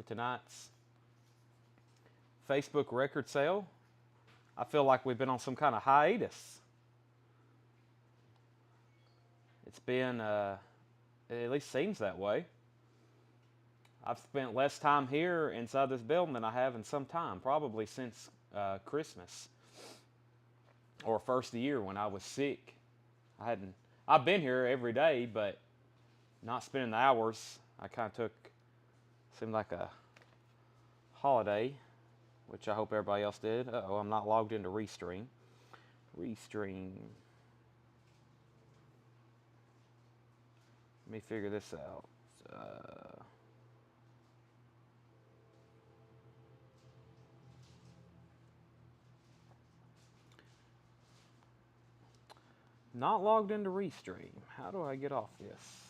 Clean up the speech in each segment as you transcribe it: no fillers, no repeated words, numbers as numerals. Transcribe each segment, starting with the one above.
tonight's Facebook record sale. I feel like we've been on some kind of hiatus. It's been, it at least seems that way. I've spent less time here inside this building than I have in some time, probably since Christmas or first of the year when I was sick. I've been here every day, but not spending the hours. I kind of seemed like a holiday, which I hope everybody else did. Uh-oh, I'm not logged into Restream. Restream. Let me figure this out. Not logged into Restream. How do I get off this?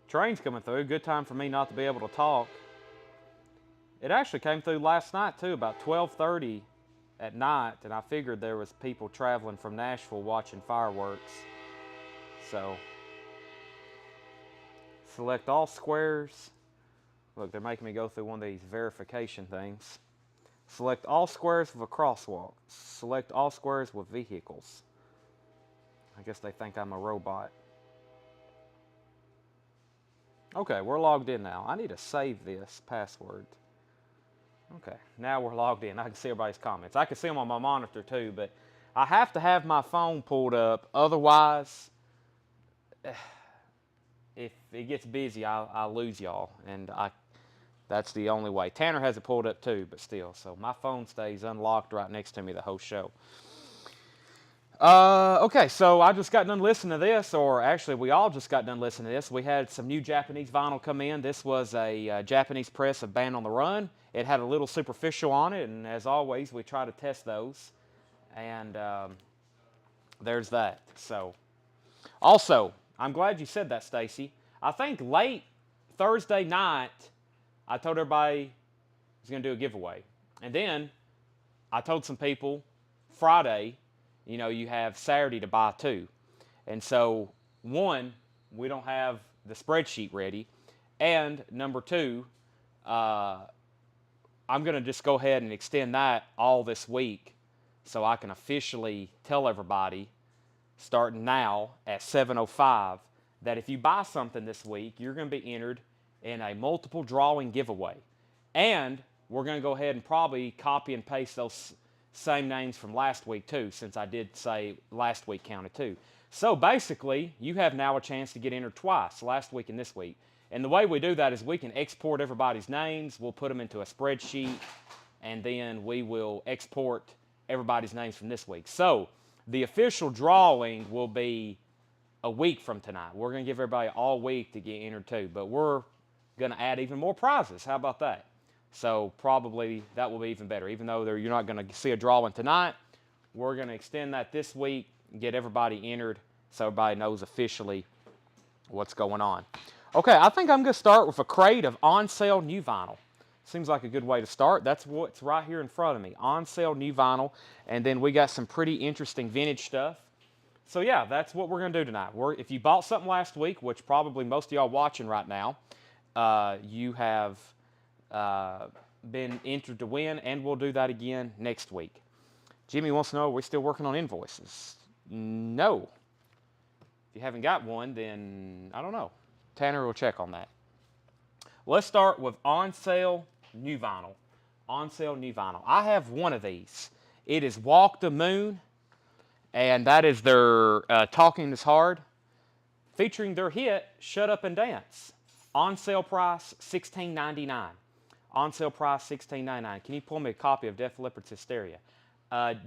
Train's coming through. Good time for me not to be able to talk. It actually came through last night too, about 12:30 at night, and I figured there was people traveling from Nashville watching fireworks. So select all squares. Look, they're making me go through one of these verification things. Select all squares with a crosswalk. Select all squares with vehicles. I guess they think I'm a robot. Okay, we're logged in now. I need to save this password. Okay, now we're logged in. I can see everybody's comments. I can see them on my monitor too, but I have to have my phone pulled up. Otherwise, if it gets busy, I'll lose y'all, and that's the only way. Tanner has it pulled up too, but still. So my phone stays unlocked right next to me the whole show. Okay, so I just got done listening to this, or actually we all just got done listening to this. We had some new Japanese vinyl come in. This was a Japanese press of Band on the Run. It had a little superficial on it, and as always, we try to test those. And there's that. So, also, I'm glad you said that, Stacy. I think late Thursday night, I told everybody I was going to do a giveaway. And then I told some people Friday, you know, you have Saturday to buy too. And so, one, we don't have the spreadsheet ready. And number two, I'm going to just go ahead and extend that all this week so I can officially tell everybody, starting now at 7:05, that if you buy something this week, you're going to be entered in a multiple drawing giveaway. And we're going to go ahead and probably copy and paste those same names from last week too, since I did say last week counted too. So basically, you have now a chance to get entered twice, last week and this week. And the way we do that is we can export everybody's names, we'll put them into a spreadsheet, and then we will export everybody's names from this week. So the official drawing will be a week from tonight. We're going to give everybody all week to get entered too, but we're going to add even more prizes. How about that? So probably that will be even better. Even though you're not going to see a drawing tonight, we're going to extend that this week and get everybody entered so everybody knows officially what's going on. Okay, I think I'm going to start with a crate of on-sale new vinyl. Seems like a good way to start. That's what's right here in front of me, on-sale new vinyl. And then we got some pretty interesting vintage stuff. So yeah, that's what we're going to do tonight. If you bought something last week, which probably most of y'all watching right now, you have been entered to win, and we'll do that again next week. Jimmy wants to know, are we still working on invoices? No. If you haven't got one, then I don't know. Tanner will check on that. Let's start with on-sale new vinyl. On-sale new vinyl. I have one of these. It is Walk the Moon, and that is their Talking is Hard, featuring their hit, Shut Up and Dance. On-sale price, $16.99. On-sale price, $16.99. Can you pull me a copy of Def Leppard's Hysteria?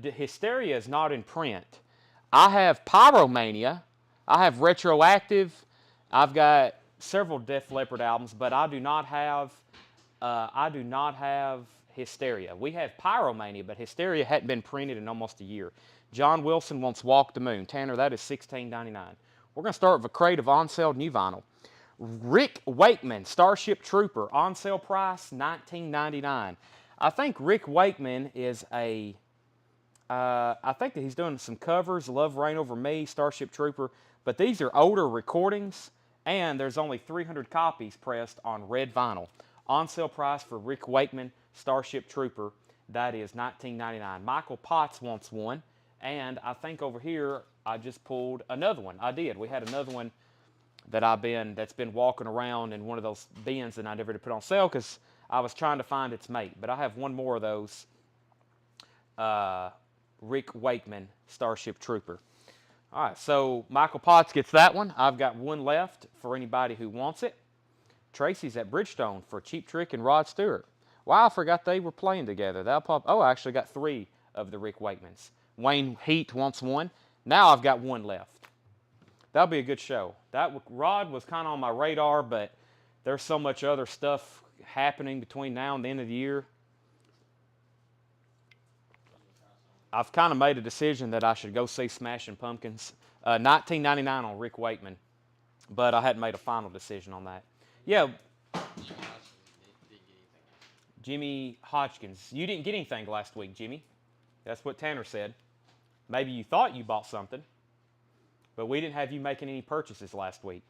Hysteria is not in print. I have Pyromania. I have Retroactive. I've got several Def Leppard albums, but I do not have Hysteria. We have Pyromania, but Hysteria hadn't been printed in almost a year. John Wilson wants Walk the Moon. Tanner, that is $16.99. We're going to start with a crate of on-sale new vinyl. Rick Wakeman, Starship Trooper, on sale price $19.99. I think Rick Wakeman is I think that he's doing some covers, Love Reign Over Me, Starship Trooper, but these are older recordings, and there's only 300 copies pressed on red vinyl. On sale price for Rick Wakeman, Starship Trooper, that is $19.99. Michael Potts wants one, and I think over here I just pulled another one. I did. We had another one that's been walking around in one of those bins that I never did put on sale because I was trying to find its mate. But I have one more of those Rick Wakeman Starship Trooper. All right, so Michael Potts gets that one. I've got one left for anybody who wants it. Tracy's at Bridgestone for Cheap Trick and Rod Stewart. Wow, I forgot they were playing together. Oh, I actually got 3 of the Rick Wakemans. Wayne Heat wants one. Now I've got one left. That'll be a good show. Rod was kind of on my radar, but there's so much other stuff happening between now and the end of the year. I've kind of made a decision that I should go see Smashing Pumpkins. $19.99 on Rick Wakeman, but I hadn't made a final decision on that. Yeah. Jimmy Hodgkins. You didn't get anything last week, Jimmy. That's what Tanner said. Maybe you thought you bought something, but we didn't have you making any purchases last week.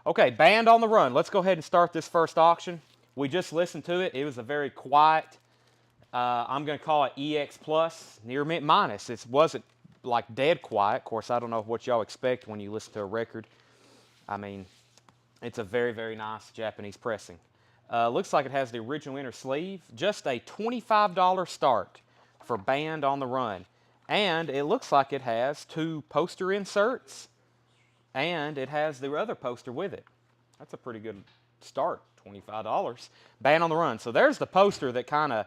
Okay, Band on the Run. Let's go ahead and start this first auction. We just listened to it. It was a very quiet, I'm going to call it EX Plus, near mint minus. It wasn't like dead quiet. Of course, I don't know what y'all expect when you listen to a record. I mean, it's a very, very nice Japanese pressing. Looks like it has the original inner sleeve. Just a $25 start for Band on the Run. And it looks like it has 2 poster inserts, and it has the other poster with it. That's a pretty good start, $25. Band on the Run. So there's the poster that kind of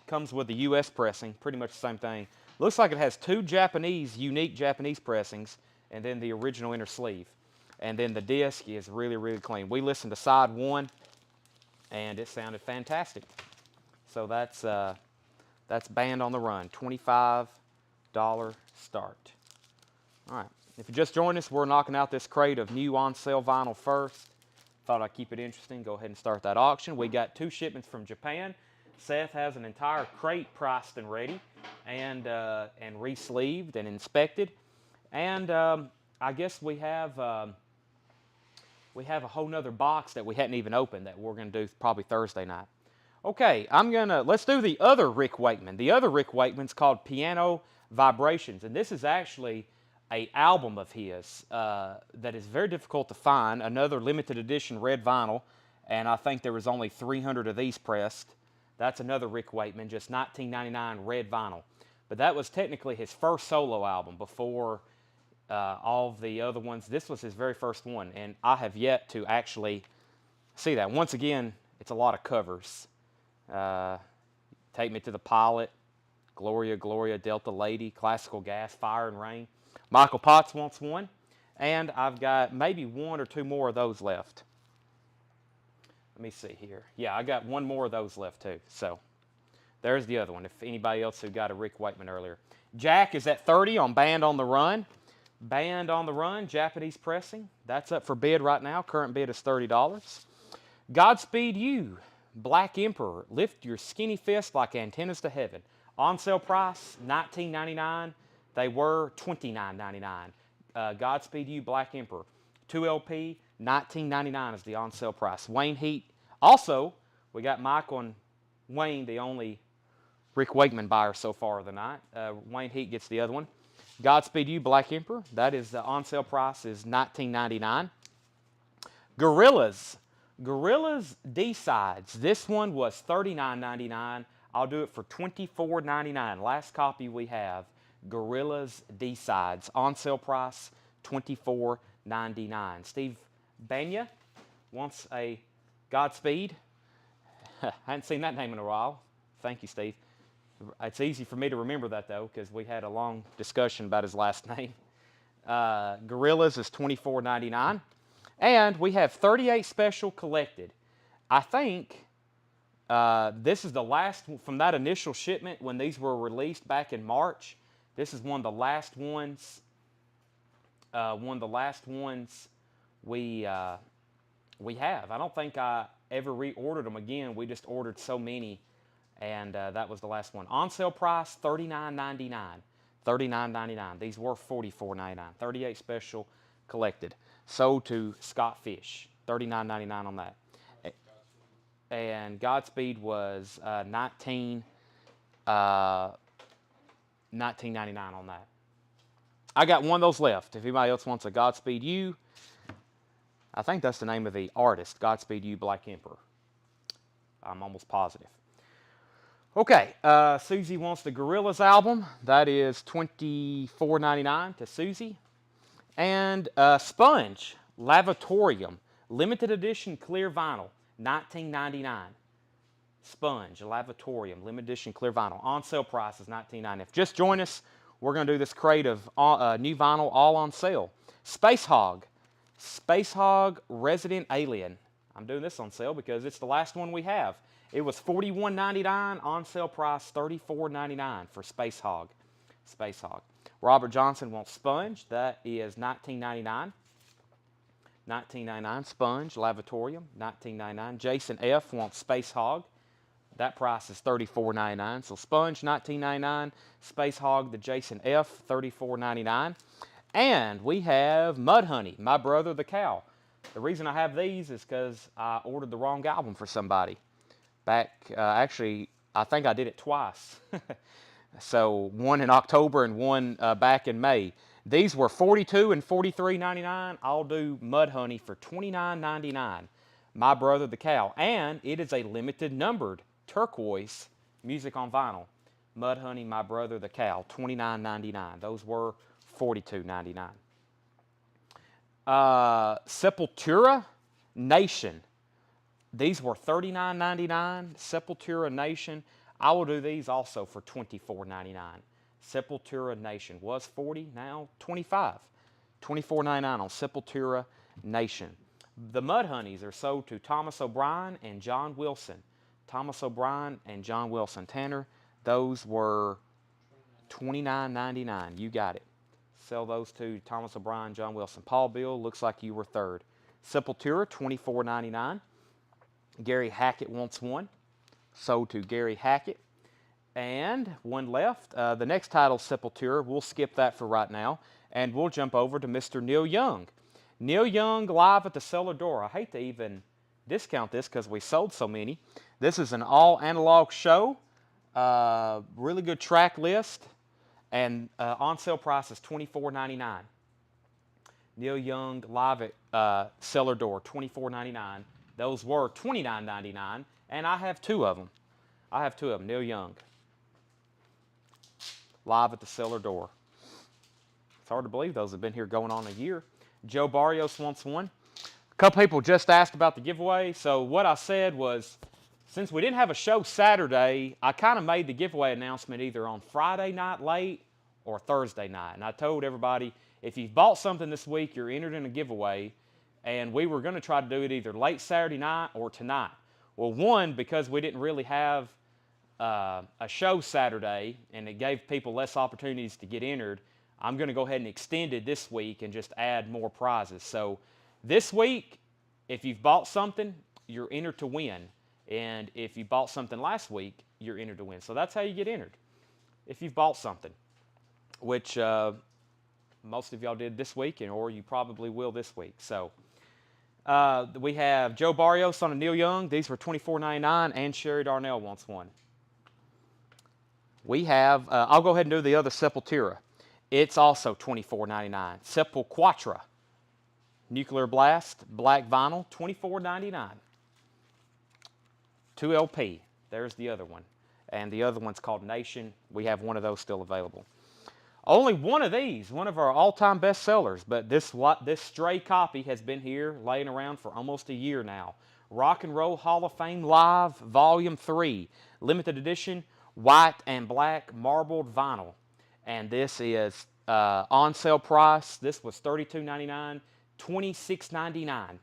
comes with the U.S. pressing, pretty much the same thing. Looks like it has 2 unique Japanese pressings, and then the original inner sleeve. And then the disc is really, really clean. We listened to side 1, and it sounded fantastic. So that's Band on the Run, $25 start. All right, if you just joined us, we're knocking out this crate of new on-sale vinyl first. Thought I'd keep it interesting. Go ahead and start that auction. We got 2 shipments from Japan. Seth has an entire crate priced and ready, and re-sleeved and inspected. And I guess we have a whole nother box that we hadn't even opened that we're going to do probably Thursday night. Okay, let's do the other Rick Wakeman. The other Rick Wakeman's called Piano Vibrations, and this is actually an album of his that is very difficult to find, another limited edition red vinyl, and I think there was only 300 of these pressed. That's another Rick Wakeman, just $19.99 red vinyl. But that was technically his first solo album before all of the other ones. This was his very first one, and I have yet to actually see that. Once again, it's a lot of covers. Take Me to the Pilot, Gloria, Gloria, Delta Lady, Classical Gas, Fire and Rain. Michael Potts wants one, and I've got maybe 1 or 2 more of those left. Let me see here. Yeah, I got 1 more of those left too. So there's the other one, if anybody else who got a Rick Wakeman earlier. Jack is at 30 on Band on the Run. Band on the Run, Japanese pressing. That's up for bid right now. Current bid is $30. Godspeed You, Black Emperor. Lift your skinny fist like antennas to heaven. On sale price, $19.99. They were $29.99. Godspeed You, Black Emperor. 2 LP, $19.99 is the on sale price. Wayne Heat. Also, we got Michael and Wayne, the only Rick Wakeman buyer so far of the night. Wayne Heat gets the other one. Godspeed You, Black Emperor. That is the on sale price is $19.99. Gorillas D-Sides. This one was $39.99. I'll do it for $24.99. Last copy we have. Gorillas D-Sides. On sale price, $24.99. Steve Banya wants a Godspeed. I hadn't seen that name in a while. Thank you, Steve. It's easy for me to remember that, though, because we had a long discussion about his last name. Gorillas is $24.99. And we have 38 special collected. I think this is the last from that initial shipment when these were released back in March. This is one of the last ones we have. I don't think I ever reordered them again. We just ordered so many, and that was the last one. On sale price $39.99. $39.99. These were $44.99. 38 special collected. Sold to Scott Fish. $39.99 on that. And Godspeed was $19.99 on that. I got one of those left. If anybody else wants a Godspeed You, I think that's the name of the artist, Godspeed You Black Emperor. I'm almost positive. Okay, Susie wants the Gorillaz album. That is $24.99 to Susie. And Sponge, Lavatorium, limited edition clear vinyl, $19.99. Sponge, Lavatorium, limited edition clear vinyl. On sale price is $19.99. If just join us, we're going to do this crate of new vinyl all on sale. Space Hog Resident Alien. I'm doing this on sale because it's the last one we have. It was $41.99, on sale price $34.99 for Space Hog. Space Hog. Robert Johnson wants Sponge. That is $19.99. $19.99. Sponge, Lavatorium, $19.99. Jason F. wants Space Hog. That price is $34.99. So Sponge, $19.99. Space Hog, the Jason F., $34.99. And we have Mudhoney, My Brother the Cow. The reason I have these is because I ordered the wrong album for somebody. Back, actually, I think I did it twice. So one in October and one back in May. These were $42 and $43.99. I'll do Mudhoney for $29.99. My Brother the Cow. And it is a limited numbered turquoise music on vinyl. Mudhoney, My Brother the Cow, $29.99. Those were $42.99. Sepultura Nation. These were $39.99. Sepultura Nation. I will do these also for $24.99. Sepultura Nation was $40, now $25. $24.99 on Sepultura Nation. The Mudhoneys are sold to Thomas O'Brien and John Wilson. Thomas O'Brien and John Wilson. Tanner, those were $29.99. You got it. Sell those to Thomas O'Brien, John Wilson. Paul Bill, looks like you were third. Sepultura, $24.99. Gary Hackett wants one. Sold to Gary Hackett. And one left. The next title, Sepultura, we'll skip that for right now. And we'll jump over to Mr. Neil Young. Neil Young live at the cellar door. I hate to even discount this because we sold so many. This is an all analog show. Really good track list. And on sale price is $24.99. Neil Young live at cellar door, $24.99. Those were $29.99, and I have two of them. I have two of them, Neil Young. Live at the cellar door. It's hard to believe those have been here going on a year. Joe Barrios wants one. A couple people just asked about the giveaway. So what I said was, since we didn't have a show Saturday, I kind of made the giveaway announcement either on Friday night late or Thursday night. And I told everybody, if you've bought something this week, you're entered in a giveaway. And we were going to try to do it either late Saturday night or tonight. Well, one, because we didn't really have a show Saturday, and it gave people less opportunities to get entered, I'm going to go ahead and extend it this week and just add more prizes. So this week, if you've bought something, you're entered to win. And if you bought something last week, you're entered to win. So that's how you get entered. If you've bought something, which most of y'all did this week, or you probably will this week. So we have Joe Barrios on a Neil Young. These were $24.99, and Sherry Darnell wants one. We have, I'll go ahead and do the other Sepultura. It's also $24.99. Sepulquatra, Nuclear Blast, black vinyl, $24.99. 2LP, there's the other one. And the other one's called Nation. We have one of those still available. Only one of these, one of our all-time best sellers, but this stray copy has been here laying around for almost a year now. Rock and Roll Hall of Fame Live, Volume 3, limited edition, white and black marbled vinyl. And this is on sale price. This was $32.99, $26.99.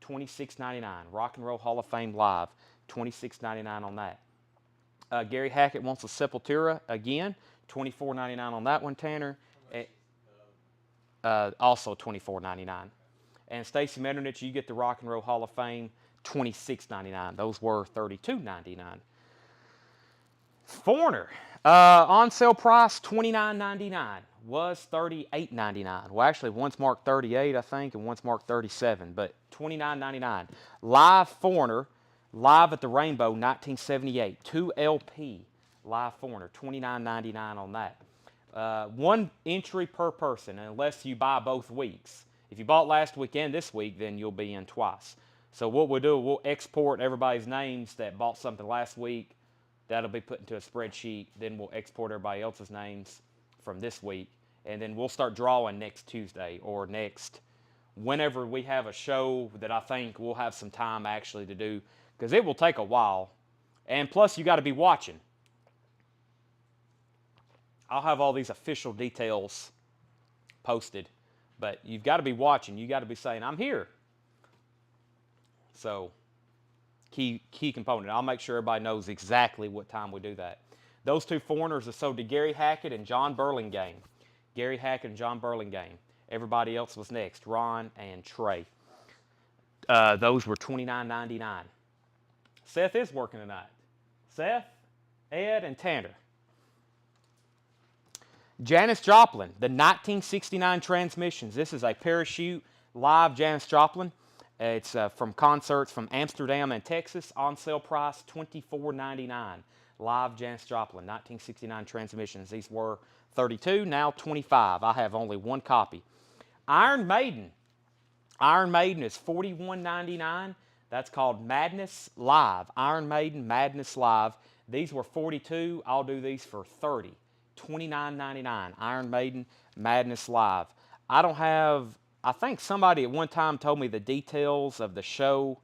$26.99. Rock and Roll Hall of Fame Live, $26.99 on that. Gary Hackett wants a Sepultura again, $24.99 on that one, Tanner. Also $24.99. And Stacy Metternich, you get the Rock and Roll Hall of Fame, $26.99. Those were $32.99. Foreigner, on sale price $29.99, was $38.99. Well, actually, one's marked 38, I think, and one's marked 37, but $29.99. Live Foreigner, live at the Rainbow, 1978, 2 LP. Live Foreigner, $29.99 on that. One entry per person, unless you buy both weeks. If you bought last week and this week, then you'll be in twice. So what we'll do, we'll export everybody's names that bought something last week. That'll be put into a spreadsheet. Then we'll export everybody else's names from this week. And then we'll start drawing next Tuesday or whenever we have a show that I think we'll have some time actually to do. Because it will take a while. And plus, you got to be watching. I'll have all these official details posted. But you've got to be watching. You got to be saying, I'm here. So, key component. I'll make sure everybody knows exactly what time we do that. Those two foreigners are sold to Gary Hackett and John Burlingame. Gary Hackett and John Burlingame. Everybody else was next, Ron and Trey. Those were $29.99. Seth is working tonight. Seth, Ed, and Tanner. Janis Joplin, the 1969 transmissions. This is a parachute live Janis Joplin. It's from concerts from Amsterdam and Texas. On sale price $24.99. Live Janis Joplin, 1969 transmissions. These were $32, now $25. I have only one copy. Iron Maiden. Iron Maiden is $41.99. That's called Madness Live. Iron Maiden Madness Live. These were $42. I'll do these for $30. $29.99. Iron Maiden Madness Live. I think somebody at one time told me the details of the show,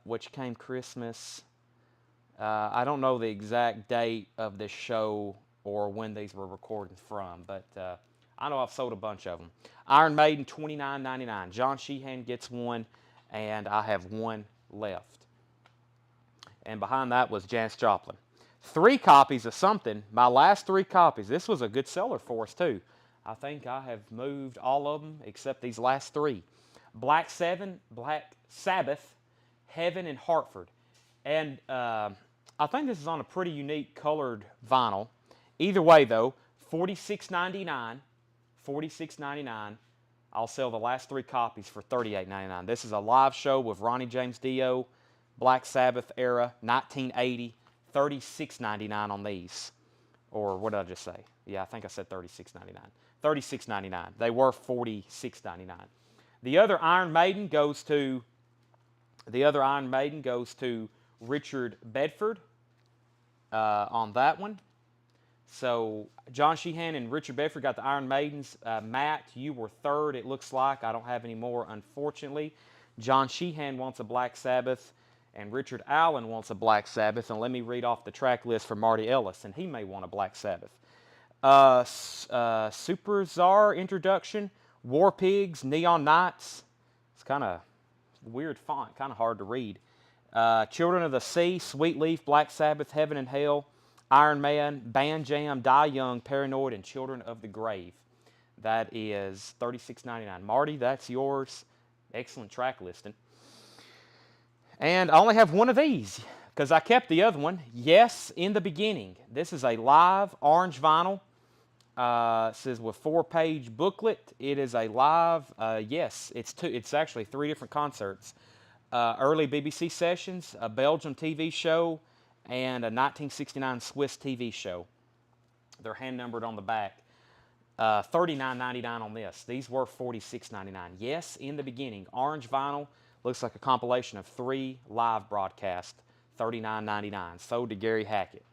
which came Christmas. I don't know the exact date of this show or when these were recorded from, but I know I've sold a bunch of them. Iron Maiden, $29.99. John Sheehan gets one, and I have one left. And behind that was Janis Joplin. 3 copies of something. My last 3 copies. This was a good seller for us, too. I think I have moved all of them except these last 3. Black Sabbath, Heaven in Hartford. And I think this is on a pretty unique colored vinyl. Either way, though, $46.99. $46.99. I'll sell the last 3 copies for $38.99. This is a live show with Ronnie James Dio, Black Sabbath era, 1980. $36.99 on these. Or what did I just say? Yeah, I think I said $36.99. $36.99. They were $46.99. The other Iron Maiden goes to Richard Bedford on that one. So John Sheehan and Richard Bedford got the Iron Maidens. Matt, you were third, it looks like. I don't have any more, unfortunately. John Sheehan wants a Black Sabbath, and Richard Allen wants a Black Sabbath. And let me read off the track list for Marty Ellis, and he may want a Black Sabbath. Super Czar Introduction, War Pigs, Neon Nights. It's kind of weird font, kind of hard to read. Children of the Sea, Sweet Leaf, Black Sabbath, Heaven and Hell, Iron Man, Band Jam, Die Young, Paranoid, and Children of the Grave. That is $36.99. Marty, that's yours. Excellent track listing. And I only have one of these because I kept the other one. Yes, in the Beginning. This is a live orange vinyl. It says with 4-page booklet. It is a live. Yes, it's actually 3 different concerts. Early BBC sessions, a Belgium TV show, and a 1969 Swiss TV show. They're hand numbered on the back. $39.99 on this. These were $46.99. Yes, in the Beginning. Orange vinyl. Looks like a compilation of 3 live broadcasts. $39.99. Sold to Gary Hackett.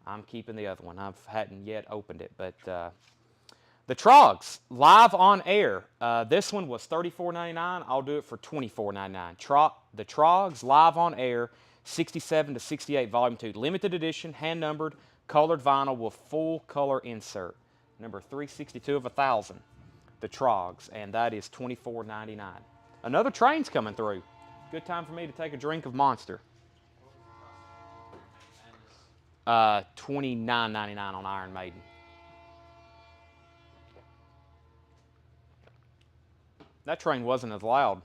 I'm keeping the other one. I hadn't yet opened it. But the Trogs, live on air. This one was $34.99. I'll do it for $24.99. The Trogs, live on air, 67 to 68, Volume 2. Limited edition, hand-numbered, colored vinyl with full color insert. Number 362 of 1,000. The Trogs, and that is $24.99. Another train's coming through. Good time for me to take a drink of Monster. $29.99 on Iron Maiden. That train wasn't as loud.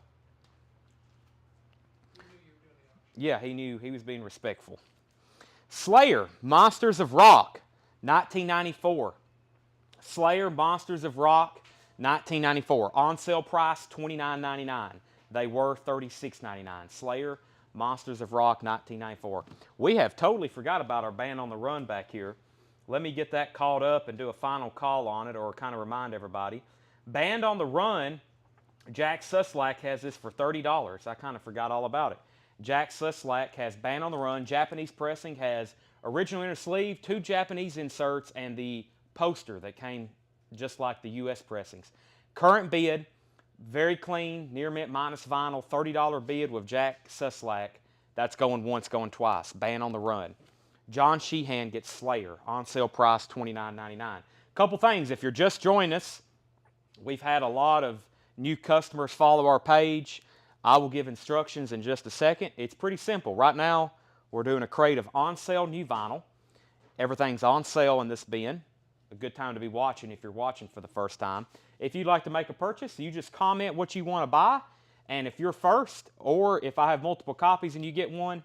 Yeah, he knew he was being respectful. Slayer, Monsters of Rock, 1994. Slayer, Monsters of Rock, 1994. On sale price, $29.99. They were $36.99. Slayer, Monsters of Rock, 1994. We have totally forgot about our Band on the Run back here. Let me get that caught up and do a final call on it, or kind of remind everybody. Band on the Run, Jack Suslak has this for $30. I kind of forgot all about it. Jack Suslak has Band on the Run. Japanese pressing, has original inner sleeve, 2 Japanese inserts, and the poster that came just like the U.S. pressings. Current bid, very clean, near mint minus vinyl, $30 bid with Jack Suslak. That's going once, going twice. Band on the Run. John Sheehan gets Slayer. On sale price, $29.99. Couple things. If you're just joining us, we've had a lot of new customers follow our page. I will give instructions in just a second. It's pretty simple. Right now, we're doing a crate of on-sale new vinyl. Everything's on sale in this bin. A good time to be watching if you're watching for the first time. If you'd like to make a purchase, you just comment what you want to buy. And if you're first, or if I have multiple copies and you get one,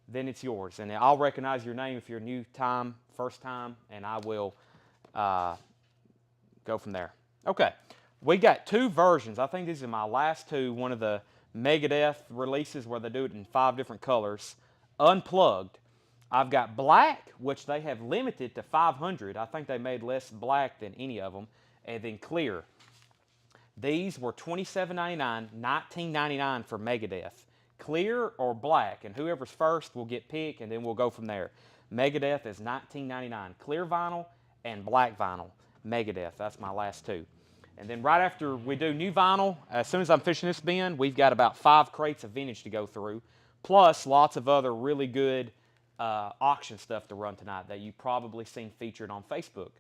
then it's yours. And I'll recognize your name if you're new time, first time, and I will go from there. Okay, we got 2 versions. I think these are my last 2. One of the Megadeth releases where they do it in 5 different colors. Unplugged. I've got black, which they have limited to 500. I think they made less black than any of them. And then clear. These were $27.99, $19.99 for Megadeth. Clear or black, and whoever's first will get picked, and then we'll go from there. Megadeth is $19.99. Clear vinyl and black vinyl. Megadeth, that's my last 2. And then right after we do new vinyl, as soon as I'm finishing this bin, we've got about 5 crates of vintage to go through, plus lots of other really good auction stuff to run tonight that you've probably seen featured on Facebook.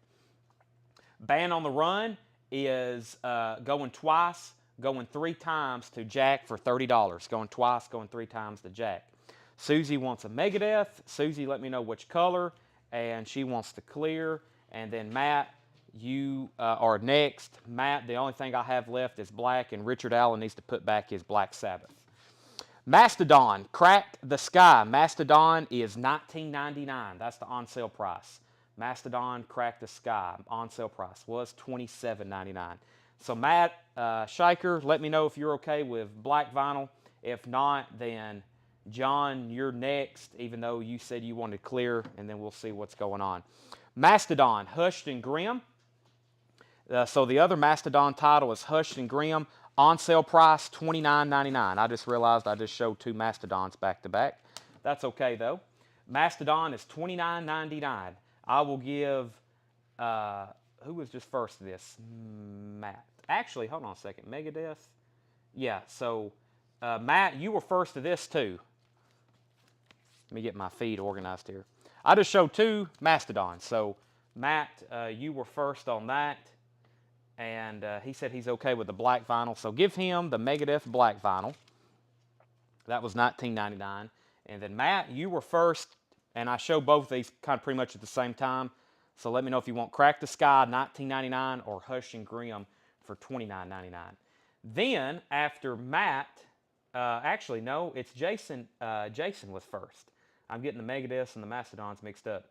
Band on the Run is going twice, going 3 times to Jack for $30. Going twice, going 3 times to Jack. Susie wants a Megadeth. Susie, let me know which color, and she wants the clear. And then Matt, you are next. Matt, the only thing I have left is black, and Richard Allen needs to put back his Black Sabbath. Mastodon, Crack the Sky. Mastodon is $19.99. That's the on-sale price. Mastodon, Crack the Sky. On-sale price was $27.99. So Matt Shiker, let me know if you're okay with black vinyl. If not, then John, you're next, even though you said you wanted clear, and then we'll see what's going on. Mastodon, Hushed and Grim. So the other Mastodon title is Hushed and Grim. On sale price, $29.99. I just realized I just showed 2 Mastodons back to back. That's okay though. Mastodon is $29.99. I will give, who was just first to this? Matt. Actually, hold on a second. Megadeth? Yeah, so Matt, you were first to this too. Let me get my feed organized here. I just showed 2 Mastodons. So Matt, you were first on that. And he said he's okay with the black vinyl. So give him the Megadeth black vinyl. That was $19.99. And then Matt, you were first, and I showed both of these kind of pretty much at the same time. So let me know if you want Crack the Sky, $19.99, or Hush and Grim for $29.99. Then after Matt, actually no, it's Jason. Jason was first. I'm getting the Megadeths and the Mastodons mixed up.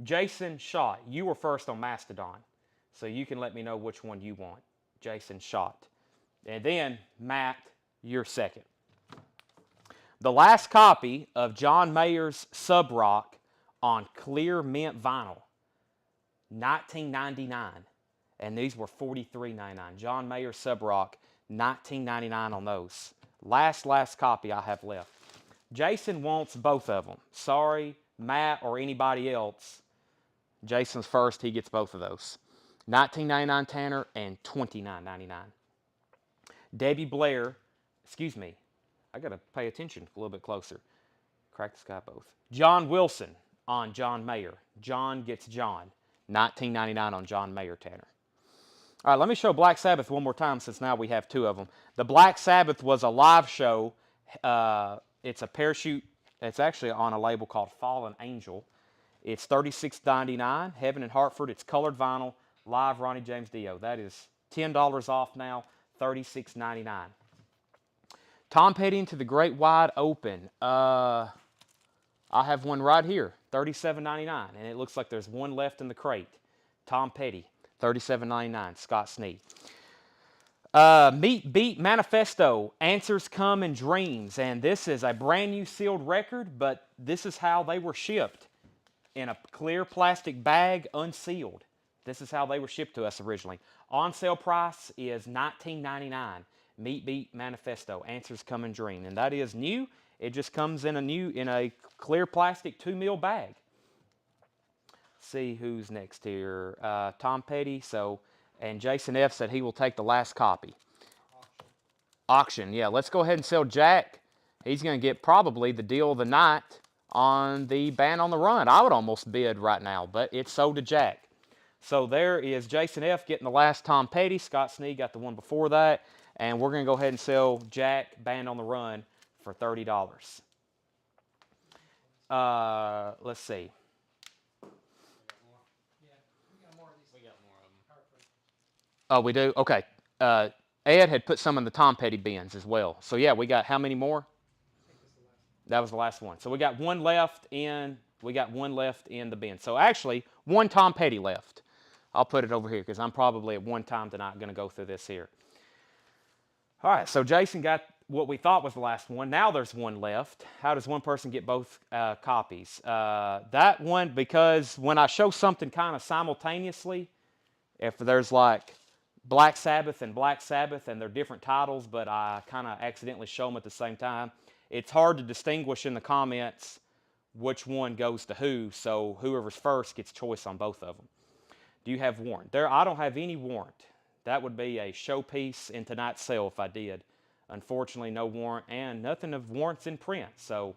Jason Schott, you were first on Mastodon. So you can let me know which one you want. Jason Schott. And then, Matt, you're second. The last copy of John Mayer's Sub Rock on clear mint vinyl, $19.99. And these were $43.99. John Mayer Sub Rock, $19.99 on those. Last copy I have left. Jason wants both of them. Sorry, Matt or anybody else. Jason's first, he gets both of those. $19.99 Tanner and $29.99. Debbie Blair, excuse me, I got to pay attention a little bit closer. Crack the Sky both. John Wilson on John Mayer. John gets John. $19.99 on John Mayer Tanner. All right, let me show Black Sabbath one more time since now we have 2 of them. The Black Sabbath was a live show. It's a parachute. It's actually on a label called Fallen Angel. It's $36.99. Heaven and Hartford. It's colored vinyl. Live Ronnie James Dio. That is $10 off now, $36.99. Tom Petty Into the Great Wide Open. I have one right here, $37.99, and it looks like there's one left in the crate. Tom Petty, $37.99, Scott Sneed. Meat Beat Manifesto, Answers Come in Dreams, and this is a brand new sealed record, but this is how they were shipped, in a clear plastic bag, unsealed. This is how they were shipped to us originally. On sale price is $19.99. Meat Beat Manifesto, Answers Come in Dream, and that is new. It just comes in a clear plastic 2 mil bag. See who's next here. Tom Petty. And Jason F said he will take the last copy. Auction. Yeah, let's go ahead and sell Jack. He's going to get probably the deal of the night on the Band on the Run. I would almost bid right now, but it's sold to Jack. So there is Jason F getting the last Tom Petty. Scott Sneed got the one before that. And we're going to go ahead and sell Jack Band on the Run for $30. Let's see. Oh, we do? Okay. Ed had put some in the Tom Petty bins as well. So, yeah, we got how many more? That was the last one. So, we got one left in the bin. So, actually, one Tom Petty left. I'll put it over here because I'm probably at one time tonight going to go through this here. All right, so Jason got what we thought was the last one. Now there's one left. How does one person get both copies? That one, because when I show something kind of simultaneously, if there's like Black Sabbath and they're different titles, but I kind of accidentally show them at the same time, it's hard to distinguish in the comments which one goes to who, so whoever's first gets choice on both of them. Do you have warrant? I don't have any warrant. That would be a showpiece in tonight's sale if I did. Unfortunately, no warrant and nothing of warrants in print. So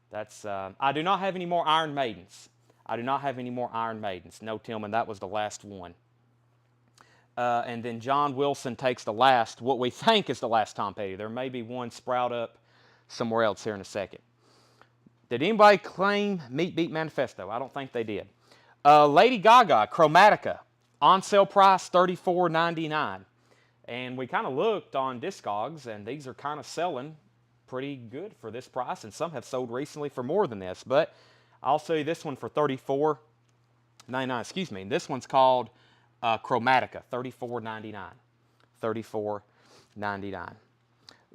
that's, I do not have any more Iron Maidens. No, Tillman, that was the last one. And then John Wilson takes the last, what we think is the last Tom Petty. There may be one sprout up somewhere else here in a second. Did anybody claim Meat Beat Manifesto? I don't think they did. Lady Gaga, Chromatica. On sale price, $34.99. And we kind of looked on Discogs, and these are kind of selling pretty good for this price, and some have sold recently for more than this. But I'll sell you this one for $34.99. Excuse me. This one's called Chromatica, $34.99. $34.99.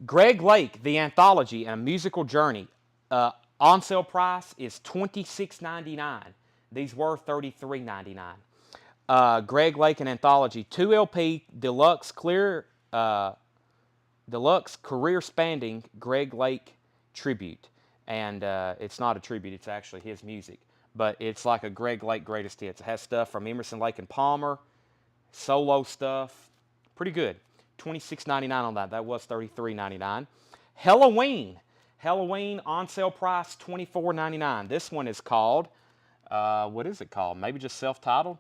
Greg Lake, The Anthology, and a Musical Journey. On sale price is $26.99. These were $33.99. Greg Lake and Anthology 2 LP deluxe career spanning Greg Lake tribute, and it's not a tribute, it's actually his music, but it's like a Greg Lake greatest hits. It has stuff from Emerson, Lake and Palmer, solo stuff, pretty good. $26.99 on that. That was $33.99. Halloween on sale price $24.99. This one is called what is it called? Maybe just self-titled.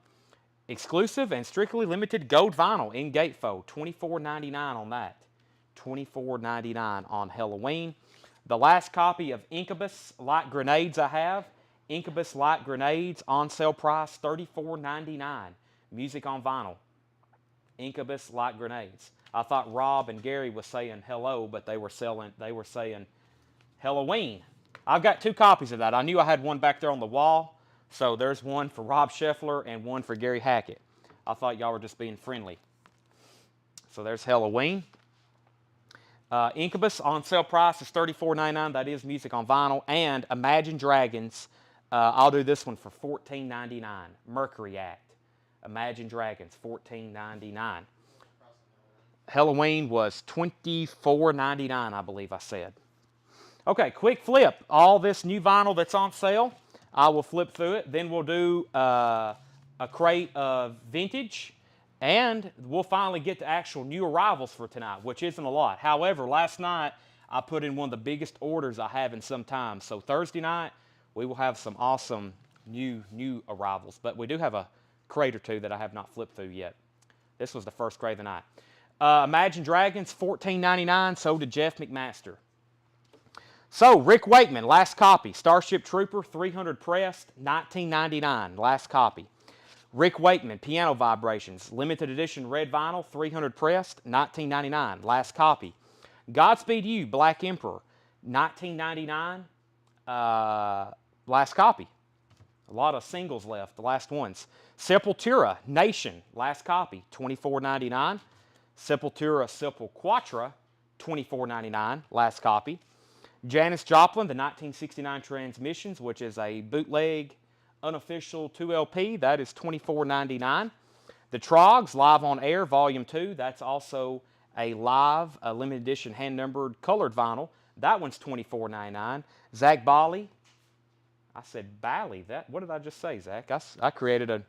Exclusive and strictly limited gold vinyl in gatefold, $24.99 on that. $24.99 on Halloween. The last copy of Incubus Light Grenades I have. Incubus Light Grenades on sale price $34.99. Music on vinyl. Incubus Light Grenades. I thought Rob and Gary was saying hello, but they were saying Halloween. I've got 2 copies of that. I knew I had one back there on the wall. So there's one for Rob Scheffler and one for Gary Hackett. I thought y'all were just being friendly. So there's Halloween. Incubus on sale price is $34.99. That is music on vinyl. And Imagine Dragons, I'll do this one for $14.99. Mercury Act. Imagine Dragons, $14.99. Halloween was $24.99, I believe I said. Okay, quick flip. All this new vinyl that's on sale. I will flip through it. Then we'll do a crate of vintage. And we'll finally get to actual new arrivals for tonight, which isn't a lot. However, last night I put in one of the biggest orders I have in some time. So Thursday night, we will have some awesome new arrivals. But we do have a crate or two that I have not flipped through yet. This was the first crate of the night. Imagine Dragons, $14.99, sold to Jeff McMaster. So, Rick Wakeman, last copy. Starship Trooper, 300 pressed, $19.99, last copy. Rick Wakeman, Piano Vibrations, limited edition red vinyl, 300 pressed, $19.99, last copy. Godspeed You, Black Emperor, $19.99, last copy. A lot of singles left, the last ones. Sepultura, Nation, last copy, $24.99. Sepultura, Sepulquatra, $24.99, last copy. Janis Joplin, the 1969 Transmissions, which is a bootleg, unofficial 2LP, that is $24.99. The Trogs, Live on Air, Volume 2, that's also a live, limited edition, hand-numbered, colored vinyl. That one's $24.99. Zach Bali, I said Bali. What did I just say, Zach? I created a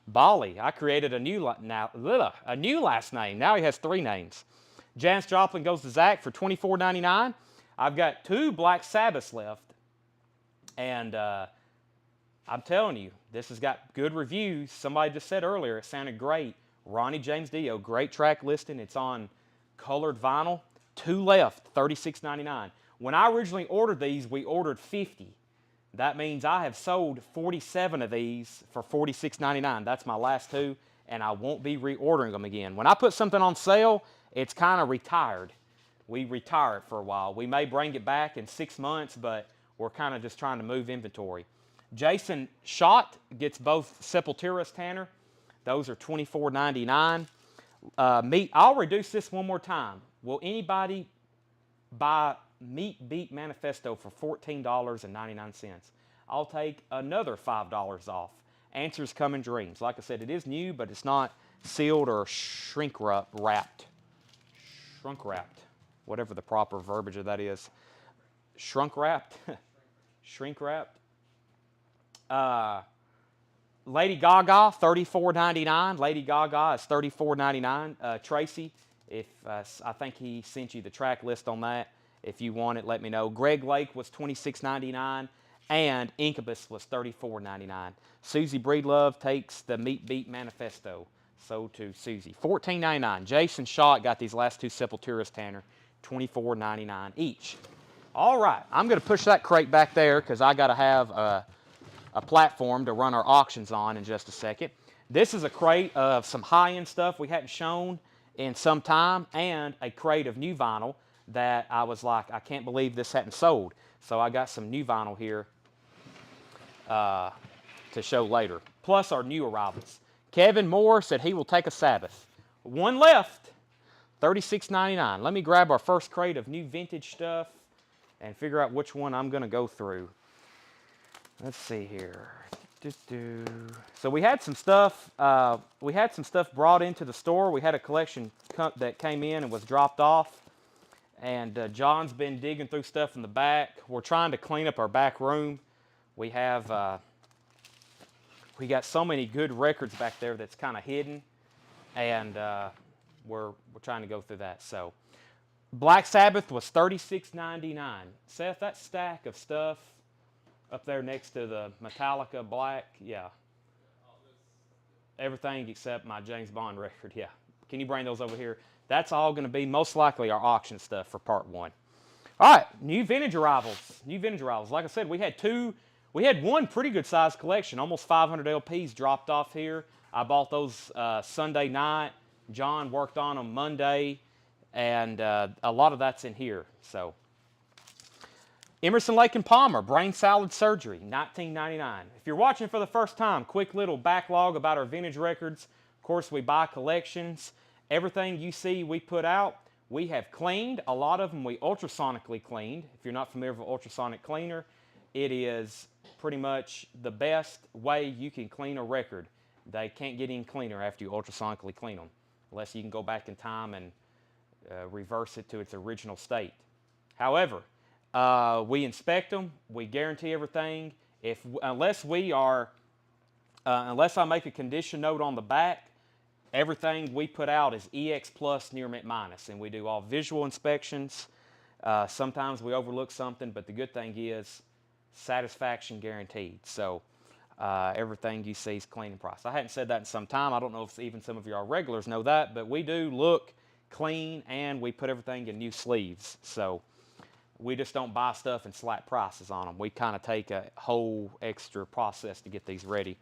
Bali. I created a new last name. Now he has 3 names. Janis Joplin goes to Zach for $24.99. I've got 2 Black Sabbaths left, and I'm telling you, this has got good reviews. Somebody just said earlier it sounded great. Ronnie James Dio, great track listing. It's on colored vinyl. 2 left, $36.99. When I originally ordered these, we ordered 50. That means I have sold 47 of these for $46.99. That's my last 2, and I won't be reordering them again. When I put something on sale, it's kind of retired. We retire it for a while. We may bring it back in 6 months, but we're kind of just trying to move inventory. Jason Schott gets both Sepulturas, Tanner. Those are $24.99. I'll reduce this one more time. Will anybody buy Meat Beat Manifesto for $14.99? I'll take another $5 off. Answers come in dreams. Like I said, it is new, but it's not sealed or shrink wrapped. Shrunk wrapped. Whatever the proper verbiage of that is. Shrunk wrapped? Shrink wrapped? Lady Gaga, $34.99. Lady Gaga is $34.99. Tracy, I think he sent you the track list on that. If you want it, let me know. Greg Lake was $26.99, and Incubus was $34.99. Susie Breedlove takes the Meat Beat Manifesto. So to Susie. $14.99. Jason Schott got these last 2 Sepulturas, Tanner. $24.99 each. All right, I'm going to push that crate back there because I got to have a platform to run our auctions on in just a second. This is a crate of some high-end stuff we hadn't shown in some time, and a crate of new vinyl that I was like, I can't believe this hadn't sold. So I got some new vinyl here to show later. Plus our new arrivals. Kevin Moore said he will take a Sabbath. 1 left, $36.99. Let me grab our first crate of new vintage stuff and figure out which one I'm going to go through. Let's see here. So we had some stuff. Brought into the store. We had a collection that came in and was dropped off. And John's been digging through stuff in the back. We're trying to clean up our back room. We got so many good records back there that's kind of hidden, and we're trying to go through that. So, Black Sabbath was $36.99. Seth, that stack of stuff up there next to the Metallica Black, yeah. Everything except my James Bond record, yeah. Can you bring those over here? That's all going to be most likely our auction stuff for part 1. All right, new vintage arrivals. New vintage arrivals. Like I said, we had one pretty good sized collection, almost 500 LPs dropped off here. I bought those Sunday night. John worked on them Monday, and a lot of that's in here. So, Emerson, Lake and Palmer, Brain Salad Surgery, $19.99. If you're watching for the first time, quick little backlog about our vintage records. Of course, we buy collections. Everything you see we put out, we have cleaned. A lot of them we ultrasonically cleaned. If you're not familiar with ultrasonic cleaner, it is pretty much the best way you can clean a record. They can't get any cleaner after you ultrasonically clean them, unless you can go back in time and reverse it to its original state. However, we inspect them. We guarantee everything. Unless I make a condition note on the back, everything we put out is EX plus near mint minus, and we do all visual inspections. Sometimes we overlook something, but the good thing is satisfaction guaranteed. So everything you see is clean and priced. I hadn't said that in some time. I don't know if even some of your regulars know that, but we do look clean, and we put everything in new sleeves. So we just don't buy stuff and slap prices on them. We kind of take a whole extra process to get these ready.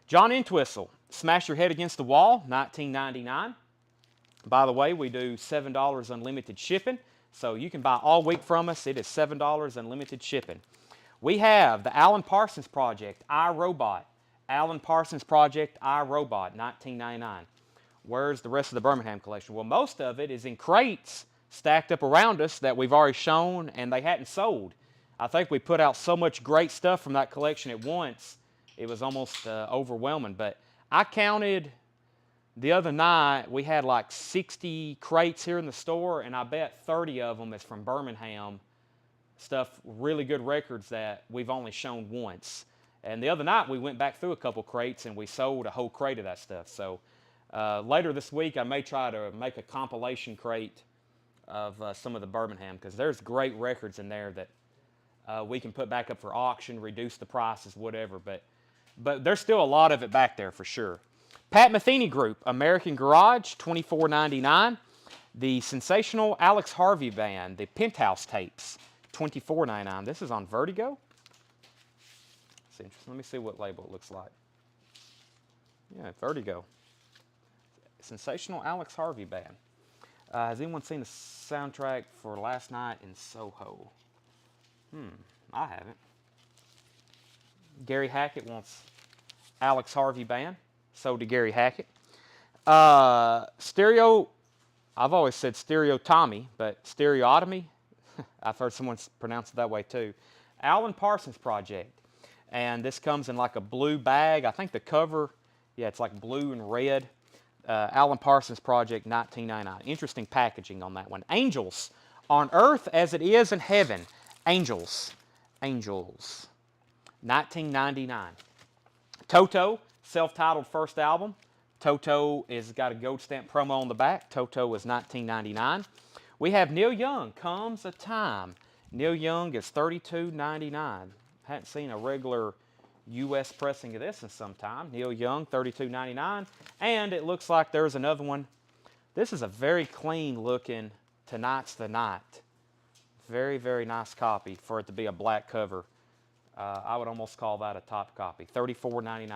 John Entwistle, Smash Your Head Against the Wall, $19.99. By the way, we do $7 unlimited shipping, so you can buy all week from us. It is $7 unlimited shipping. We have the Alan Parsons Project, iRobot. Alan Parsons Project, iRobot, $19.99. Where's the rest of the Birmingham collection? Well, most of it is in crates stacked up around us that we've already shown and they hadn't sold. I think we put out so much great stuff from that collection at once, it was almost overwhelming. But I counted the other night, we had like 60 crates here in the store, and I bet 30 of them is from Birmingham stuff, really good records that we've only shown once. And the other night, we went back through a couple crates, and we sold a whole crate of that stuff. So later this week, I may try to make a compilation crate of some of the Birmingham, because there's great records in there that we can put back up for auction, reduce the prices, whatever. But there's still a lot of it back there for sure. Pat Metheny Group, American Garage, $24.99. The sensational Alex Harvey Band, the Penthouse tapes, $24.99. This is on Vertigo. It's interesting. Let me see what label it looks like. Yeah, Vertigo. Sensational Alex Harvey Band. Has anyone seen the soundtrack for Last Night in Soho? I haven't. Gary Hackett wants Alex Harvey Band. So did Gary Hackett. Stereo, I've always said Stereo Tommy, but Stereotomy, I've heard someone pronounce it that way too. Alan Parsons Project. And this comes in like a blue bag. I think the cover, yeah, it's like blue and red. Alan Parsons Project, $19.99. Interesting packaging on that one. Angels, on earth as it is in heaven. Angels, $19.99. Toto, self-titled first album. Toto has got a gold stamp promo on the back. Toto is $19.99. We have Neil Young, Comes a Time. Neil Young is $32.99. Hadn't seen a regular U.S. pressing of this in some time. Neil Young, $32.99. And it looks like there's another one. This is a very clean looking Tonight's the Night. Very, very nice copy for it to be a black cover. I would almost call that a top copy. $34.99.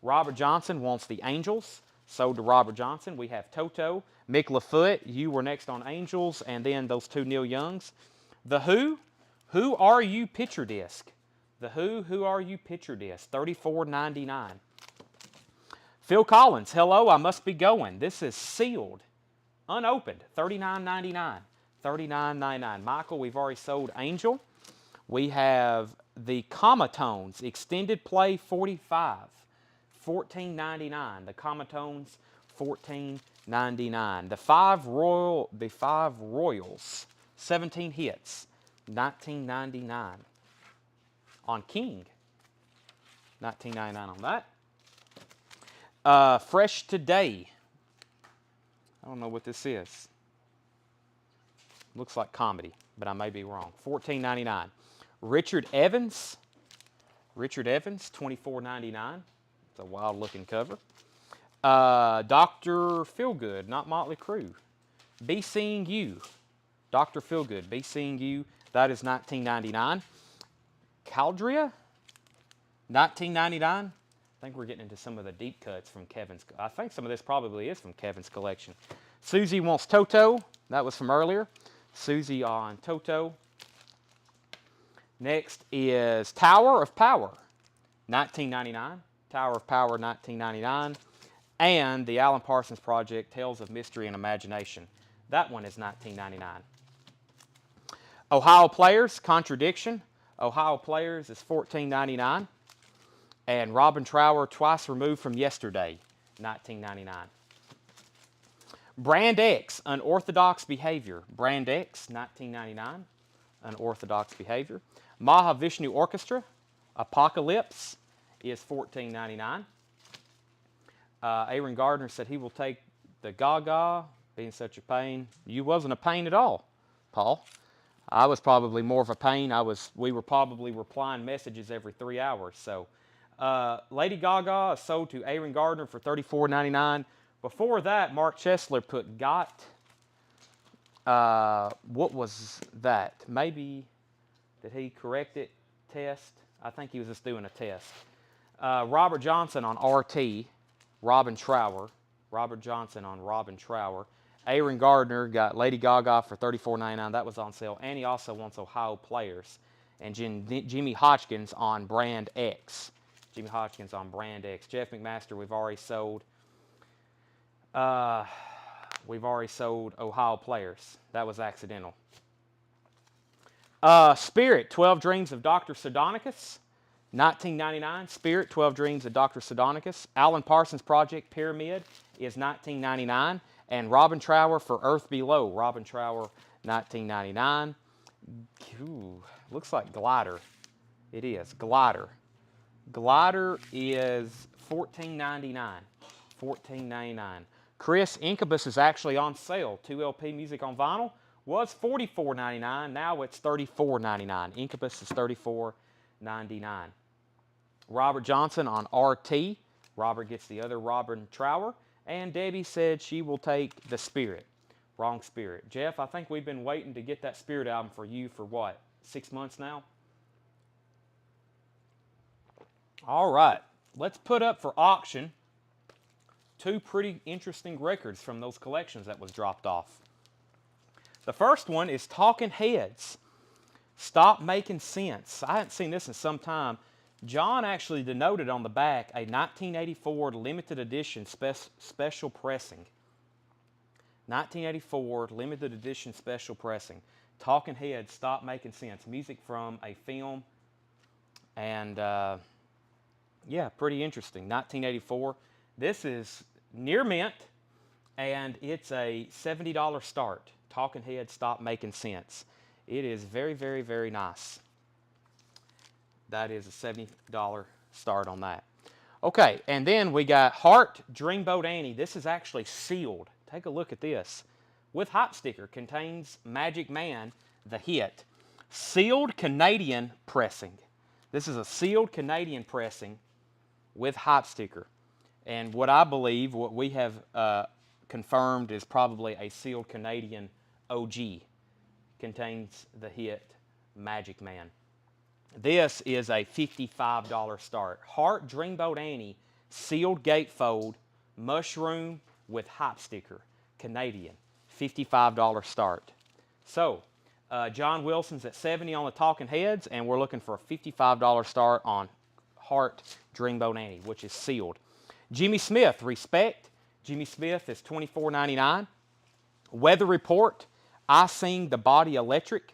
Robert Johnson wants the Angels. So to Robert Johnson. We have Toto. Mick LaFoot, you were next on Angels. And then those two Neil Youngs. The Who Are You picture disc. The Who Are You picture disc. $34.99. Phil Collins, Hello, I Must Be Going. This is sealed, unopened. $39.99. $39.99. Michael, we've already sold Angel. We have the Comatones Extended Play 45. $14.99. The Comatones, $14.99. The Five Royals, 17 hits, $19.99. On King, $19.99 on that. Fresh Today. I don't know what this is. Looks like comedy, but I may be wrong. $14.99. Richard Evans, $24.99. It's a wild-looking cover. Dr. Feelgood, not Motley Crue. Be Seeing You. Dr. Feelgood, Be Seeing You. That is $19.99. Caldria, $19.99. I think we're getting into some of the deep cuts from Kevin's. I think some of this probably is from Kevin's collection. Susie wants Toto. That was from earlier. Susie on Toto. Next is Tower of Power, $19.99. Tower of Power, $19.99. And the Alan Parsons Project, Tales of Mystery and Imagination. That one is $19.99. Ohio Players, Contradiction. Ohio Players is $14.99. And Robin Trower, Twice Removed from Yesterday, $19.99. Brand X, Unorthodox Behavior. Brand X, $19.99. Unorthodox Behavior. Mahavishnu Orchestra, Apocalypse, is $14.99. Aaron Gardner said he will take the Gaga, being such a pain. You wasn't a pain at all, Paul. I was probably more of a pain. We were probably replying messages every 3 hours. So, Lady Gaga is sold to Aaron Gardner for $34.99. Before that, Mark Chesler put Got. What was that? Maybe, did he correct it? Test? I think he was just doing a test. Robert Johnson on RT, Robin Trower. Robert Johnson on Robin Trower. Aaron Gardner got Lady Gaga for $34.99. That was on sale. And he also wants Ohio Players. And Jimmy Hodgkins on Brand X. Jimmy Hodgkins on Brand X. Jeff McMaster, we've already sold. We've already sold Ohio Players. That was accidental. Spirit, 12 Dreams of Dr. Sardonicus. $19.99. Spirit, 12 Dreams of Dr. Sardonicus. Alan Parsons Project Pyramid is $19.99. And Robin Trower for Earth Below. Robin Trower, $19.99. Looks like Glider. It is. Glider. Glider is $14.99. $14.99. Chris, Incubus is actually on sale. 2LP music on vinyl was $44.99. Now it's $34.99. Incubus is $34.99. Robert Johnson on RT. Robert gets the other Robin Trower. And Debbie said she will take the Spirit. Wrong Spirit. Jeff, I think we've been waiting to get that Spirit album for you for what, 6 months now? All right. Let's put up for auction two pretty interesting records from those collections that was dropped off. The first one is Talking Heads. Stop Making Sense. I hadn't seen this in some time. John actually denoted on the back a 1984 limited edition special pressing. 1984 limited edition special pressing. Talking Heads, Stop Making Sense. Music from a film. And yeah, pretty interesting. 1984. This is near mint, and it's a $70 start. Talking Heads, Stop Making Sense. It is very, very, very nice. That is a $70 start on that. Okay, and then we got Heart, Dreamboat Annie. This is actually sealed. Take a look at this. With hot sticker, contains Magic Man, the hit. Sealed Canadian pressing. This is a sealed Canadian pressing with hot sticker. And what I believe, what we have confirmed is probably a sealed Canadian OG. Contains the hit Magic Man. This is a $55 start. Heart, Dreamboat Annie, sealed gatefold, mushroom with hot sticker. Canadian. $55 start. So, John Wilson's at $70 on the Talking Heads, and we're looking for a $55 start on Heart, Dreamboat Annie, which is sealed. Jimmy Smith, Respect. Jimmy Smith is $24.99. Weather Report, I Sing the Body Electric.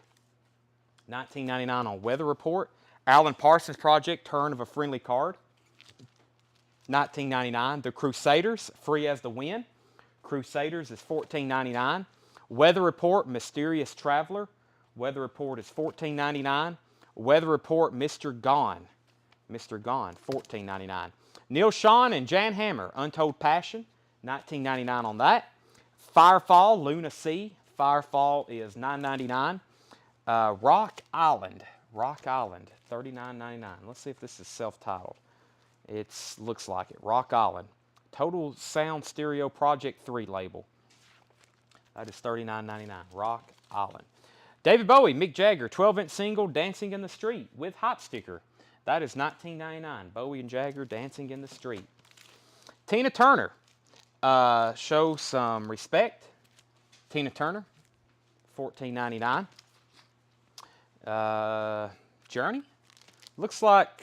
$19.99 on Weather Report. Alan Parsons Project, Turn of a Friendly Card. $19.99. The Crusaders, Free as the Wind. Crusaders is $14.99. Weather Report, Mysterious Traveler. Weather Report is $14.99. Weather Report, Mr. Gone. Mr. Gone, $14.99. Neil Sean and Jan Hammer, Untold Passion. $19.99 on that. Firefall, Luna Sea. Firefall is $9.99. Rock Island, $39.99. Let's see if this is self-titled. It looks like it. Rock Island. Total Sound Stereo Project 3 label. That is $39.99. Rock Island. David Bowie, Mick Jagger, 12-inch single, Dancing in the Street with hot sticker. That is $19.99. Bowie and Jagger, Dancing in the Street. Tina Turner, Show Some Respect. Tina Turner, $14.99. Journey. Looks like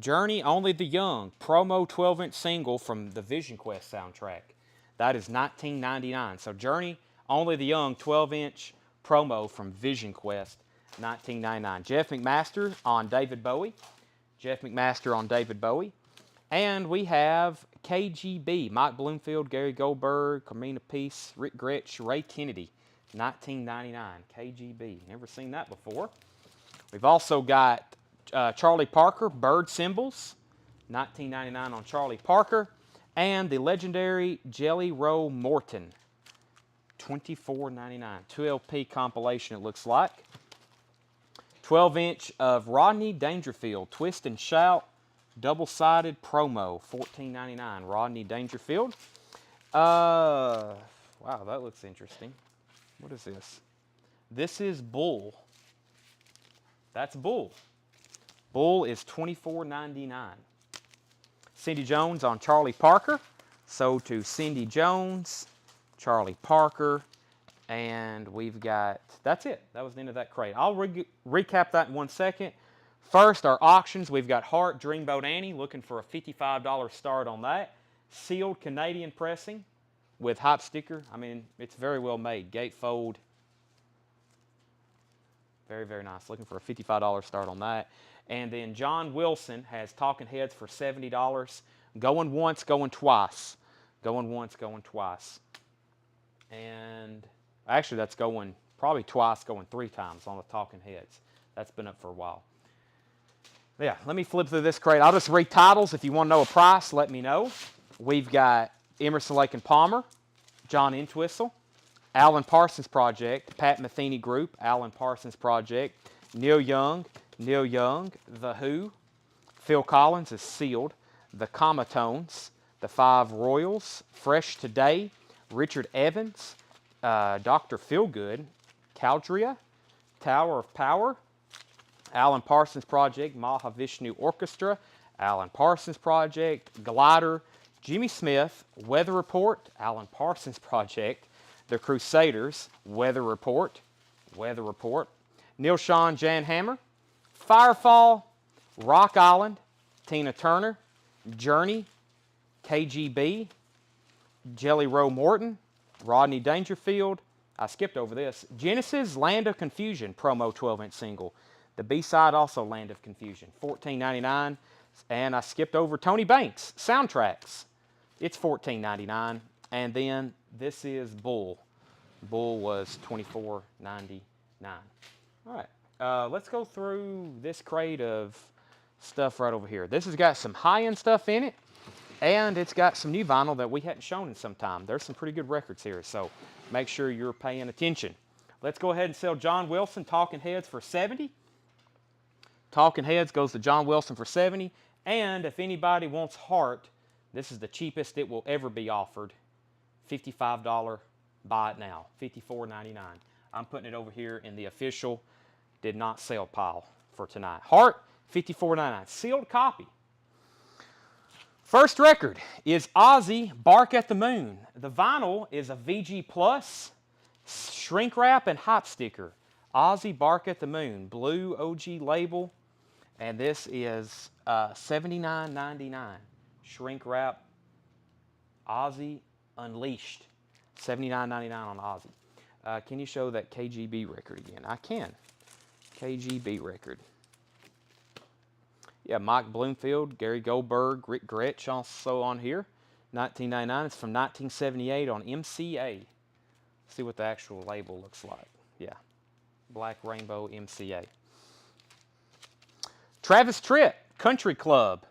Journey, Only the Young, promo 12-inch single from the Vision Quest soundtrack. That is $19.99. So Journey, Only the Young, 12-inch promo from Vision Quest, $19.99. Jeff McMaster on David Bowie. Jeff McMaster on David Bowie. And we have KGB, Mike Bloomfield, Gary Goldberg, Carmina Peace, Rick Gretsch, Ray Kennedy. $19.99. KGB. Never seen that before. We've also got Charlie Parker, Bird Symbols. $19.99 on Charlie Parker. And the legendary Jelly Roll Morton. $24.99. 2LP compilation, it looks like. 12-inch of Rodney Dangerfield, Twist and Shout, double-sided promo. $14.99. Rodney Dangerfield. Wow, that looks interesting. What is this? This is Bull. That's Bull. Bull is $24.99. Cindy Jones on Charlie Parker. Sold to Cindy Jones, Charlie Parker, and we've got, that's it. That was the end of that crate. I'll recap that in 1 second. First, our auctions. We've got Hart Dreamboat Annie, looking for a $55 start on that. Sealed Canadian pressing with hop sticker. I mean, it's very well made. Gatefold. Very, very nice. Looking for a $55 start on that. And then John Wilson has Talking Heads for $70. Going once, going twice. Going once, going twice. And actually, that's going probably twice, going 3 times on the Talking Heads. That's been up for a while. Yeah, let me flip through this crate. I'll just read titles. If you want to know a price, let me know. We've got Emerson, Lake and Palmer, John Entwistle, Alan Parsons Project, Pat Metheny Group, Alan Parsons Project, Neil Young, The Who, Phil Collins is Sealed, The Comatones, The Five Royals, Fresh Today, Richard Evans, Dr. Feelgood, Caldria, Tower of Power, Alan Parsons Project, Mahavishnu Orchestra, Alan Parsons Project, Glider, Jimmy Smith, Weather Report, Alan Parsons Project, The Crusaders, Weather Report, Neil Sean Jan Hammer, Firefall, Rock Island, Tina Turner, Journey, KGB, Jelly Roll Morton, Rodney Dangerfield. I skipped over this. Genesis, Land of Confusion, promo 12-inch single. The B-side also Land of Confusion, $14.99. And I skipped over Tony Banks, Soundtracks. It's $14.99. And then this is Bull. Bull was $24.99. All right, let's go through this crate of stuff right over here. This has got some high-end stuff in it, and it's got some new vinyl that we hadn't shown in some time. There's some pretty good records here, so make sure you're paying attention. Let's go ahead and sell John Wilson Talking Heads for $70. Talking Heads goes to John Wilson for $70. And if anybody wants Hart, this is the cheapest it will ever be offered. $55, buy it now, $54.99. I'm putting it over here in the official did not sell pile for tonight. Hart, $54.99, sealed copy. First record is Ozzy, Bark at the Moon. The vinyl is a VG Plus, shrink wrap and hop sticker. Ozzy, Bark at the Moon, blue OG label. And this is $79.99. Shrink wrap, Ozzy Unleashed. $79.99 on Ozzy. Can you show that KGB record again? I can. KGB record. Yeah, Mike Bloomfield, Gary Goldberg, Rick Gretsch also on here. $19.99. It's from 1978 on MCA. See what the actual label looks like. Yeah, Black Rainbow MCA. Travis Tritt, Country Club,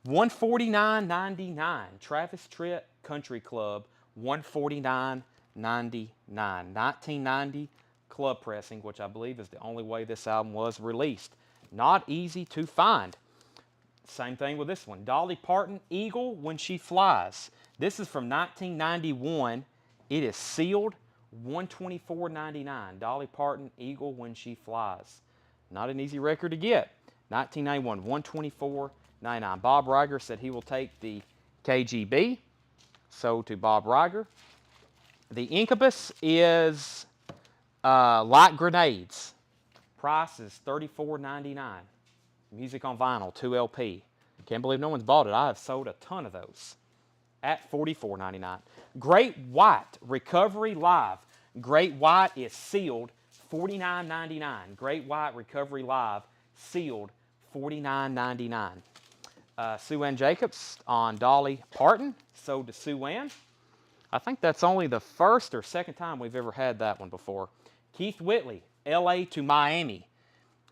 $149.99. Travis Tritt, Country Club, $149.99. 1990 club pressing, which I believe is the only way this album was released. Not easy to find. Same thing with this one. Dolly Parton, Eagle When She Flies. This is from 1991. It is sealed, $124.99. Dolly Parton, Eagle When She Flies. Not an easy record to get. 1991, $124.99. Bob Riger said he will take the KGB. Sold to Bob Riger. The Incubus is Light Grenades. Price is $34.99. Music on vinyl, 2 LP. Can't believe no one's bought it. I have sold a ton of those at $44.99. Great White, Recovery Live. Great White is sealed, $49.99. Great White Recovery Live, sealed, $49.99. Sue Ann Jacobs on Dolly Parton, sold to Sue Ann. I think that's only the first or second time we've ever had that one before. Keith Whitley, LA to Miami.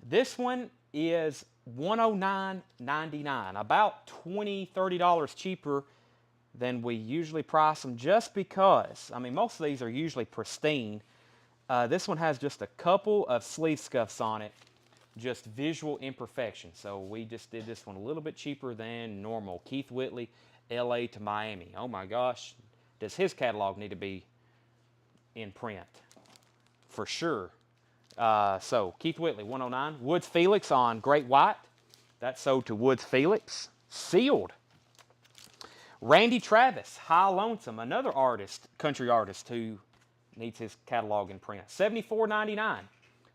This one is $109.99, about $20, $30 cheaper than we usually price them, just because, I mean, most of these are usually pristine. This one has just a couple of sleeve scuffs on it, just visual imperfection. So we just did this one a little bit cheaper than normal. Keith Whitley, LA to Miami. Oh my gosh, does his catalog need to be in print? For sure. So Keith Whitley, 109. Woods Felix on Great White. That's sold to Woods Felix. Sealed. Randy Travis, High Lonesome, another artist, country artist who needs his catalog in print. $74.99.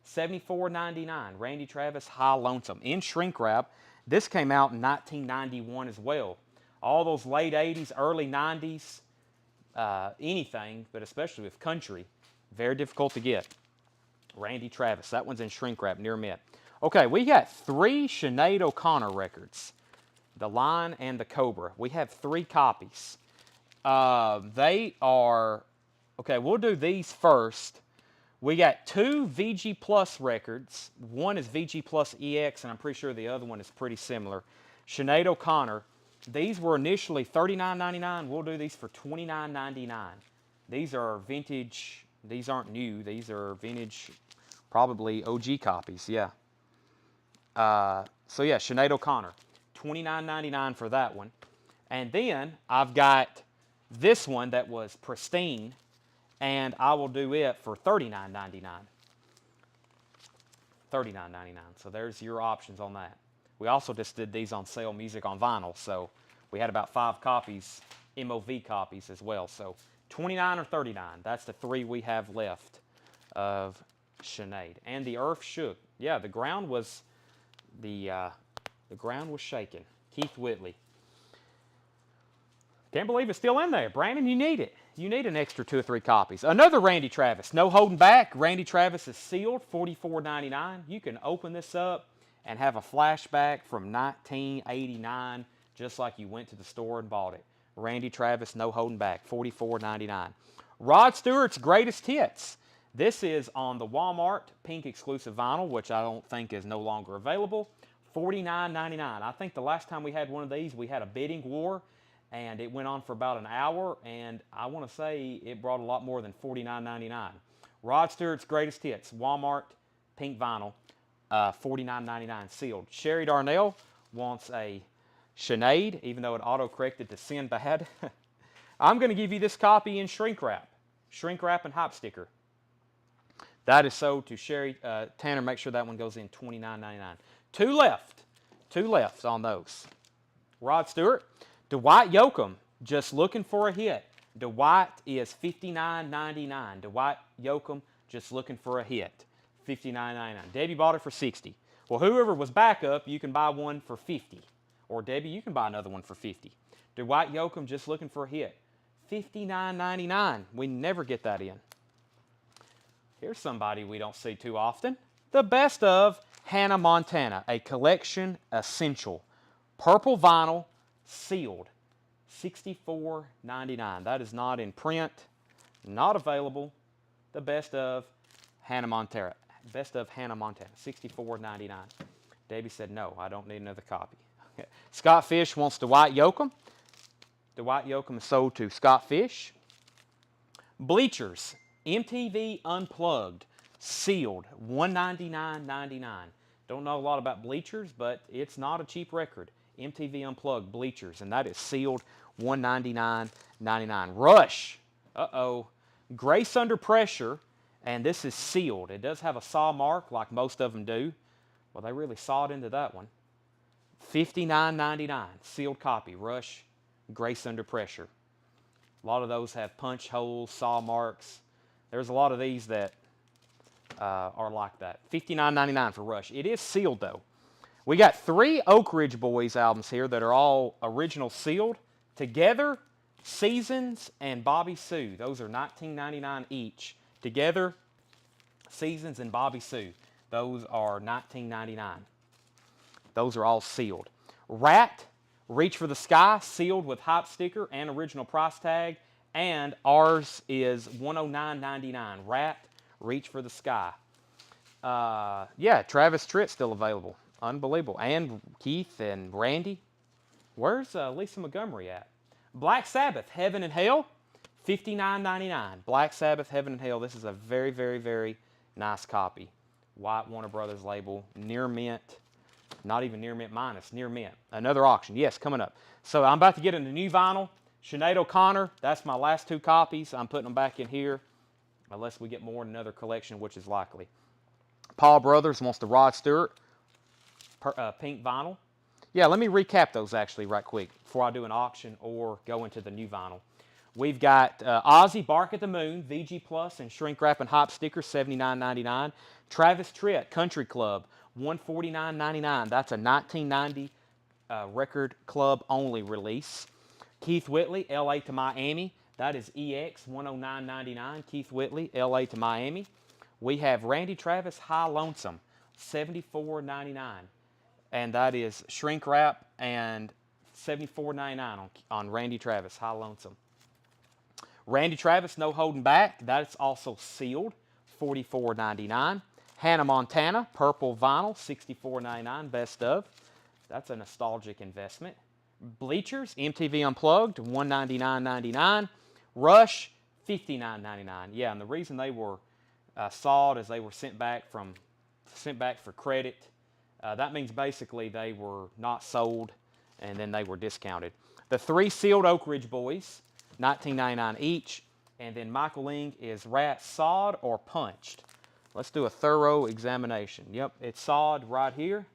$74.99. Randy Travis, High Lonesome. In shrink wrap. This came out in 1991 as well. All those late 80s, early 90s, anything, but especially with country, very difficult to get. Randy Travis. That one's in shrink wrap, near mint. Okay, we got 3 Sinead O'Connor records. The Lion and the Cobra. We have 3 copies. They are, okay, we'll do these first. We got 2 VG Plus records. One is VG Plus EX, and I'm pretty sure the other one is pretty similar. Sinead O'Connor. These were initially $39.99. We'll do these for $29.99. These are vintage. These aren't new. These are vintage, probably OG copies, yeah. So yeah, Sinead O'Connor. $29.99 for that one. And then I've got this one that was pristine, and I will do it for $39.99. $39.99. So there's your options on that. We also just did these on sale music on vinyl, so we had about 5 copies, MOV copies as well. So $29 or $39. That's the 3 we have left of Sinead. And the earth shook. Yeah, the ground was shaking. Keith Whitley. Can't believe it's still in there. Brandon, you need it. You need an extra 2 or 3 copies. Another Randy Travis. No holding back. Randy Travis is sealed. $44.99. You can open this up and have a flashback from 1989, just like you went to the store and bought it. Randy Travis, no holding back. $44.99. Rod Stewart's Greatest Hits. This is on the Walmart pink exclusive vinyl, which I don't think is no longer available. $49.99. I think the last time we had one of these, we had a bidding war, and it went on for about an hour, and I want to say it brought a lot more than $49.99. Rod Stewart's Greatest Hits, Walmart pink vinyl, $49.99 sealed. Sherry Darnell wants a Sinead, even though it auto-corrected to Sinbad. I'm going to give you this copy in shrink wrap and hop sticker. That is sold to Sherry. Tanner, make sure that one goes in $29.99. 2 left. 2 left on those. Rod Stewart. Dwight Yoakam, just looking for a hit. Dwight is $59.99. Dwight Yoakam, just looking for a hit. $59.99. Debbie bought it for $60. Well, whoever was backup, you can buy one for $50. Or Debbie, you can buy another one for $50. Dwight Yoakam, just looking for a hit. $59.99. We never get that in. Here's somebody we don't see too often. The Best of Hannah Montana, a collection essential. Purple vinyl, sealed. $64.99. That is not in print, not available. The Best of Hannah Montana. Best of Hannah Montana, $64.99. Debbie said, no, I don't need another copy. Scott Fish wants Dwight Yoakam. Dwight Yoakam is sold to Scott Fish. Bleachers, MTV Unplugged, sealed, $199.99. Don't know a lot about Bleachers, but it's not a cheap record. MTV Unplugged, Bleachers, and that is sealed, $199.99. Rush, Grace Under Pressure, and this is sealed. It does have a saw mark like most of them do. Well, they really sawed into that one. $59.99, sealed copy, Rush, Grace Under Pressure. A lot of those have punch holes, saw marks. There's a lot of these that are like that. $59.99 for Rush. It is sealed, though. We got 3 Oak Ridge Boys albums here that are all original sealed. Together, Seasons and Bobby Sue. Those are $19.99 each. Together, Seasons and Bobby Sue. Those are $19.99. Those are all sealed. Rat, Reach for the Sky, sealed with hype sticker and original price tag. And ours is $109.99. Rat, Reach for the Sky. Yeah, Travis Tritt still available. Unbelievable. And Keith and Randy. Where's Lisa Montgomery at? Black Sabbath, Heaven and Hell, $59.99. Black Sabbath, Heaven and Hell. This is a very, very, very nice copy. White Warner Brothers label, near mint. Not even near mint minus, near mint. Another auction, yes, coming up. So I'm about to get into new vinyl. Sinead O'Connor, that's my last 2 copies. I'm putting them back in here, unless we get more in another collection, which is likely. Paul Brothers wants the Rod Stewart pink vinyl. Yeah, let me recap those actually right quick before I do an auction or go into the new vinyl. We've got Ozzy, Bark at the Moon, VG Plus, and Shrink Wrap and Hop sticker, $79.99. Travis Tritt, Country Club, $149.99. That's a 1990 record club only release. Keith Whitley, LA to Miami. That is EX, $109.99. Keith Whitley, LA to Miami. We have Randy Travis, High Lonesome, $74.99. And that is Shrink Wrap and $74.99 on Randy Travis, High Lonesome. Randy Travis, No Holding Back. That's also sealed, $44.99. Hannah Montana, Purple Vinyl, $64.99, best of. That's a nostalgic investment. Bleachers, MTV Unplugged, $199.99. Rush, $59.99. Yeah, and the reason they were sawed is they were sent back for credit. That means basically they were not sold and then they were discounted. The 3 sealed Oak Ridge Boys, $19.99 each. And then Michael Ling is Rat sawed or punched. Let's do a thorough examination. Yep, it's sawed right here.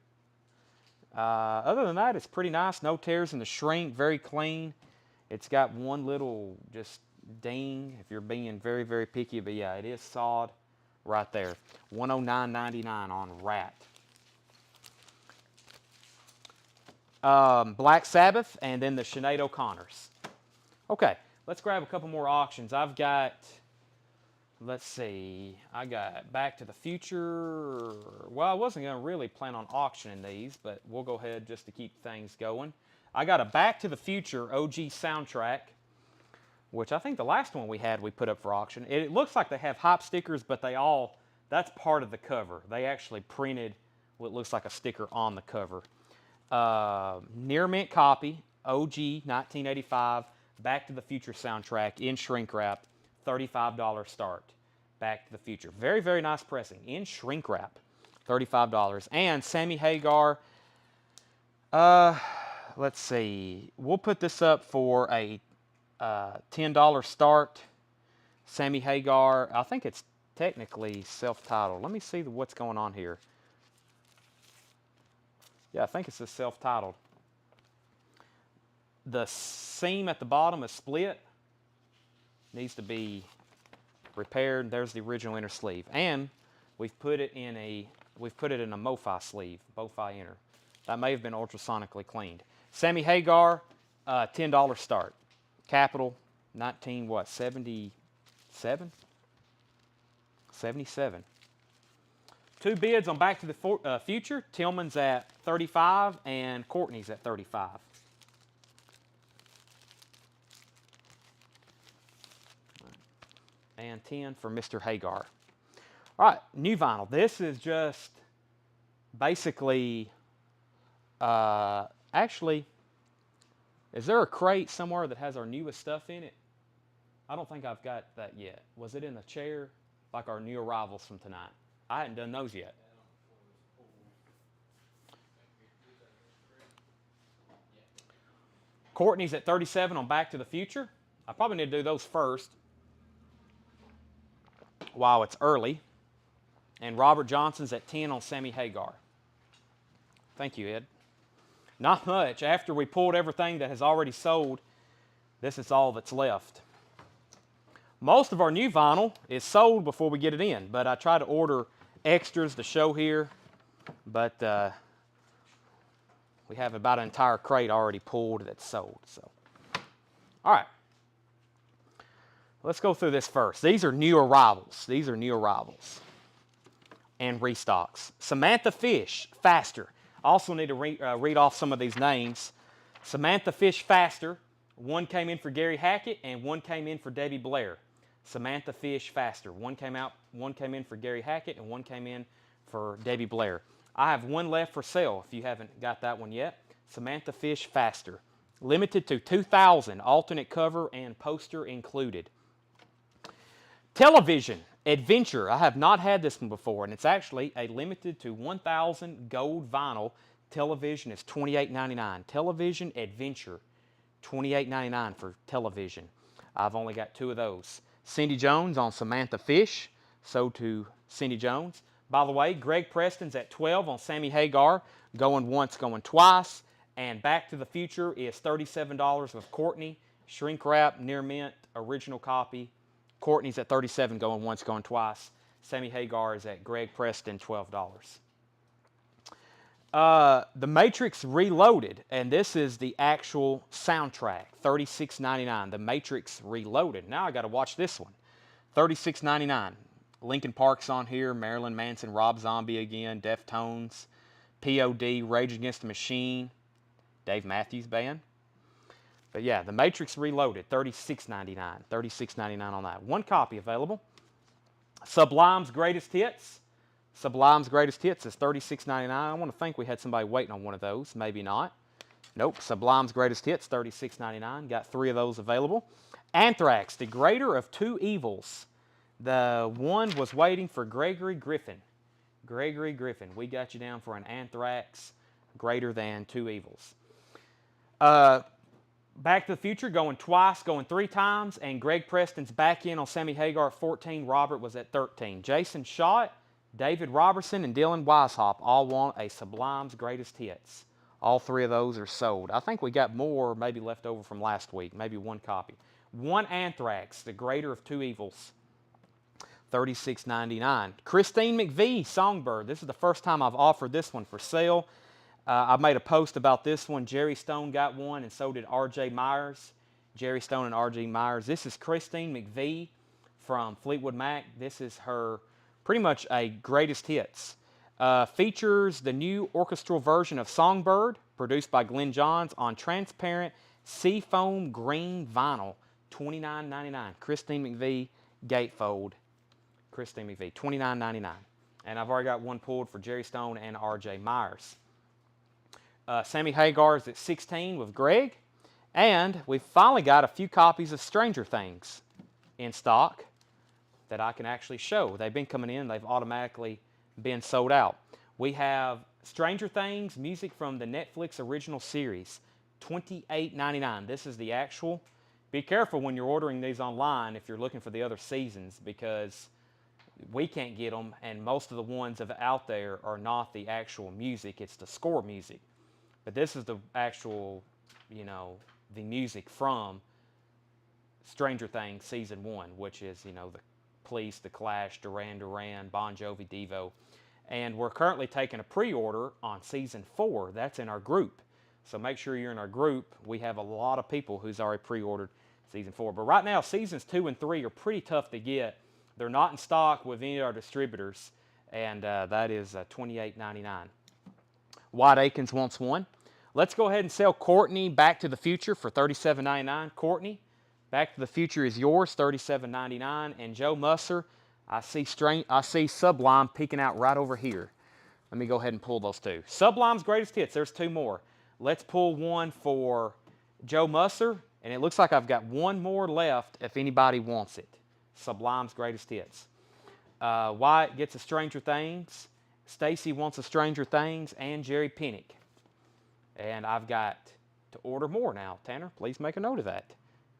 Other than that, it's pretty nice. No tears in the shrink, very clean. It's got one little just ding if you're being very, very picky. But yeah, it is sawed right there. $109.99 on Rat. Black Sabbath, and then the Sinead O'Connors. Okay, let's grab a couple more auctions. I've got, let's see, I got Back to the Future. Well, I wasn't going to really plan on auctioning these, but we'll go ahead just to keep things going. I got a Back to the Future OG soundtrack, which I think the last one we had we put up for auction. It looks like they have hop stickers, but that's part of the cover. They actually printed what looks like a sticker on the cover. Near mint copy, OG 1985, Back to the Future soundtrack in shrink wrap, $35 start. Back to the Future. Very, very nice pressing in shrink wrap, $35. And Sammy Hagar, let's see, we'll put this up for a $10 start. Sammy Hagar, I think it's technically self-titled. Let me see what's going on here. Yeah, I think it's just self-titled. The seam at the bottom is split. Needs to be repaired. There's the original inner sleeve. And we've put it in a MoFi sleeve, MoFi inner. That may have been ultrasonically cleaned. Sammy Hagar, $10 start. Capital, 77? 77. 2 bids on Back to the Future. Tillman's at $35 and Courtney's at $35. And 10 for Mr. Hagar. All right, new vinyl. This is just basically, actually, is there a crate somewhere that has our newest stuff in it? I don't think I've got that yet. Was it in the chair, like our new arrivals from tonight? I hadn't done those yet. Courtney's at 37 on Back to the Future. I probably need to do those first while it's early. And Robert Johnson's at 10 on Sammy Hagar. Thank you, Ed. Not much. After we pulled everything that has already sold, this is all that's left. Most of our new vinyl is sold before we get it in, but I try to order extras to show here, but we have about an entire crate already pulled that's sold. So, all right, let's go through this first. These are new arrivals. And restocks. Samantha Fish, Faster. Also need to read off some of these names. Samantha Fish, Faster. One came in for Gary Hackett and one came in for Debbie Blair. Samantha Fish, Faster. One came in for Gary Hackett and one came in for Debbie Blair. I have one left for sale if you haven't got that one yet. Samantha Fish, Faster. Limited to 2,000, alternate cover and poster included. Television Adventure. I have not had this one before, and it's actually a limited to 1,000 gold vinyl. Television is $28.99. Television Adventure, $28.99 for television. I've only got 2 of those. Cindy Jones on Samantha Fish, so to Cindy Jones. By the way, Greg Preston's at 12 on Sammy Hagar, going once, going twice. And Back to the Future is $37 with Courtney. Shrink wrap, near mint, original copy. Courtney's at $37, going once, going twice. Sammy Hagar is at Greg Preston, $12. The Matrix Reloaded, and this is the actual soundtrack, $36.99. The Matrix Reloaded. Now I got to watch this one. $36.99. Linkin Park's on here, Marilyn Manson, Rob Zombie again, Deftones, POD, Rage Against the Machine, Dave Matthews Band. But yeah, The Matrix Reloaded, $36.99. $36.99 on that. One copy available. Sublime's Greatest Hits. Sublime's Greatest Hits is $36.99. I want to think we had somebody waiting on one of those. Maybe not. Nope. Sublime's Greatest Hits, $36.99. Got 3 of those available. Anthrax, The Greater of Two Evils. The one was waiting for Gregory Griffin. Gregory Griffin. We got you down for an Anthrax Greater Than Two Evils. Back to the Future, going twice, going 3 times, and Greg Preston's back in on Sammy Hagar at 14. Robert was at 13. Jason Schott, David Robertson, and Dylan Weishaupt all want a Sublime's Greatest Hits. All 3 of those are sold. I think we got more maybe left over from last week, maybe 1 copy. 1 Anthrax, The Greater of Two Evils, $36.99. Christine McVie, Songbird. This is the first time I've offered this one for sale. I made a post about this one. Jerry Stone got one, and so did R.J. Myers. Jerry Stone and R.J. Myers. This is Christine McVie from Fleetwood Mac. This is her pretty much a greatest hits. Features the new orchestral version of Songbird, produced by Glenn Johns, on transparent seafoam green vinyl, $29.99. Christine McVie gatefold. Christine McVie, $29.99. And I've already got one pulled for Jerry Stone and R.J. Myers. Sammy Hagar is at 16 with Greg. And we've finally got a few copies of Stranger Things in stock that I can actually show. They've been coming in. They've automatically been sold out. We have Stranger Things music from the Netflix original series, $28.99. This is the actual. Be careful when you're ordering these online if you're looking for the other seasons, because we can't get them, and most of the ones out there are not the actual music. It's the score music. But this is the actual, the music from Stranger Things Season 1, which is, the Police, The Clash, Duran Duran, Bon Jovi, Devo. And we're currently taking a pre-order on Season 4. That's in our group. So make sure you're in our group. We have a lot of people who's already pre-ordered Season 4. But right now, Seasons 2 and 3 are pretty tough to get. They're not in stock with any of our distributors. And that is $28.99. White Akins wants one. Let's go ahead and sell Courtney Back to the Future for $37.99. Courtney, Back to the Future is yours, $37.99. And Joe Musser, I see Sublime peeking out right over here. Let me go ahead and pull those 2. Sublime's Greatest Hits, there's 2 more. Let's pull one for Joe Musser, and it looks like I've got 1 more left if anybody wants it. Sublime's Greatest Hits. Wyatt gets a Stranger Things. Stacy wants a Stranger Things, and Jerry Pinnick. And I've got to order more now. Tanner, please make a note of that.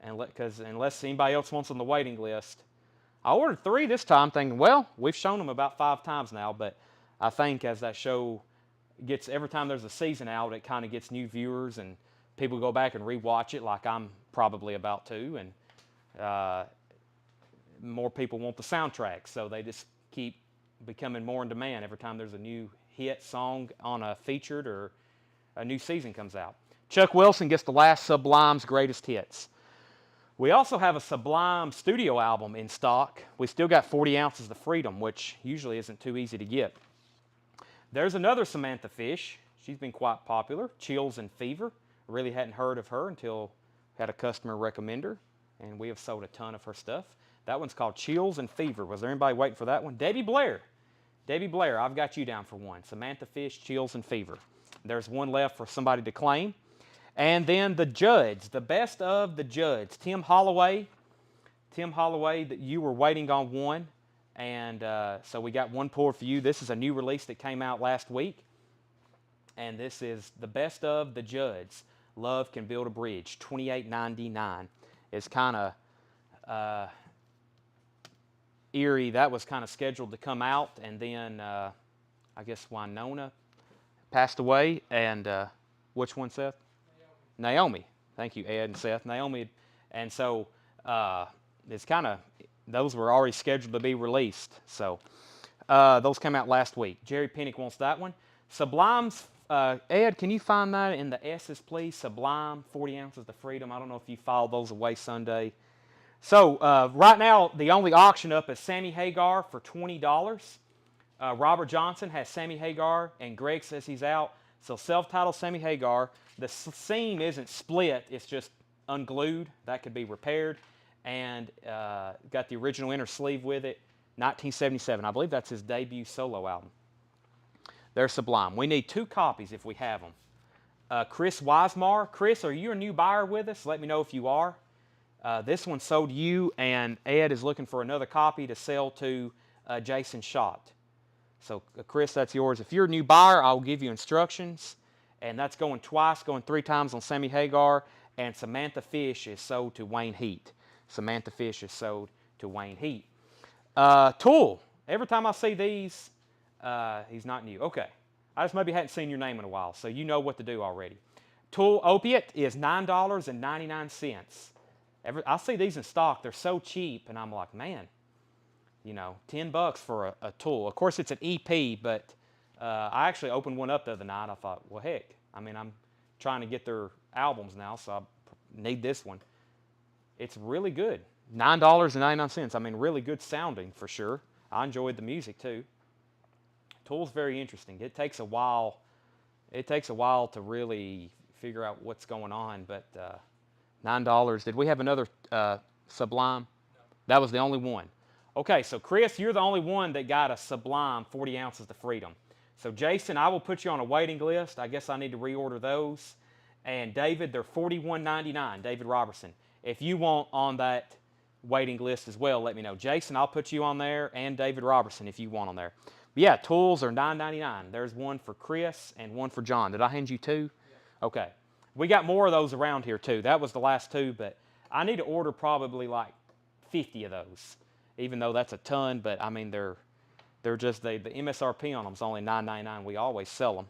Because unless anybody else wants on the waiting list. I ordered 3 this time thinking, well, we've shown them about 5 times now, but I think as that show gets, every time there's a season out, it kind of gets new viewers, and people go back and rewatch it like I'm probably about to, and more people want the soundtrack, so they just keep becoming more in demand every time there's a new hit song on a featured or a new season comes out. Chuck Wilson gets the last Sublime's Greatest Hits. We also have a Sublime studio album in stock. We still got 40 Ounces of Freedom, which usually isn't too easy to get. There's another Samantha Fish. She's been quite popular. Chills and Fever. Really hadn't heard of her until had a customer recommend her, and we have sold a ton of her stuff. That one's called Chills and Fever. Was there anybody waiting for that one? Debbie Blair. Debbie Blair, I've got you down for one. Samantha Fish, Chills and Fever. There's one left for somebody to claim. And then the Judds, the best of the Judds. Tim Holloway, that you were waiting on one. And so we got one pulled for you. This is a new release that came out last week. And this is the best of the Judds. Love Can Build a Bridge, $28.99. It's kind of eerie. That was kind of scheduled to come out. And then I guess Winona passed away. And Which one, Seth? Naomi. Thank you, Ed and Seth. Naomi. And so it's kind of, those were already scheduled to be released. So those came out last week. Jerry Pinnock wants that one. Sublime's, Ed, can you find that in the S's, please? Sublime, 40 ounces to freedom. I don't know if you filed those away Sunday. So right now, the only auction up is Sammy Hagar for $20. Robert Johnson has Sammy Hagar, and Greg says he's out. So self-titled Sammy Hagar. The seam isn't split. It's just unglued. That could be repaired. And got the original inner sleeve with it. 1977. I believe that's his debut solo album. They're sublime. We need 2 copies if we have them. Chris Weismar. Chris, are you a new buyer with us? Let me know if you are. This one sold to you, and Ed is looking for another copy to sell to Jason Schott. So, Chris, that's yours. If you're a new buyer, I'll give you instructions. And that's going twice, going 3 times on Sammy Hagar. And Samantha Fish is sold to Wayne Heat. Samantha Fish is sold to Wayne Heat. Tool. Every time I see these, he's not new. Okay. I just maybe hadn't seen your name in a while, so you know what to do already. Tool Opiate is $9.99. I see these in stock. They're so cheap, and I'm like, man, you know, $10 for a Tool. Of course, it's an EP, but I actually opened one up the other night. I thought, well, heck, I mean, I'm trying to get their albums now, so I need this one. It's really good. $9.99. I mean, really good sounding for sure. I enjoyed the music too. Tool's very interesting. It takes a while. It takes a while to really figure out what's going on, but $9. Did we have another Sublime? No. That was the only one. Okay, so Chris, you're the only one that got a Sublime 40 ounces to freedom. So Jason, I will put you on a waiting list. I guess I need to reorder those. And David, they're $41.99. David Robertson. If you want on that waiting list as well, let me know. Jason, I'll put you on there, and David Robertson if you want on there. But yeah, tools are $9.99. There's one for Chris and one for John. Did I hand you 2? Yeah. Okay. We got more of those around here too. That was the last 2, but I need to order probably like 50 of those, even though that's a ton. But I mean, they're just the MSRP on them is only $9.99. We always sell them.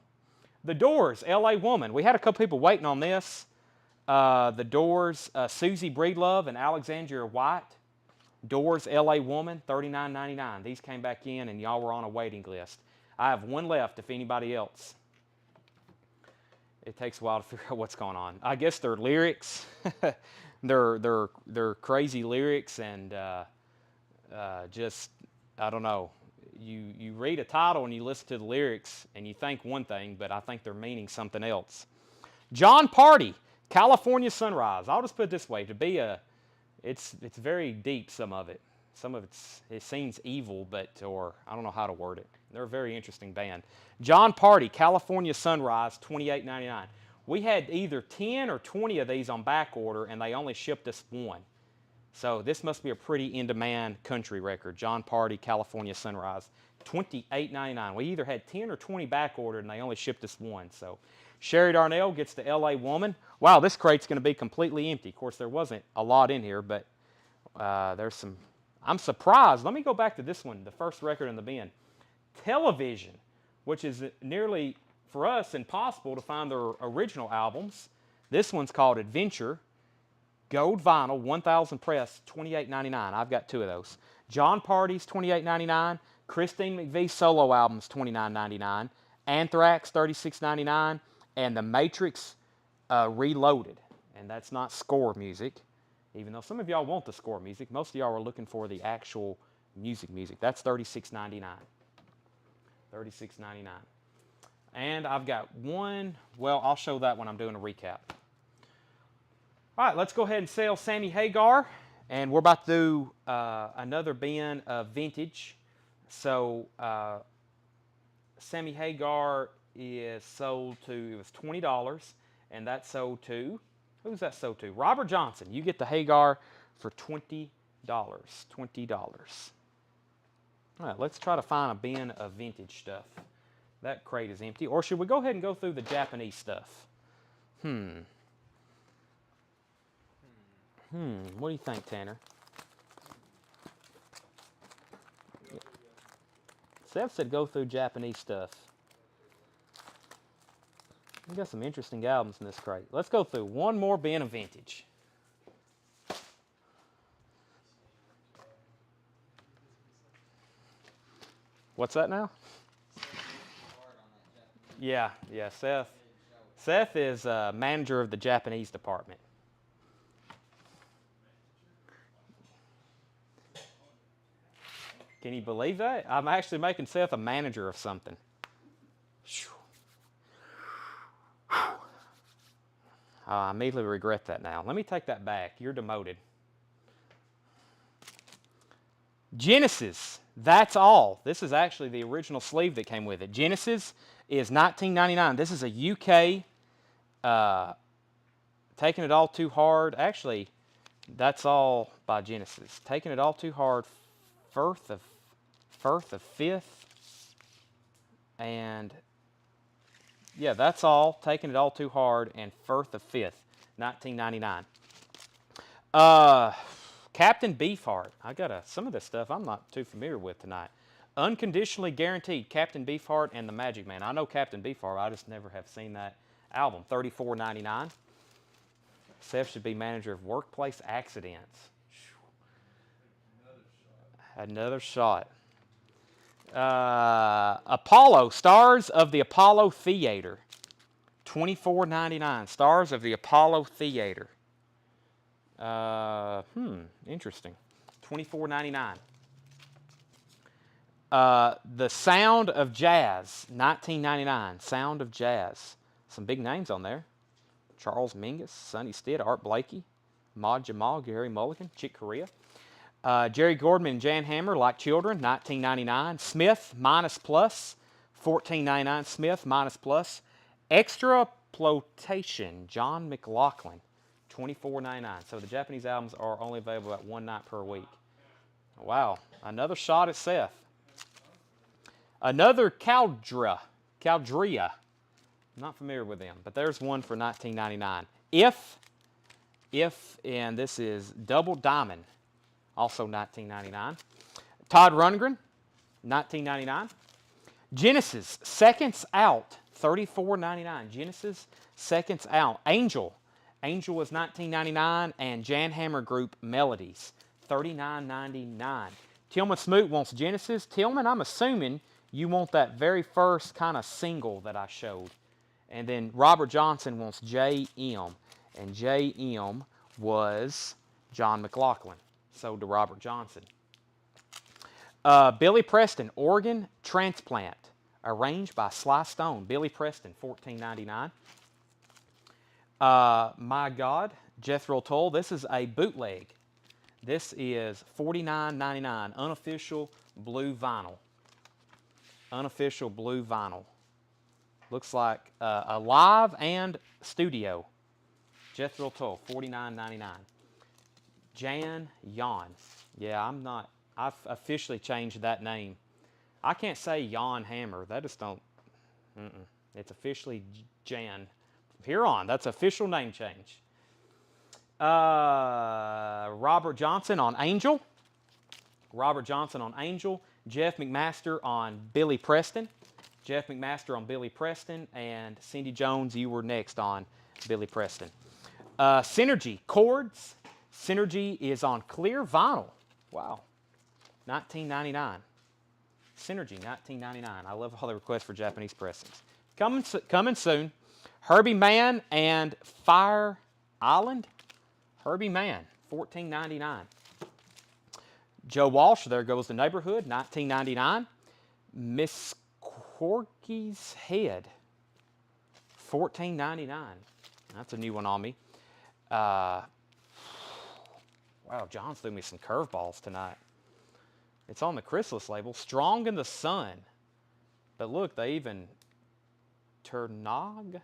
The Doors, L.A. Woman. We had a couple people waiting on this. The Doors, Susie Breedlove and Alexandria White. Doors, L.A. Woman, $39.99. These came back in, and y'all were on a waiting list. I have one left if anybody else. It takes a while to figure out what's going on. I guess they're lyrics. they're crazy lyrics, and just, I don't know. You read a title and you listen to the lyrics and you think one thing, but I think they're meaning something else. John Party, California Sunrise. I'll just put it this way: it's very deep. Some of it seems evil, or I don't know how to word it. They're a very interesting band. John Party, California Sunrise, $28.99. We had either 10 or 20 of these on back order, and they only shipped us one. So this must be a pretty in-demand country record. John Party, California Sunrise, $28.99. We either had 10 or 20 back ordered, and they only shipped us one. So Sherry Darnell gets the L.A. Woman. Wow, this crate's going to be completely empty. Of course, there wasn't a lot in here, but there's some. I'm surprised. Let me go back to this one, the first record in the bin. Television, which is nearly, for us, impossible to find their original albums. This one's called Adventure. Gold vinyl, 1,000 press, $28.99. I've got 2 of those. John Party's $28.99. Christine McVie's solo albums, $29.99. Anthrax, $36.99. And The Matrix Reloaded. And that's not score music, even though some of y'all want the score music. Most of y'all are looking for the actual music. That's $36.99. $36.99. And I've got one. Well, I'll show that when I'm doing a recap. All right, let's go ahead and sell Sammy Hagar, and we're about to do another bin of vintage. So Sammy Hagar is sold to, it was $20, and that's sold to, who's that sold to? Robert Johnson. You get the Hagar for $20. $20. All right, let's try to find a bin of vintage stuff. That crate is empty. Or should we go ahead and go through the Japanese stuff? What do you think, Tanner? Seth said go through Japanese stuff. We got some interesting albums in this crate. Let's go through one more bin of vintage. What's that now? Yeah, Seth. Seth is manager of the Japanese department. Can you believe that? I'm actually making Seth a manager of something. I immediately regret that now. Let me take that back. You're demoted. Genesis, that's all. This is actually the original sleeve that came with it. Genesis is $19.99. This is a UK, Taking It All Too Hard. Actually, that's all by Genesis. Taking It All Too Hard, Firth of Fifth, and yeah, that's all. Taking It All Too Hard and Firth of Fifth, $19.99. Captain Beefheart. I got some of this stuff I'm not too familiar with tonight. Unconditionally Guaranteed, Captain Beefheart and the Magic Man. I know Captain Beefheart, I just never have seen that album. $34.99. Seth should be manager of workplace accidents. Another shot. Apollo, Stars of the Apollo Theater. $24.99. Stars of the Apollo Theater. Interesting. $24.99. The Sound of Jazz, $19.99. Sound of Jazz. Some big names on there. Charles Mingus, Sonny Stitt, Art Blakey, Maud Jamal, Gary Mulligan, Chick Corea. Jerry Gordon and Jan Hammer, Like Children, $19.99. Smith, Minus Plus, $14.99. Smith, Minus Plus. Extraploitation, John McLaughlin, $24.99. So the Japanese albums are only available at one night per week. Wow, another shot at Seth. Another Caldria. I'm not familiar with them, but there's one for $19.99. If, and this is Double Diamond, also $19.99. Todd Rundgren, $19.99. Genesis, Seconds Out, $34.99. Genesis, Seconds Out. Angel was $19.99, and Jan Hammer Group Melodies, $39.99. Tillman Smoot wants Genesis. Tillman, I'm assuming you want that very first kind of single that I showed. And then Robert Johnson wants J.M., and J.M. was John McLaughlin, sold to Robert Johnson. Billy Preston, Organ Transplant, arranged by Sly Stone. Billy Preston, $14.99. My God, Jethro Tull, this is a bootleg. This is $49.99, unofficial blue vinyl. Unofficial blue vinyl. Looks like a live and studio. Jethro Tull, $49.99. Jan Yon. Yeah, I've officially changed that name. I can't say Jan Hammer. That just don't. It's officially Jan. From here on, that's official name change. Robert Johnson on Angel. Robert Johnson on Angel. Jeff McMaster on Billy Preston. Jeff McMaster on Billy Preston. And Cindy Jones, you were next on Billy Preston. Synergy Chords. Synergy is on clear vinyl. Wow. $19.99. Synergy, $19.99. I love all the requests for Japanese pressings. Coming soon. Herbie Mann and Fire Island. Herbie Mann, $14.99. Joe Walsh, There Goes the Neighborhood, $19.99. Miss Corky's Head, $14.99. That's a new one on me. Wow, John threw me some curveballs tonight. It's on the Chrysalis label, Strong in the Sun. But look, they even Turnog,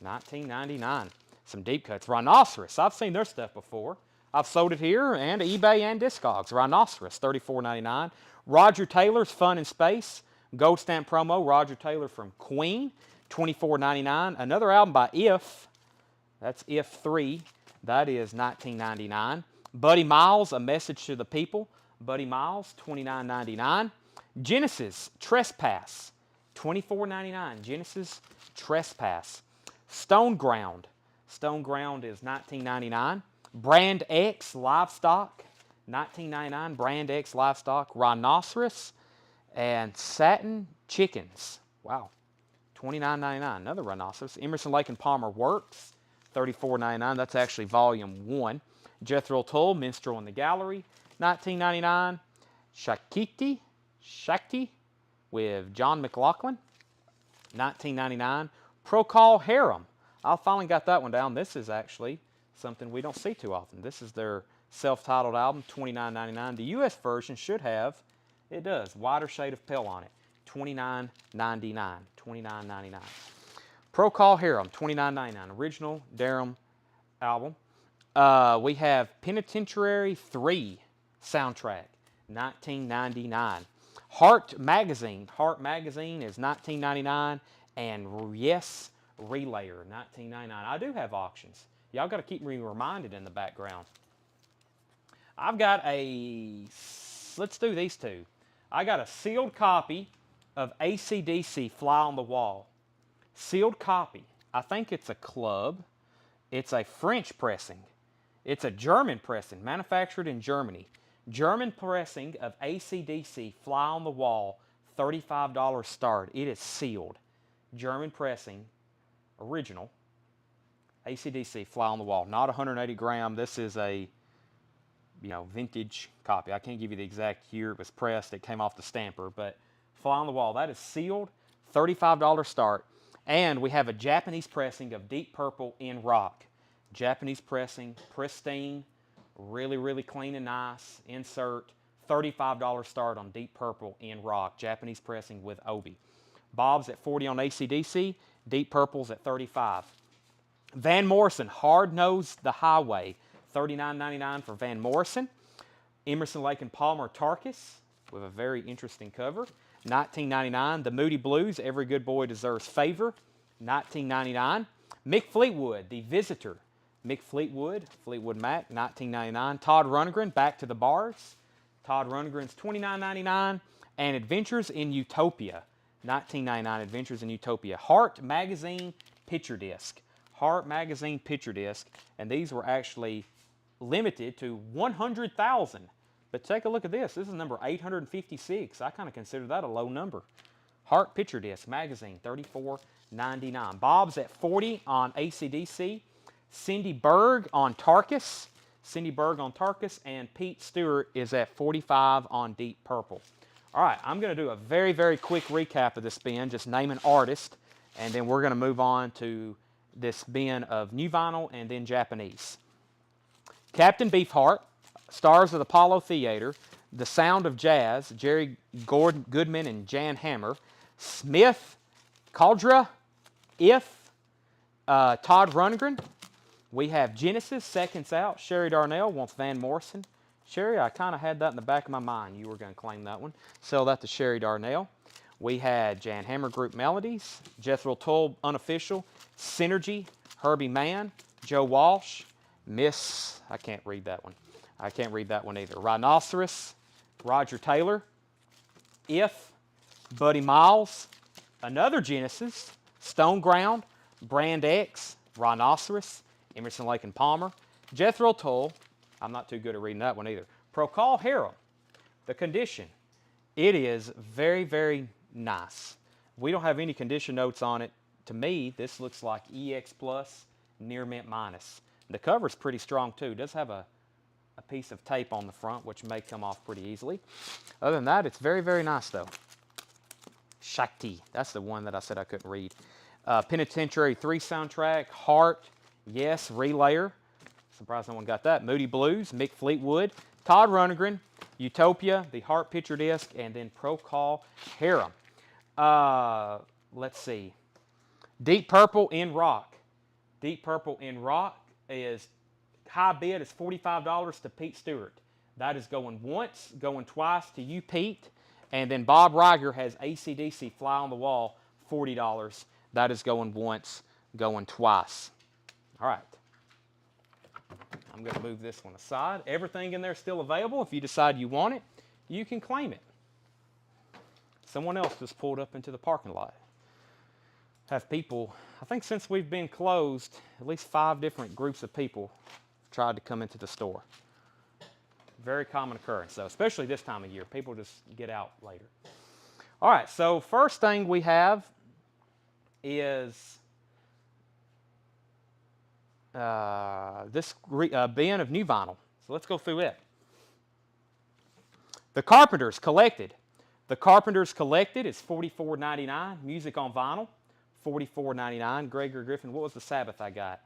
$19.99. Some deep cuts. Rhinoceros, I've seen their stuff before. I've sold it here and eBay and Discogs. Rhinoceros, $34.99. Roger Taylor's Fun in Space, gold stamp promo. Roger Taylor from Queen, $24.99. Another album by If, that's If 3, that is $19.99. Buddy Miles, A Message to the People. Buddy Miles, $29.99. Genesis Trespass, $24.99. Genesis Trespass. Stone Ground. Stone Ground is $19.99. Brand X Livestock, $19.99. Brand X Livestock. Rhinoceros and Satin Chickens. Wow. $29.99. Another Rhinoceros. Emerson, Lake and Palmer Works, $34.99. That's actually volume 1. Jethro Tull, Minstrel in the Gallery, $19.99. Shakti with John McLaughlin, $19.99. Procol Harum. I finally got that one down. This is actually something we don't see too often. This is their self-titled album, $29.99. The U.S. version should have, it does, Wider Shade of Pale on it, $29.99. $29.99. Procol Harum, $29.99. Original Durham album. We have Penitentiary 3 soundtrack, $19.99. Heart Magazine. Heart Magazine is $19.99. And Yes Relayer, $19.99. I do have auctions. Y'all got to keep me reminded in the background. I've got let's do these two. I got a sealed copy of AC/DC Fly on the Wall. Sealed copy. I think it's a club. It's a French pressing. It's a German pressing, manufactured in Germany. German pressing of AC/DC Fly on the Wall, $35 start. It is sealed. German pressing, original. AC/DC Fly on the Wall, not 180 gram. This is a vintage copy. I can't give you the exact year it was pressed. It came off the stamper, but Fly on the Wall, that is sealed, $35 start. And we have a Japanese pressing of Deep Purple in rock. Japanese pressing, pristine, really, really clean and nice. Insert, $35 start on Deep Purple in rock. Japanese pressing with Obi. Bob's at $40 on AC/DC. Deep Purple's at $35. Van Morrison, Hard Nosed the Highway, $39.99 for Van Morrison. Emerson, Lake and Palmer Tarkus with a very interesting cover, $19.99. The Moody Blues, Every Good Boy Deserves Favor, $19.99. Mick Fleetwood, The Visitor. Mick Fleetwood Mac, $19.99. Todd Rundgren, Back to the Bars. Todd Rundgren's $29.99. And Adventures in Utopia, $19.99. Adventures in Utopia. Heart Magazine Picture Disc. Heart Magazine Picture Disc. And these were actually limited to 100,000. But take a look at this. This is number 856. I kind of consider that a low number. Heart Picture Disc Magazine, $34.99. Bob's at $40 on AC/DC. Cindy Berg on Tarkus. And Pete Stewart is at $45 on Deep Purple. All right, I'm going to do a very, very quick recap of this bin, just name an artist, and then we're going to move on to this bin of new vinyl and then Japanese. Captain Beefheart, Stars of the Apollo Theater, The Sound of Jazz, Jerry Goodman and Jan Hammer, Smith, Caldra, If, Todd Rundgren. We have Genesis, Seconds Out. Sherry Darnell wants Van Morrison. Sherry, I kind of had that in the back of my mind. You were going to claim that one. Sell that to Sherry Darnell. We had Jan Hammer Group Melodies, Jethro Tull Unofficial, Synergy, Herbie Mann, Joe Walsh, I can't read that one. I can't read that one either. Rhinoceros, Roger Taylor, If, Buddy Miles, another Genesis, Stone Ground, Brand X, Rhinoceros, Emerson, Lake and Palmer, Jethro Tull. I'm not too good at reading that one either. Procol Harum. The condition. It is very, very nice. We don't have any condition notes on it. To me, this looks like EX Plus, Near Mint Minus. The cover's pretty strong too. It does have a piece of tape on the front, which may come off pretty easily. Other than that, it's very, very nice though. Shakti. That's the one that I said I couldn't read. Penitentiary 3 soundtrack. Heart. Yes. Relayer. Surprised no one got that. Moody Blues. Mick Fleetwood. Todd Rundgren. Utopia. The Heart Picture Disc. And then Procol Harum. Let's see. Deep Purple in Rock. Deep Purple in Rock is high bid is $45 to Pete Stewart. That is going once, going twice to you, Pete. And then Bob Riger has AC/DC Fly on the Wall, $40. That is going once, going twice. All right. I'm going to move this one aside. Everything in there is still available. If you decide you want it, you can claim it. someone else just pulled up into the parking lot. Have people, I think since we've been closed, at least 5 different groups of people tried to come into the store. Very common occurrence, though, especially this time of year. People just get out later. All right, so first thing we have is this bin of new vinyl. So let's go through it. The Carpenters Collected. The Carpenters Collected is $44.99. Music on vinyl, $44.99. Gregory Griffin, what was the Sabbath I got?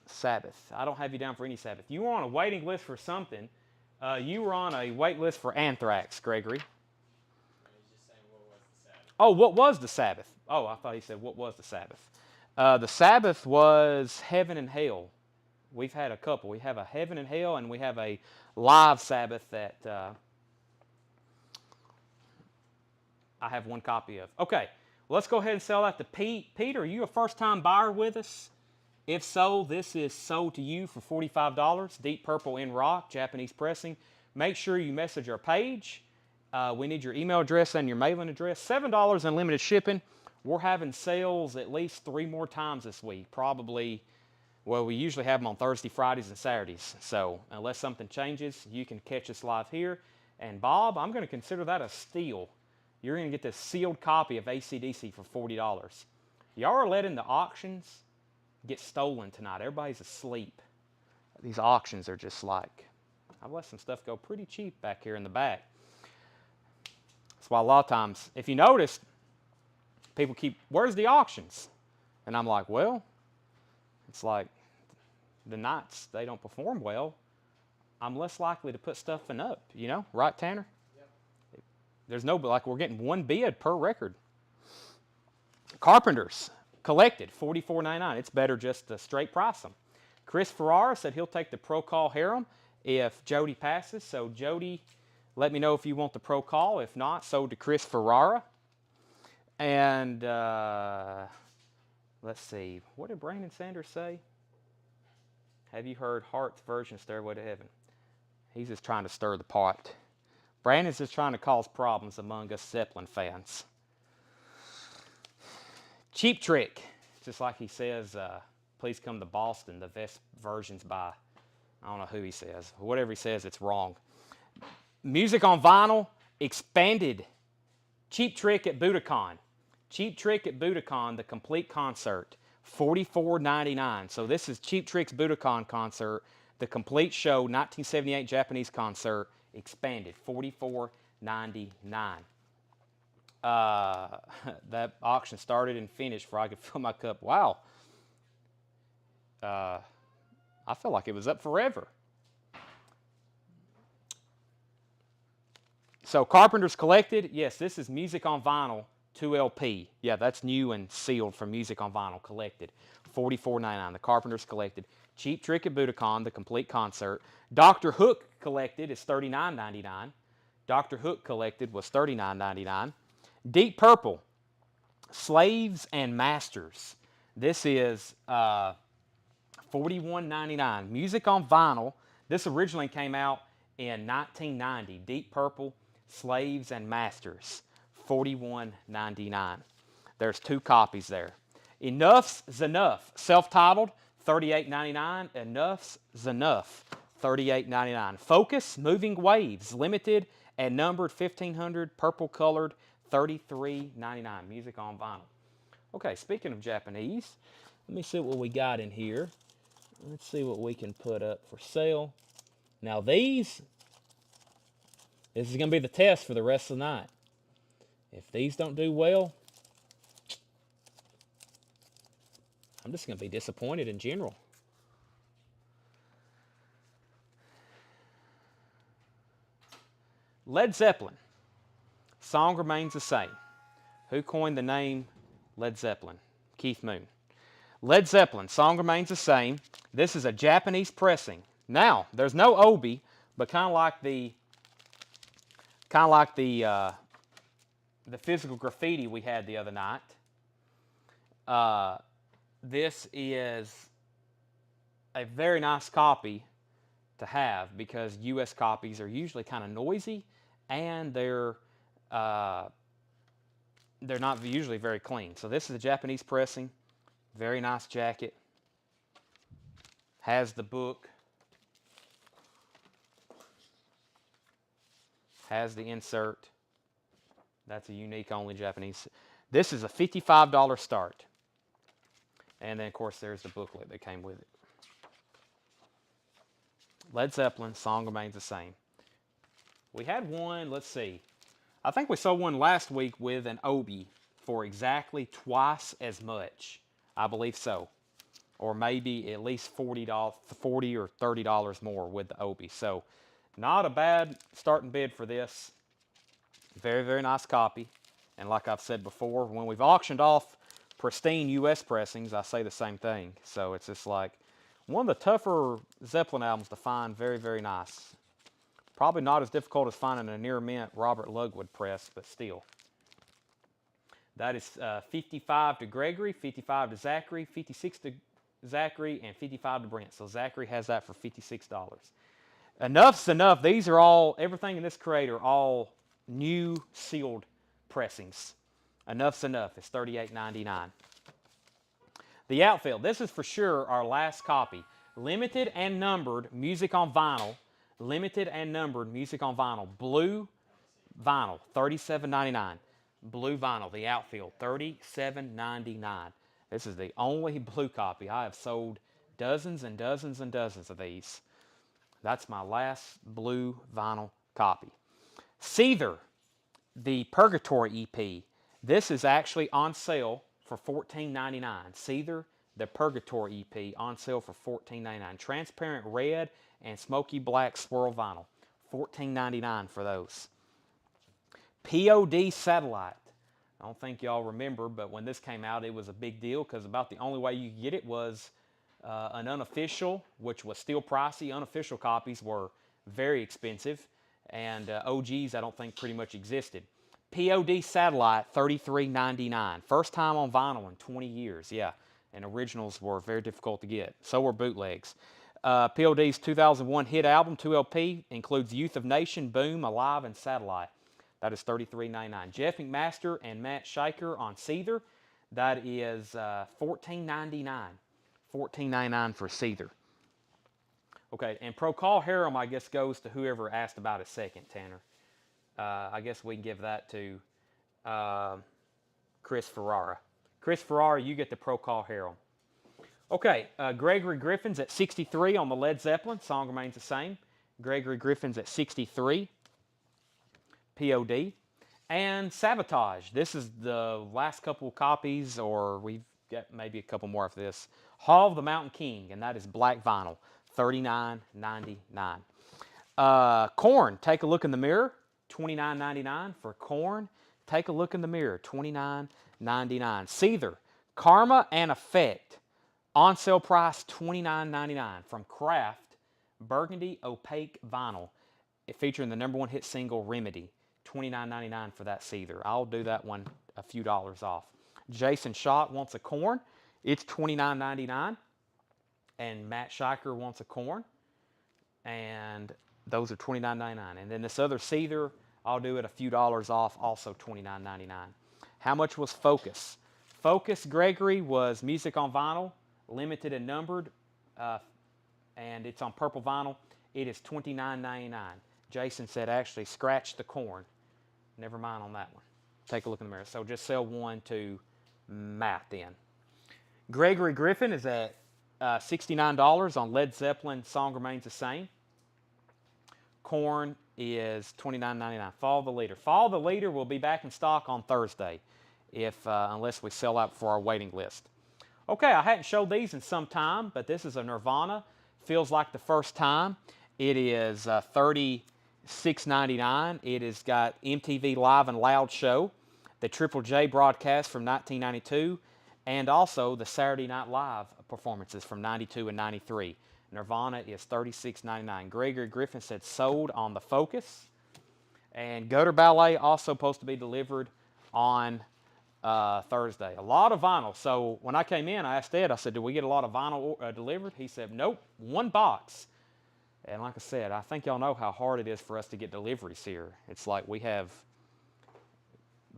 Sabbath. I don't have you down for any Sabbath. You were on a waiting list for something. You were on a wait list for Anthrax, Gregory. Just saying, what was the Sabbath? Oh, what was the Sabbath? Oh, I thought he said, what was the Sabbath? The Sabbath was Heaven and Hell. We've had a couple. We have a Heaven and Hell, and we have a live Sabbath that I have one copy of. Okay, let's go ahead and sell that to Pete. Pete, are you a first-time buyer with us? If so, this is sold to you for $45. Deep Purple in Rock, Japanese pressing. Make sure you message our page. We need your email address and your mailing address. $7 unlimited shipping. We're having sales at least 3 more times this week. Probably, well, we usually have them on Thursday, Fridays, and Saturdays. So unless something changes, you can catch us live here. And Bob, I'm going to consider that a steal. You're going to get this sealed copy of AC/DC for $40. Y'all are letting the auctions get stolen tonight. Everybody's asleep. These auctions are just like, I've let some stuff go pretty cheap back here in the back. That's why a lot of times, if you noticed, people keep, where's the auctions? And I'm like, well, it's like the nights they don't perform well, I'm less likely to put stuff in up, you know? Right, Tanner? Yep. There's no, like we're getting 1 bid per record. Carpenters Collected, $44.99. It's better just to straight price them. Chris Ferrara said he'll take the Pro Call Harem if Jody passes. So Jody, let me know if you want the Pro Call. If not, so to Chris Ferrara. And let's see, what did Brandon Sanders say? Have you heard Hart's version of Stairway to Heaven? He's just trying to stir the pot. Brandon's just trying to cause problems among us Zeppelin fans. Cheap Trick, just like he says, please come to Boston. The best version's by, I don't know who he says. Whatever he says, it's wrong. Music on vinyl, expanded. Cheap Trick at Budokan. Cheap Trick at Budokan, the complete concert, $44.99. So this is Cheap Trick's Budokan concert, the complete show, 1978 Japanese concert, expanded, $44.99. That auction started and finished before I could fill my cup. Wow. I feel like it was up forever. So Carpenters Collected, yes, this is Music on Vinyl 2LP. Yeah, that's new and sealed from Music on Vinyl Collected. $44.99. The Carpenters Collected. Cheap Trick at Budokan, the complete concert. Dr. Hook Collected is $39.99. Dr. Hook Collected was $39.99. Deep Purple, Slaves and Masters. This is $41.99. Music on vinyl. This originally came out in 1990. Deep Purple, Slaves and Masters, $41.99. There's 2 copies there. Enough's Enough, self-titled, $38.99. Enough's Enough, $38.99. Focus, Moving Waves, limited and numbered 1,500, purple colored, $33.99. Music on vinyl. Okay, speaking of Japanese, let me see what we got in here. Let's see what we can put up for sale. Now this is going to be the test for the rest of the night. If these don't do well, I'm just going to be disappointed in general. Led Zeppelin. Song remains the same. Who coined the name Led Zeppelin? Keith Moon. Led Zeppelin, song remains the same. This is a Japanese pressing. Now, there's no obi, but kind of like the physical graffiti we had the other night. This is a very nice copy to have because U.S. copies are usually kind of noisy and they're they're not usually very clean. So this is the Japanese pressing. Very nice jacket. Has the book. Has the insert. That's a unique only Japanese. This is a $55 start. And then, of course, there's the booklet that came with it. Led Zeppelin, song remains the same. We had one, let's see. I think we saw one last week with an obi for exactly twice as much. I believe so. Or maybe at least $40 or $30 more with the obi. So, not a bad starting bid for this. Very, very nice copy. And like I've said before, when we've auctioned off pristine U.S. pressings, I say the same thing. So it's just like one of the tougher Zeppelin albums to find. Very, very nice. Probably not as difficult as finding a near mint Robert Ludwig press, but still. That is 55 to Gregory, 55 to Zachary, 56 to Zachary, and 55 to Brent. So Zachary has that for $56. Enough's enough. These are all, everything in this crate are all new sealed pressings. Enough's enough. It's $38.99. The outfield. This is for sure our last copy. Limited and numbered music on vinyl. Limited and numbered music on vinyl. Blue vinyl, $37.99. Blue vinyl, the outfield, $37.99. This is the only blue copy. I have sold dozens and dozens and dozens of these. That's my last blue vinyl copy. Seether, the Purgatory EP. This is actually on sale for $14.99. Seether, the Purgatory EP, on sale for $14.99. Transparent red and smoky black swirl vinyl. $14.99 for those. POD Satellite. I don't think y'all remember, but when this came out, it was a big deal because about the only way you could get it was an unofficial, which was still pricey. Unofficial copies were very expensive, and OGs I don't think pretty much existed. POD Satellite, $33.99. First time on vinyl in 20 years, yeah. And originals were very difficult to get. So were bootlegs. POD's 2001 hit album, 2LP, includes Youth of Nation, Boom, Alive, and Satellite. That is $33.99. Jeff McMaster and Matt Shaker on Seether. That is $14.99. $14.99 for Seether. Okay, and Procol Harum, I guess, goes to whoever asked about it second, Tanner. I guess we can give that to Chris Ferrara. Chris Ferrara, you get the Procol Harum. Okay, Gregory Griffin's at 63 on the Led Zeppelin. Song remains the same. Gregory Griffin's at 63. POD. And Sabotage. This is the last couple copies, or we've got maybe a couple more of this. Hall of the Mountain King, and that is black vinyl. $39.99. Korn, Take a Look in the Mirror. $29.99 for Korn. Take a Look in the Mirror. $29.99. Seether, Karma and Effect. On sale price $29.99 from Kraft. Burgundy Opaque Vinyl. It featuring the #1 hit single Remedy. $29.99 for that Seether. I'll do that one a few dollars off. Jason Schott wants a Korn. It's $29.99. And Matt Shiker wants a Korn. And those are $29.99. And then this other Seether, I'll do it a few dollars off, also $29.99. How much was Focus? Focus, Gregory, was music on vinyl, limited and numbered, and it's on purple vinyl. It is $29.99. Jason said, actually, scratch the Korn. Never mind on that one. Take a look in the mirror. So just sell one to Matt then. Gregory Griffin is at $69 on Led Zeppelin. Song remains the same. Korn is $29.99. Follow the Leader. Follow the Leader will be back in stock on Thursday, unless we sell out for our waiting list. Okay, I hadn't showed these in some time, but this is a Nirvana. Feels like the first time. It is $36.99. It has got MTV Live and Loud show, the Triple J broadcast from 1992, and also the Saturday Night Live performances from 92 and 93. Nirvana is $36.99. Gregory Griffin said sold on the Focus. And Gutter Ballet also supposed to be delivered on Thursday. A lot of vinyl. So when I came in, I asked Ed, I said, do we get a lot of vinyl delivered? He said, nope, one box. And like I said, I think y'all know how hard it is for us to get deliveries here. It's like we have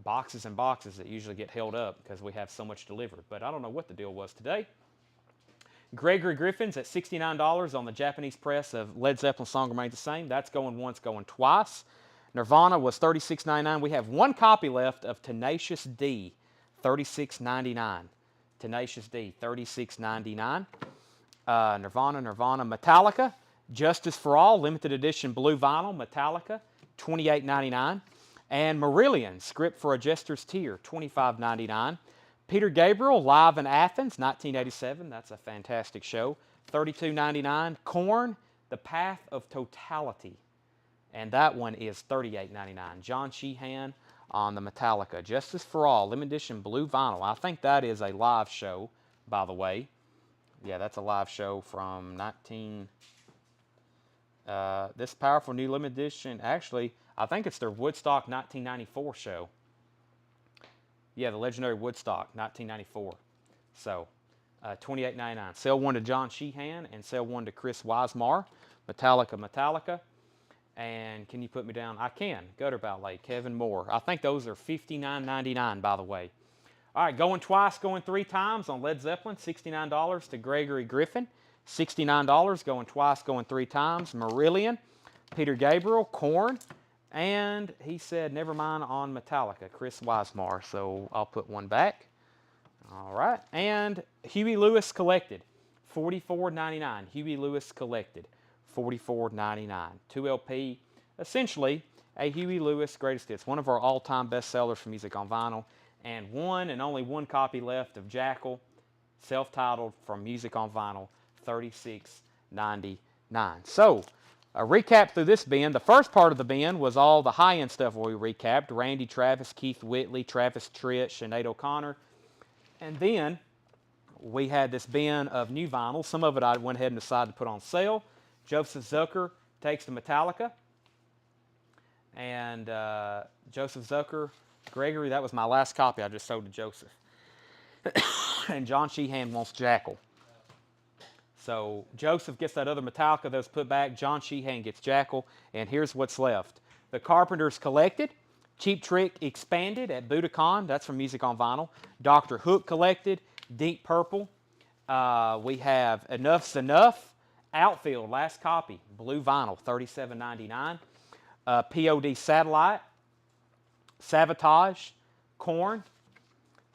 boxes and boxes that usually get held up because we have so much delivered. But I don't know what the deal was today. Gregory Griffin's at $69 on the Japanese press of Led Zeppelin Song Remains the Same. That's going once, going twice. Nirvana was $36.99. We have one copy left of Tenacious D, $36.99. Tenacious D, $36.99. Nirvana, Metallica, Justice for All, limited edition blue vinyl, Metallica, $28.99. And Marillion, Script for a Jester's Tear, $25.99. Peter Gabriel, Live in Athens, 1987. That's a fantastic show, $32.99. Korn, The Path of Totality, and that one is $38.99. John Sheehan on the Metallica, Justice for All, limited edition blue vinyl. I think that is a live show, by the way. Yeah, that's a live show from this powerful new limited edition. Actually, I think it's their Woodstock 1994 show. Yeah, the legendary Woodstock 1994. So, $28.99. Sell one to John Sheehan and sell one to Chris Weismar. Metallica. And can you put me down? I can. Gutter Ballet, Kevin Moore. I think those are $59.99, by the way. All right, going twice, going three times on Led Zeppelin, $69 to Gregory Griffin. $69, going twice, going three times. Marillion, Peter Gabriel, Korn. And he said, never mind on Metallica, Chris Weismar. So I'll put one back. All right. And Huey Lewis Collected, $44.99. Huey Lewis Collected, $44.99. 2LP, essentially a Huey Lewis greatest hits, one of our all-time bestsellers for music on vinyl. And one and only one copy left of Jackal, self-titled, from Music on Vinyl, $36.99. So, a recap through this bin. The first part of the bin was all the high-end stuff we recapped. Randy Travis, Keith Whitley, Travis Tritt, Sinead O'Connor. And then we had this bin of new vinyl. Some of it I went ahead and decided to put on sale. Joseph Zucker takes the Metallica. And Joseph Zucker, Gregory, that was my last copy I just sold to Joseph. And John Sheehan wants Jackal. So Joseph gets that other Metallica that was put back. John Sheehan gets Jackal. And here's what's left. The Carpenters Collected. Cheap Trick Expanded at Budokan. That's from Music on Vinyl. Dr. Hook Collected. Deep Purple. We have Enough's Enough. Outfield, last copy. Blue vinyl, $37.99. POD Satellite. Sabotage. Korn.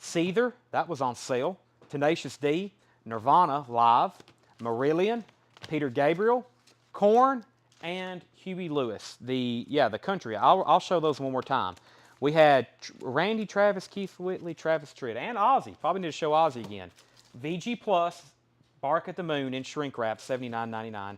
Seether. That was on sale. Tenacious D. Nirvana Live. Marillion, Peter Gabriel, Korn, and Huey Lewis. The country. I'll show those one more time. We had Randy Travis, Keith Whitley, Travis Tritt, and Ozzy. Probably need to show Ozzy again. VG Plus, Bark at the Moon in shrink wrap, $79.99.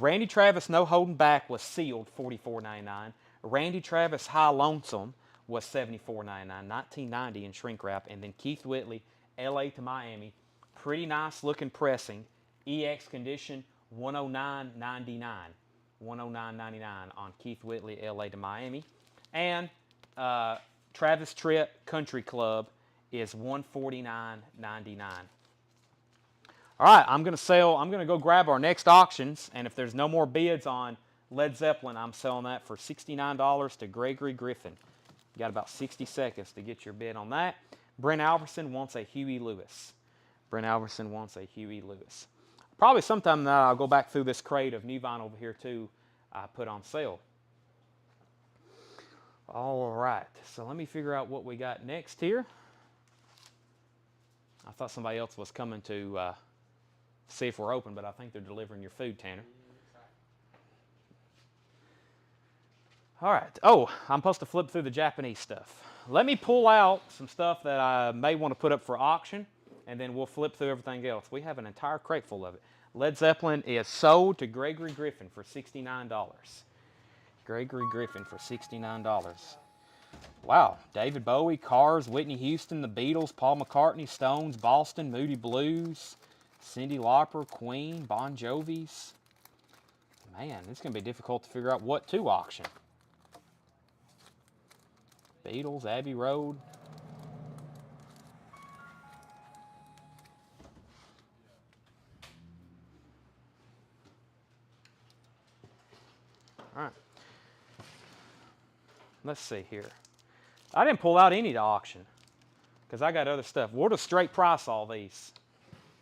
Randy Travis, No Holding Back, was sealed, $44.99. Randy Travis, High Lonesome, was $74.99. 1990 in shrink wrap. And then Keith Whitley, LA to Miami, pretty nice looking pressing. EX condition, $109.99. $109.99 on Keith Whitley, LA to Miami. And Travis Tritt Country Club is $149.99. All right, I'm going to go grab our next auctions, and if there's no more bids on Led Zeppelin, I'm selling that for $69 to Gregory Griffin. You got about 60 seconds to get your bid on that. Brent Alverson wants a Huey Lewis. Probably sometime now I'll go back through this crate of new vinyl over here too I put on sale. All right, so let me figure out what we got next here. I thought somebody else was coming to see if we're open, but I think they're delivering your food, Tanner. All right. Oh, I'm supposed to flip through the Japanese stuff. Let me pull out some stuff that I may want to put up for auction, and then we'll flip through everything else. We have an entire crate full of it. Led Zeppelin is sold to Gregory Griffin for $69. Gregory Griffin for $69. Wow. David Bowie, Cars, Whitney Houston, The Beatles, Paul McCartney, Stones, Boston, Moody Blues, Cyndi Lauper, Queen, Bon Jovi's. Man, it's going to be difficult to figure out what to auction. Beatles, Abbey Road. All right. Let's see here. I didn't pull out any to auction because I got other stuff. We'll just straight price all these.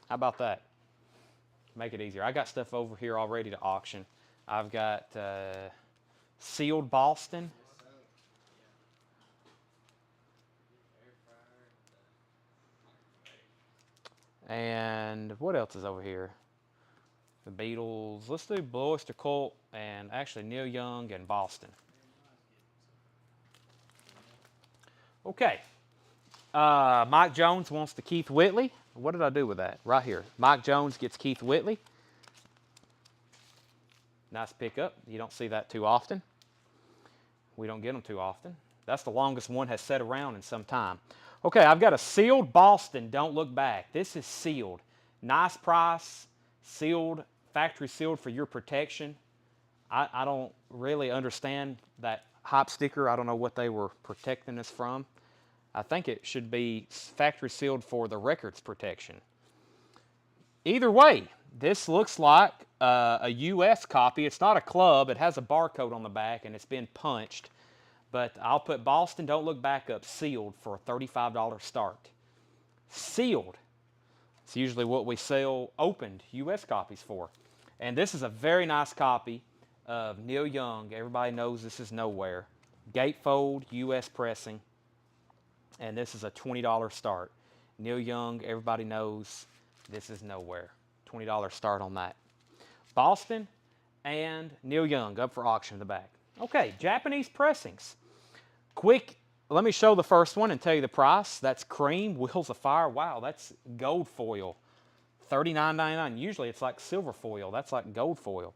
How about that? Make it easier. I got stuff over here already to auction. I've got sealed Boston. And what else is over here? The Beatles. Let's do Blue Oyster Cult and actually Neil Young and Boston. Okay. Mike Jones wants the Keith Whitley. What did I do with that? Right here. Mike Jones gets Keith Whitley. Nice pickup. You don't see that too often. We don't get them too often. That's the longest one has sat around in some time. Okay, I've got a sealed Boston, Don't Look Back. This is sealed. Nice price, sealed, factory sealed for your protection. I don't really understand that hype sticker. I don't know what they were protecting us from. I think it should be factory sealed for the record's protection. Either way, this looks like a U.S. copy. It's not a club. It has a barcode on the back, and it's been punched. But I'll put Boston Don't Look Back up sealed for a $35 start. Sealed. It's usually what we sell opened U.S. copies for. And this is a very nice copy of Neil Young. Everybody knows this is Nowhere. Gatefold, U.S. pressing. And this is a $20 start. Neil Young, everybody knows this is Nowhere. $20 start on that. Boston and Neil Young up for auction in the back. Okay, Japanese pressings. Quick, let me show the first one and tell you the price. That's cream, Wheels of Fire. Wow, that's gold foil. $39.99. Usually it's like silver foil. That's like gold foil.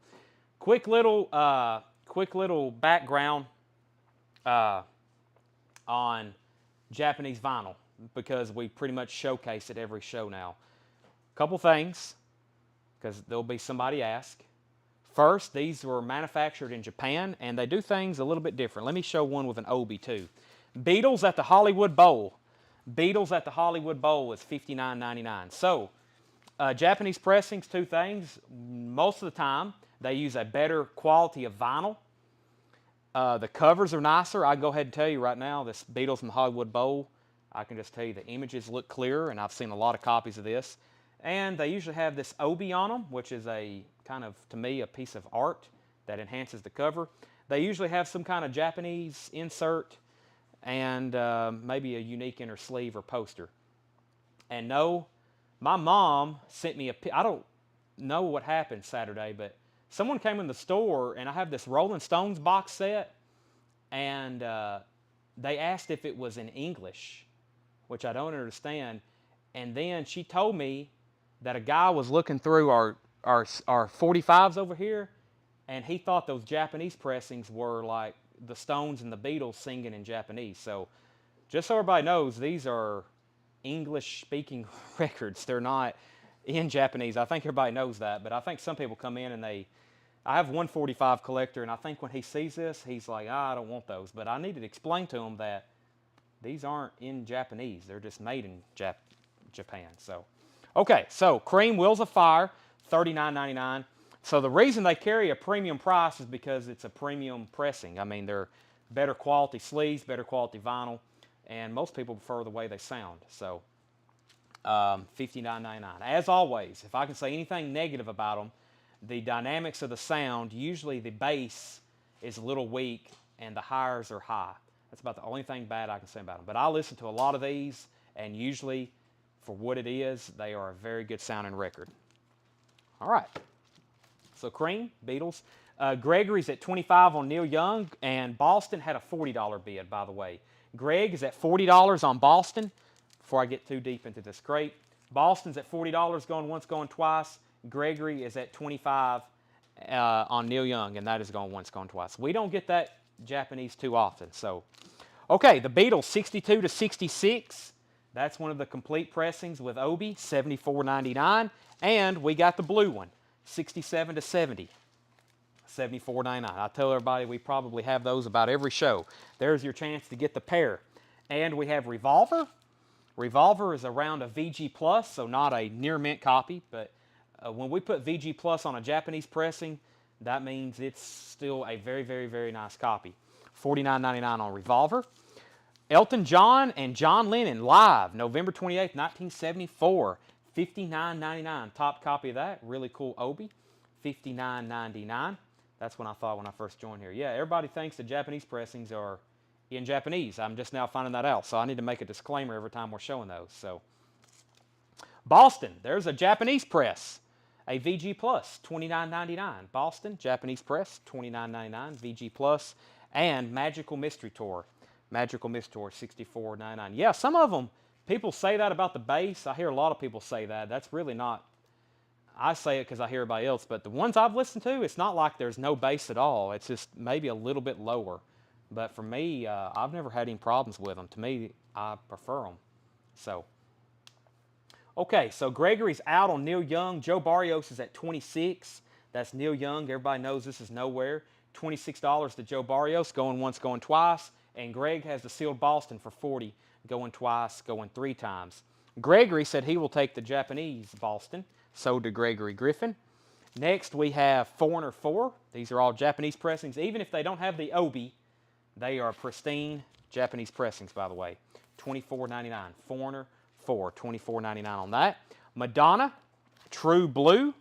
Quick little background on Japanese vinyl because we pretty much showcase it every show now. Couple things, because there'll be somebody ask. First, these were manufactured in Japan, and they do things a little bit different. Let me show one with an obi too. Beatles at the Hollywood Bowl. Beatles at the Hollywood Bowl is $59.99. So, Japanese pressings, two things. Most of the time, they use a better quality of vinyl. The covers are nicer. I can go ahead and tell you right now, this Beatles in the Hollywood Bowl, I can just tell you the images look clearer, and I've seen a lot of copies of this. And they usually have this obi on them, which is a kind of, to me, a piece of art that enhances the cover. They usually have some kind of Japanese insert and maybe a unique inner sleeve or poster. And no, my mom sent me I don't know what happened Saturday, but someone came in the store and I have this Rolling Stones box set, and they asked if it was in English, which I don't understand. And then she told me that a guy was looking through our 45s over here, and he thought those Japanese pressings were like the Stones and the Beatles singing in Japanese. So just so everybody knows, these are English-speaking records. They're not in Japanese. I think everybody knows that, but I think some people come in and I have one 45 collector, and I think when he sees this, he's like, I don't want those. But I needed to explain to him that these aren't in Japanese. They're just made in Japan. So, okay, so cream Wheels of Fire, $39.99. So the reason they carry a premium price is because it's a premium pressing. I mean, they're better quality sleeves, better quality vinyl, and most people prefer the way they sound. So, $59.99. As always, if I can say anything negative about them, the dynamics of the sound, usually the bass is a little weak and the highs are high. That's about the only thing bad I can say about them. But I listen to a lot of these, and usually, for what it is, they are a very good sounding record. All right. So cream, Beatles. Gregory's at $25 on Neil Young, and Boston had a $40 bid, by the way. Greg is at $40 on Boston, before I get too deep into this crate. Boston's at $40, going once, going twice. Gregory is at $25 on Neil Young, and that is going once, going twice. We don't get that Japanese too often. So, okay, the Beatles 62 to 66. That's one of the complete pressings with obi, $74.99. And we got the blue one, 67 to 70, $74.99. I tell everybody we probably have those about every show. There's your chance to get the pair. And we have Revolver. Revolver is around a VG Plus, so not a near mint copy, but when we put VG Plus on a Japanese pressing, that means it's still a very, very, very nice copy. $49.99 on Revolver. Elton John and John Lennon live, November 28th, 1974, $59.99. Top copy of that, really cool Obi, $59.99. That's what I thought when I first joined here. Yeah, everybody thinks the Japanese pressings are in Japanese. I'm just now finding that out, so I need to make a disclaimer every time we're showing those. So, Boston, there's a Japanese press, a VG Plus, $29.99. Boston, Japanese press, $29.99, VG Plus, and Magical Mystery Tour. Magical Mystery Tour, $64.99. Yeah, some of them, people say that about the bass. I hear a lot of people say that. That's really not, I say it because I hear everybody else, but the ones I've listened to, it's not like there's no bass at all. It's just maybe a little bit lower. But for me, I've never had any problems with them. To me, I prefer them. So, okay, so Gregory's out on Neil Young. Joe Barrios is at 26. That's Neil Young. Everybody knows this is nowhere. $26 to Joe Barrios, going once, going twice. And Greg has the sealed Boston for 40, going twice, going 3 times. Gregory said he will take the Japanese Boston. So did Gregory Griffin. Next, we have Foreigner 4. These are all Japanese pressings. Even if they don't have the Obi, they are pristine Japanese pressings, by the way. $24.99. Foreigner 4, $24.99 on that. Madonna, True Blue.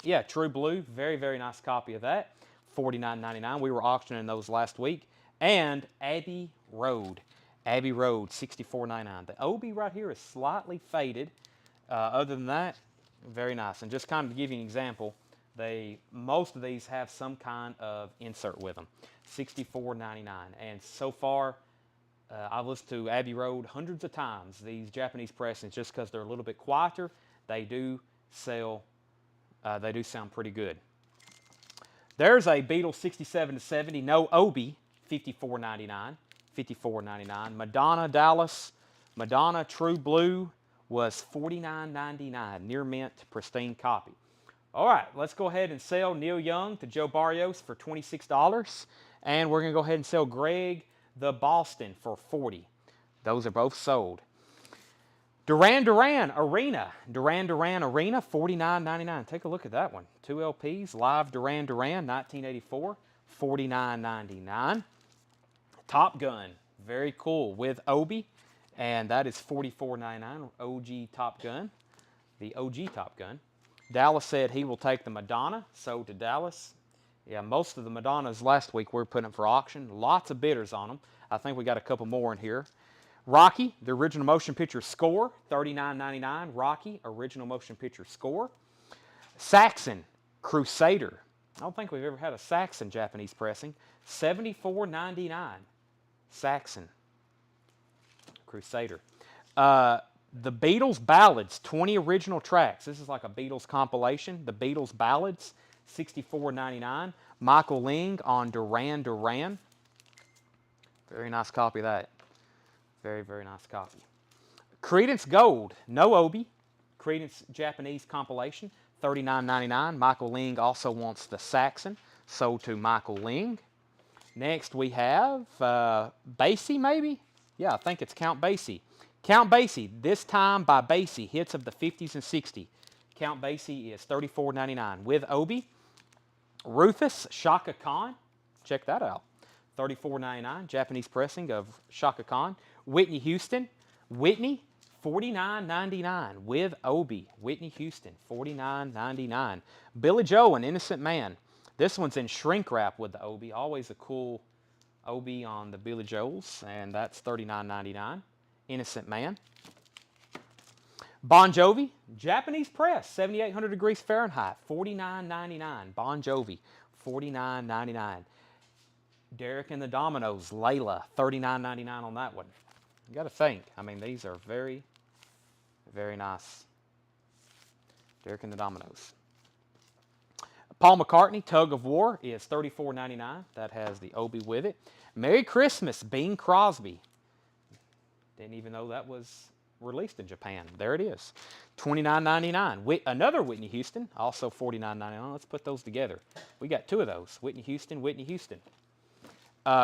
Yeah, True Blue. Very, very nice copy of that. $49.99. We were auctioning those last week. And Abbey Road. Abbey Road, $64.99. The Obi right here is slightly faded. Other than that, very nice. And just kind of to give you an example, most of these have some kind of insert with them. $64.99. And so far, I've listened to Abbey Road hundreds of times. These Japanese pressings, just because they're a little bit quieter, they do sell. They do sound pretty good. There's a Beatles 67 to 70, no Obi, $54.99. $54.99. Madonna Dallas, Madonna True Blue was $49.99. Near mint, pristine copy. All right, let's go ahead and sell Neil Young to Joe Barrios for $26. And we're going to go ahead and sell Greg the Boston for $40. Those are both sold. Duran Duran Arena. Duran Duran Arena, $49.99. Take a look at that one. 2 LPs, live Duran Duran, 1984, $49.99. Top Gun, very cool, with Obi, and that is $44.99. OG Top Gun, the OG Top Gun. Dallas said he will take the Madonna, so to Dallas. Yeah, most of the Madonnas last week we were putting up for auction. Lots of bidders on them. I think we got a couple more in here. Rocky, the original motion picture score, $39.99. Rocky, original motion picture score. Saxon, Crusader. I don't think we've ever had a Saxon Japanese pressing. $74.99. Saxon, Crusader. The Beatles Ballads, 20 original tracks. This is like a Beatles compilation. The Beatles Ballads, $64.99. Michael Ling on Duran Duran. Very nice copy of that. Very, very nice copy. Creedence Gold, no Obi. Creedence Japanese compilation, $39.99. Michael Ling also wants the Saxon, sold to Michael Ling. Next we have Basie, maybe? Yeah, I think it's Count Basie. Count Basie, this time by Basie, hits of the 50s and 60s. Count Basie is $34.99 with Obi. Rufus Shaka Khan, check that out. $34.99, Japanese pressing of Shaka Khan. Whitney Houston, Whitney, $49.99 with Obi. Whitney Houston, $49.99. Billy Joe, An Innocent Man. This one's in shrink wrap with the Obi. Always a cool Obi on the Billy Joels, and that's $39.99. Innocent Man. Bon Jovi, Japanese press, 7,800 degrees Fahrenheit, $49.99. Bon Jovi, $49.99. Derek and the Dominoes, Layla, $39.99 on that one. You got to think. I mean, these are very, very nice. Derek and the Dominoes. Paul McCartney, Tug of War, is $34.99. That has the Obi with it. Merry Christmas, Bing Crosby. Didn't even know that was released in Japan. There it is. $29.99. Another Whitney Houston, also $49.99. Let's put those together. We got 2 of those. Whitney Houston, Whitney Houston.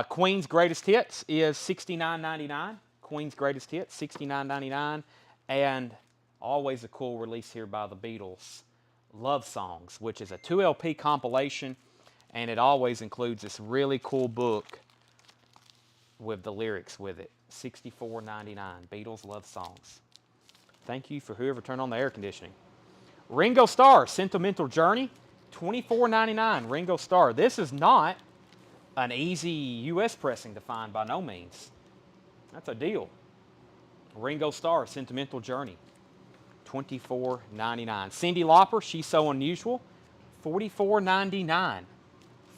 Queen's Greatest Hits is $69.99. Queen's Greatest Hits, $69.99. And always a cool release here by the Beatles, Love Songs, which is a 2 LP compilation, and it always includes this really cool book with the lyrics with it. $64.99. Beatles love songs. Thank you for whoever turned on the air conditioning. Ringo Starr, Sentimental Journey, $24.99. Ringo Starr. This is not an easy U.S. pressing to find by no means. That's a deal. Ringo Starr, Sentimental Journey, $24.99. Cyndi Lauper, She's So Unusual, $44.99.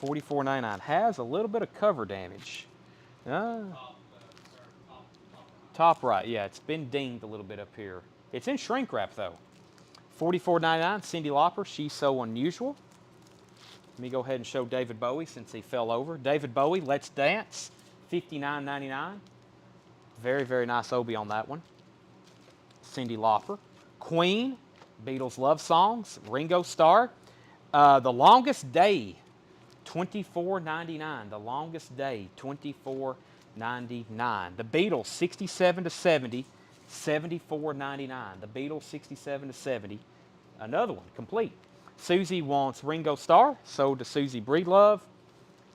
$44.99. Has a little bit of cover damage. Top right, yeah, it's been dinged a little bit up here. It's in shrink wrap though. $44.99. Cyndi Lauper, She's So Unusual. Let me go ahead and show David Bowie since he fell over. David Bowie, Let's Dance, $59.99. Very, very nice Obi on that one. Cyndi Lauper. Queen, Beatles love songs. Ringo Starr. The Longest Day, $24.99. The Longest Day, $24.99. The Beatles, 67 to 70, $74.99. The Beatles, 67 to 70. Another one, complete. Susie wants Ringo Starr, so does Susie Breedlove.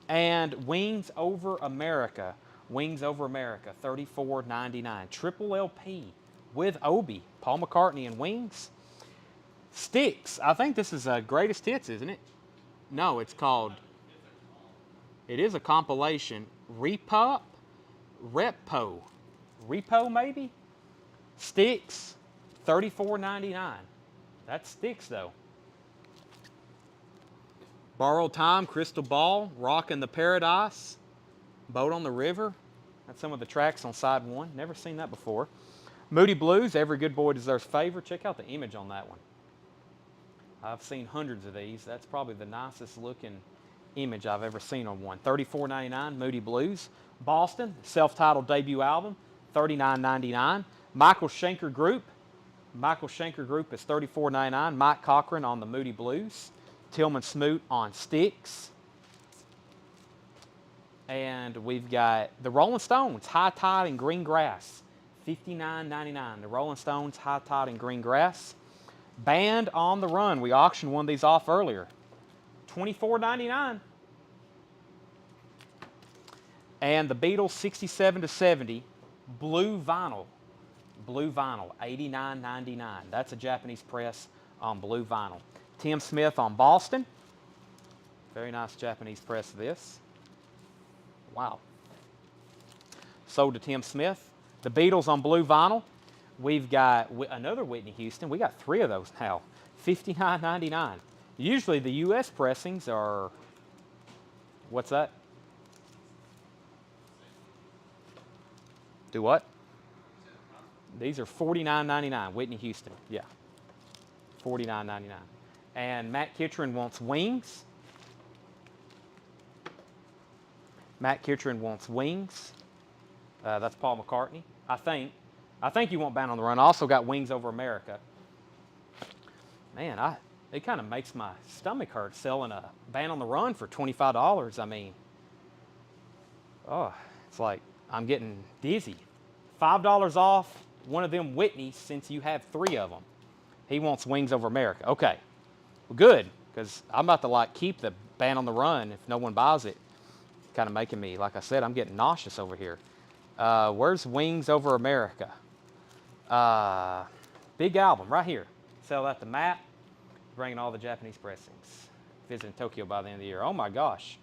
And Wings Over America. Wings Over America, $34.99. Triple LP with Obi, Paul McCartney and Wings. Styx, I think this is Greatest Hits, isn't it? No, it's called, it is a compilation. Repo maybe? Styx, $34.99. That's Styx though. Borrowed Time, Crystal Ball, Rockin' the Paradise, Boat on the River. That's some of the tracks on side one. Never seen that before. Moody Blues, Every Good Boy Deserves Favor. Check out the image on that one. I've seen hundreds of these. That's probably the nicest looking image I've ever seen on one. $34.99, Moody Blues. Boston, self-titled debut album, $39.99. Michael Schenker Group. Michael Schenker Group is $34.99. Mike Cochran on the Moody Blues. Tillman Smoot on Styx. And we've got the Rolling Stones, High Tide and Green Grass, $59.99. The Rolling Stones, High Tide and Green Grass. Band on the Run. We auctioned one of these off earlier. $24.99. And the Beatles, 67 to 70, blue vinyl. Blue vinyl, $89.99. That's a Japanese press on blue vinyl. Tim Smith on Boston. Very nice Japanese press of this. Wow. Sold to Tim Smith. The Beatles on blue vinyl. We've got another Whitney Houston. We got 3 of those now. $59.99. Usually the U.S. pressings are, what's that? Do what? These are $49.99. Whitney Houston. Yeah. $49.99. And Matt Kitcherin wants Wings. Matt Kitcherin wants Wings. That's Paul McCartney, I think. I think you want Band on the Run. I also got Wings Over America. Man, it kind of makes my stomach hurt selling a Band on the Run for $25. I mean, oh, it's like I'm getting dizzy. $5 off one of them Whitneys since you have 3 of them. He wants Wings Over America. Okay, well, good, because I'm about to keep the Band on the Run if no one buys it. Kind of making me, like I said, I'm getting nauseous over here. Where's Wings Over America? Big album right here. Sell that to Matt. Bringing all the Japanese pressings. Visiting Tokyo by the end of the year. Oh my gosh.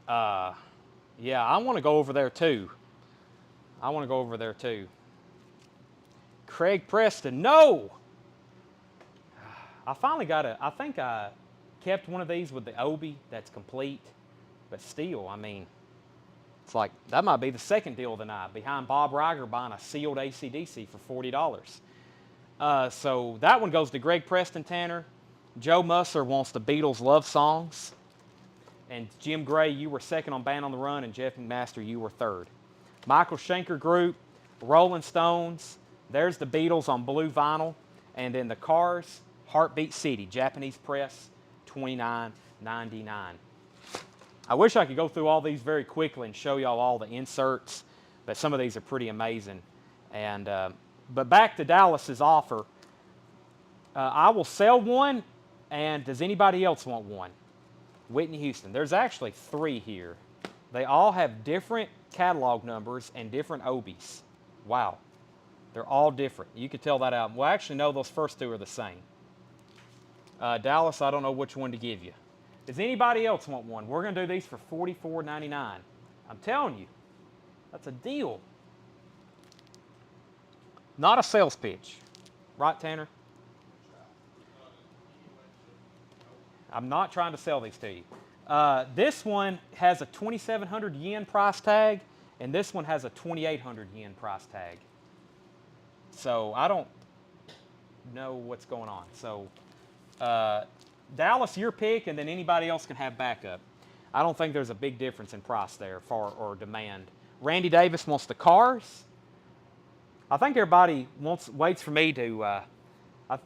Yeah, I want to go over there too. Craig Preston, no! I finally got I think I kept one of these with the Obi that's complete. But still, I mean, it's like, that might be the second deal of the night, behind Bob Riger buying a sealed AC/DC for $40. So that one goes to Greg Preston Tanner. Joe Musser wants the Beatles love songs. And Jim Gray, you were second on Band on the Run, and Jeff McMaster, you were third. Michael Schenker Group, Rolling Stones, there's the Beatles on blue vinyl. And then the Cars, Heartbeat City, Japanese press, $29.99. I wish I could go through all these very quickly and show y'all all the inserts, but some of these are pretty amazing. And but back to Dallas's offer, I will sell one, and does anybody else want one? Whitney Houston. There's actually 3 here. They all have different catalog numbers and different obies. Wow. They're all different. You could tell that album. Well, actually, no, those first two are the same. Dallas, I don't know which one to give you. Does anybody else want one? We're going to do these for $44.99. I'm telling you, that's a deal. Not a sales pitch. Right, Tanner? I'm not trying to sell these to you. This one has a 2,700 yen price tag, and this one has a 2,800 yen price tag. So I don't know what's going on. So Dallas, your pick, and then anybody else can have backup. I don't think there's a big difference in price there or demand. Randy Davis wants the cars. I think everybody waits for me to.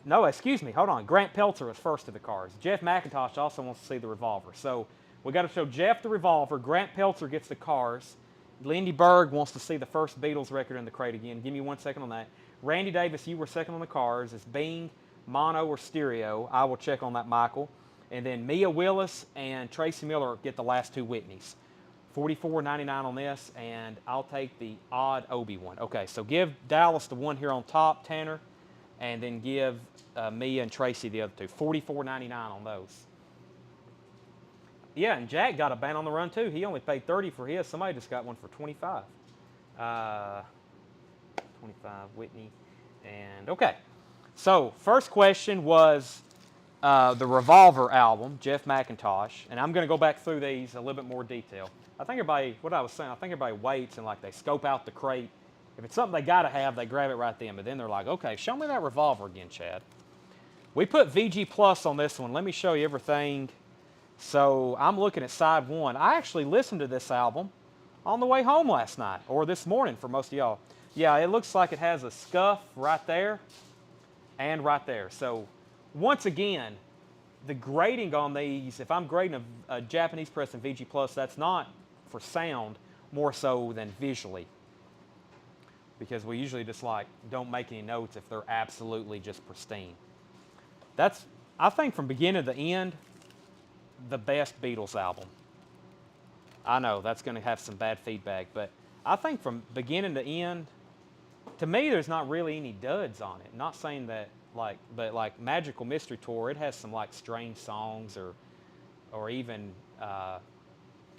No, excuse me. Hold on. Grant Peltzer was first to the cars. Jeff McIntosh also wants to see the revolver. So we got to show Jeff the revolver. Grant Peltzer gets the cars. Lindy Berg wants to see the first Beatles record in the crate again. Give me 1 second on that. Randy Davis, you were second on the cars. It's Bing, mono, or stereo. I will check on that, Michael. And then Mia Willis and Tracy Miller get the last two Whitneys. $44.99 on this, and I'll take the odd Obi one. Okay, so give Dallas the one here on top, Tanner, and then give Mia and Tracy the other two. $44.99 on those. Yeah, and Jack got a Band on the Run too. He only paid $30 for his. Somebody just got one for $25. 25 Whitney, and okay. So first question was the Revolver album, Jeff McIntosh, and I'm going to go back through these a little bit more detail. I think everybody, what I was saying, I think everybody waits and like they scope out the crate. If it's something they got to have, they grab it right then. But then they're like, okay, show me that Revolver again, Chad. We put VG Plus on this one. Let me show you everything. So I'm looking at side one. I actually listened to this album on the way home last night, or this morning for most of y'all. Yeah, it looks like it has a scuff right there and right there. So once again, the grading on these, if I'm grading a Japanese press in VG Plus, that's not for sound more so than visually. Because we usually just like don't make any notes if they're absolutely just pristine. That's, I think from beginning to end, the best Beatles album. I know that's going to have some bad feedback, but I think from beginning to end, to me, there's not really any duds on it. Not saying that, but like Magical Mystery Tour, it has some like strange songs or even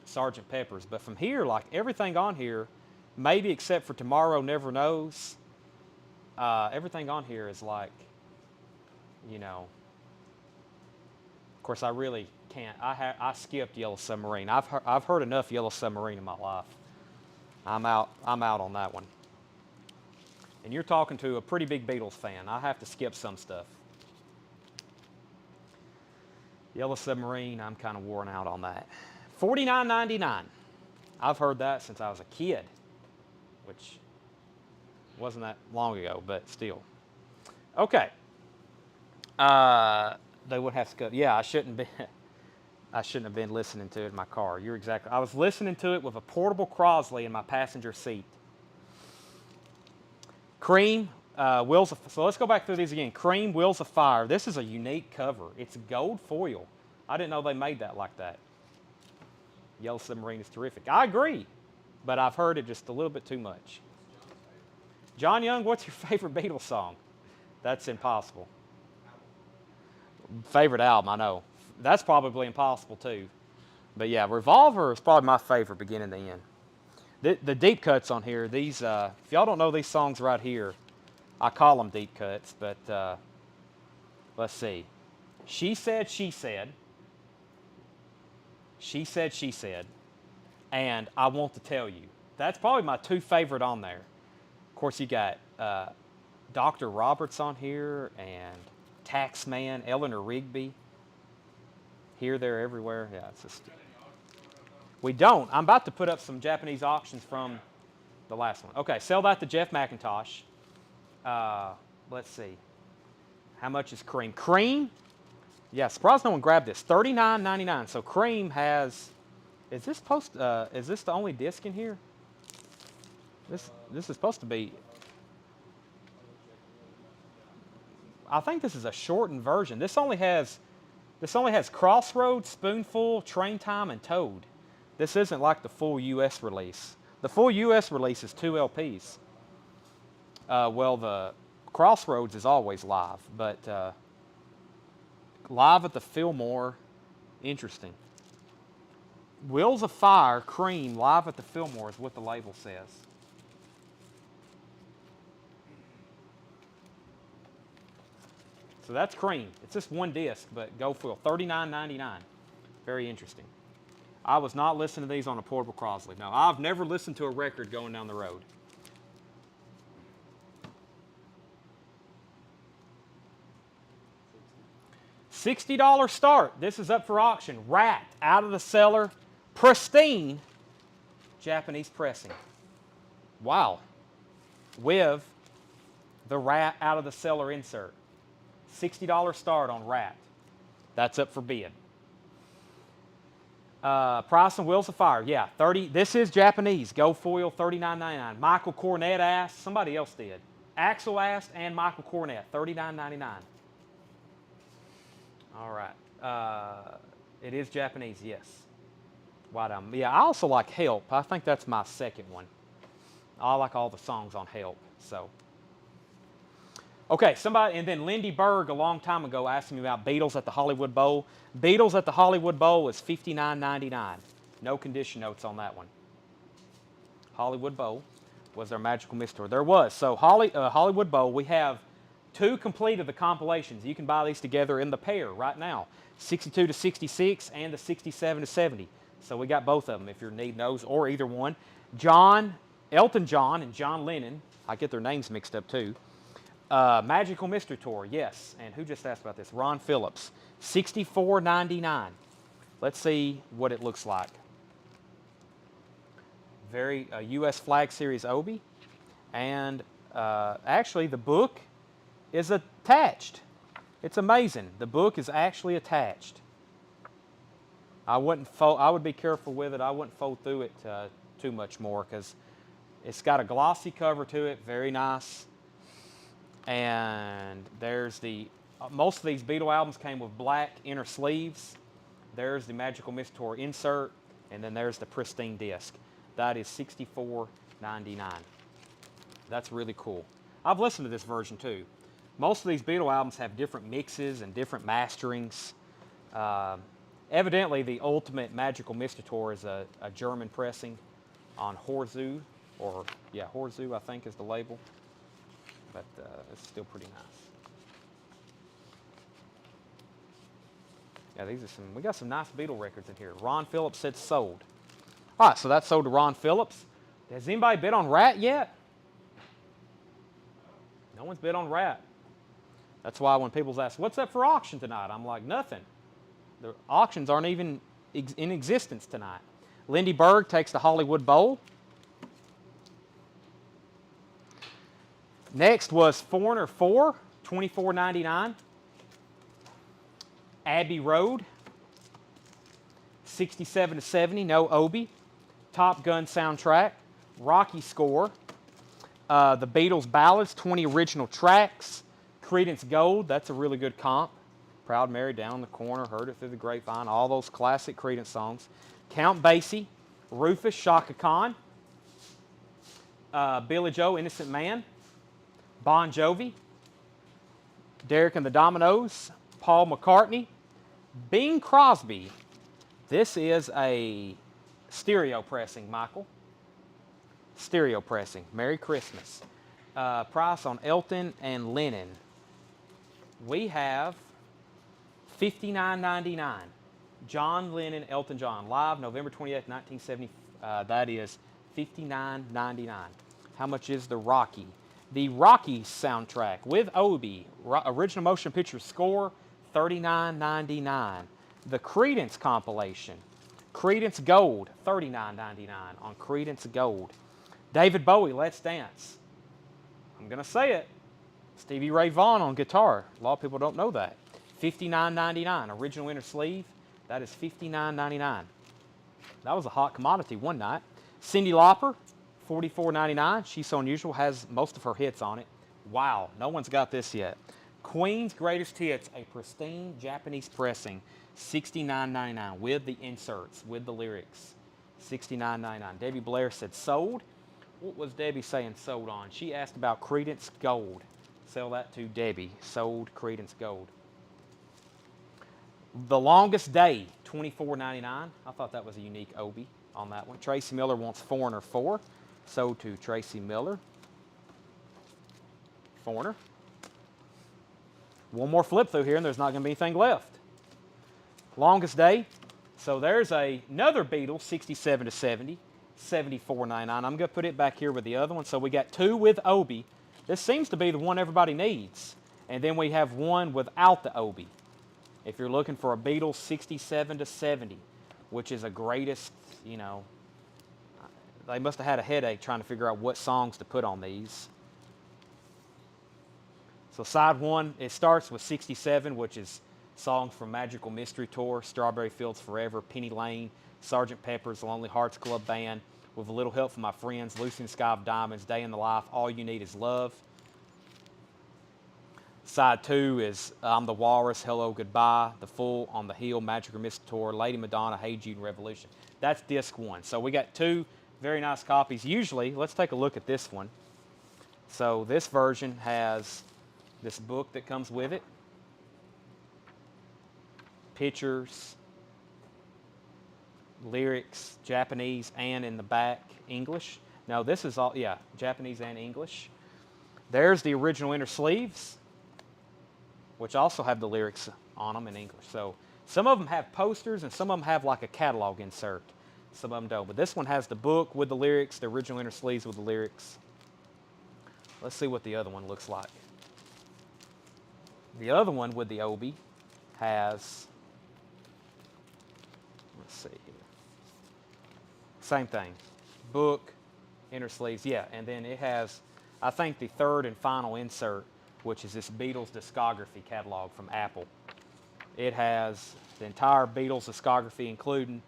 Sgt. Pepper's. But from here, like everything on here, maybe except for Tomorrow Never Knows, everything on here is like, you know. Of course, I really can't. I skipped Yellow Submarine. I've heard enough Yellow Submarine in my life. I'm out on that one. And you're talking to a pretty big Beatles fan. I have to skip some stuff. Yellow Submarine, I'm kind of worn out on that. $49.99. I've heard that since I was a kid, which wasn't that long ago, but still. Okay. They would have to go. Yeah, I shouldn't have been listening to it in my car. You're exactly. I was listening to it with a portable Crosley in my passenger seat. Cream, Wheels of, so let's go back through these again. Cream, Wheels of Fire. This is a unique cover. It's gold foil. I didn't know they made that like that. Yellow Submarine is terrific. I agree, but I've heard it just a little bit too much. John Young, what's your favorite Beatles song? That's impossible. Favorite album, I know. That's probably impossible too. But yeah, Revolver is probably my favorite beginning to end. The deep cuts on here, these, if y'all don't know these songs right here, I call them deep cuts, but let's see. She Said, She Said. She Said, She Said. And I Want to Tell You. That's probably my two favorite on there. Of course, you got Dr. Roberts on here and Taxman, Eleanor Rigby. Here, There, Everywhere. Yeah, it's just... We don't. I'm about to put up some Japanese auctions from the last one. Okay, sell that to Jeff McIntosh. Let's see. How much is Cream? Cream? Yeah, surprised no one grabbed this. $39.99. So Cream has... Is this the only disc in here? This is supposed to be... I think this is a shortened version. This only has Crossroads, Spoonful, Train Time, and Toad. This isn't like the full U.S. release. The full U.S. release is 2 LPs. Well, the Crossroads is always live, but live at the Fillmore, interesting. Wheels of Fire, Cream, live at the Fillmore is what the label says. So that's Cream. It's just one disc, but go for it. $39.99. Very interesting. I was not listening to these on a portable Crosley. No, I've never listened to a record going down the road. $60 start. This is up for auction. Rat, out of the cellar, pristine Japanese pressing. Wow. With the Rat out of the cellar insert. $60 start on Rat. That's up for bid. Price on Wheels of Fire, yeah, 30. This is Japanese. Go foil, $39.99. Michael Cornett asked. Somebody else did. Axel asked and Michael Cornett, $39.99. All right. It is Japanese, yes. White Album. Yeah, I also like Help. I think that's my second one. I like all the songs on Help. So. Okay, somebody, and then Lindy Berg a long time ago asked me about Beatles at the Hollywood Bowl. Beatles at the Hollywood Bowl is $59.99. No condition notes on that one. Hollywood Bowl was their Magical Mystery Tour. There was. So Hollywood Bowl, we have 2 complete of the compilations. You can buy these together in the pair right now. 62 to 66 and the 67 to 70. So we got both of them if you're needing those or either one. Elton John and John Lennon, I get their names mixed up too. Magical Mystery Tour, yes. And who just asked about this? Ron Phillips, $64.99. Let's see what it looks like. Very U.S. Flag Series Obi. And actually the book is attached. It's amazing. The book is actually attached. I would be careful with it. I wouldn't fold through it too much more because it's got a glossy cover to it. Very nice. And there's most of these Beatle albums came with black inner sleeves. There's the Magical Mystery Tour insert, and then there's the pristine disc. That is $64.99. That's really cool. I've listened to this version too. Most of these Beatle albums have different mixes and different masterings. Evidently, the Ultimate Magical Mystery Tour is a German pressing on Horzu, Horzu I think is the label. But it's still pretty nice. Yeah, we got some nice Beatle records in here. Ron Phillips said sold. All right, so that's sold to Ron Phillips. Has anybody bid on Rat yet? No one's bid on Rat. That's why when people ask, what's up for auction tonight? I'm like, nothing. The auctions aren't even in existence tonight. Lindy Berg takes the Hollywood Bowl. Next was Foreigner 4, $24.99. Abbey Road, 67 to 70, no Obi. Top Gun soundtrack, Rocky score. The Beatles ballads, 20 original tracks. Creedence Gold, that's a really good comp. Proud Mary, Down in the Corner, Heard It Through the Grapevine, all those classic Creedence songs. Count Basie, Rufus, Shaka Khan. Billy Joe, Innocent Man. Bon Jovi, Derek and the Dominoes, Paul McCartney, Bing Crosby. This is a stereo pressing, Michael. Stereo pressing. Merry Christmas. Price on Elton and Lennon. We have $59.99. John Lennon, Elton John, live November 28th, 1970. That is $59.99. How much is the Rocky? The Rocky soundtrack with Obi, original motion picture score, $39.99. The Creedence compilation, Creedence Gold, $39.99 on Creedence Gold. David Bowie, Let's Dance. I'm going to say it. Stevie Ray Vaughan on guitar. A lot of people don't know that. $59.99. Original inner sleeve, that is $59.99. That was a hot commodity one night. Cyndi Lauper, $44.99. She's So Unusual, has most of her hits on it. Wow, no one's got this yet. Queen's Greatest Hits, a pristine Japanese pressing, $69.99 with the inserts, with the lyrics. $69.99. Debbie Blair said sold. What was Debbie saying sold on? She asked about Credence Gold. Sell that to Debbie. Sold Credence Gold. The Longest Day, $24.99. I thought that was a unique Obi on that one. Tracy Miller wants Foreigner 4. Sold to Tracy Miller. Foreigner. One more flip through here and there's not going to be anything left. Longest Day. So there's another Beetle, 67 to 70, $74.99. I'm going to put it back here with the other one. So we got two with Obi. This seems to be the one everybody needs. And then we have one without the Obi. If you're looking for a Beetle, 67 to 70, which is a greatest, you know, they must have had a headache trying to figure out what songs to put on these. So side one, it starts with 67, which is songs from Magical Mystery Tour, Strawberry Fields Forever, Penny Lane, Sgt. Pepper's Lonely Hearts Club Band, With a Little Help from My Friends, Lucy in the Sky of Diamonds, Day in the Life, All You Need Is Love. Side two is I'm the Walrus, Hello Goodbye, The Fool, On the Hill, Magical Mystery Tour, Lady Madonna, Hey Jude, and Revolution. That's disc one. So we got two very nice copies. Usually, let's take a look at this one. So this version has this book that comes with it. Pictures, lyrics, Japanese, and in the back, English. No, this is all, yeah, Japanese and English. There's the original inner sleeves, which also have the lyrics on them in English. So some of them have posters and some of them have like a catalog insert. Some of them don't. But this one has the book with the lyrics, the original inner sleeves with the lyrics. Let's see what the other one looks like. The other one with the Obi has, let's see here. Same thing. Book, inner sleeves, yeah. And then it has, I think, the third and final insert, which is this Beatles discography catalog from Apple. It has the entire Beatles discography, including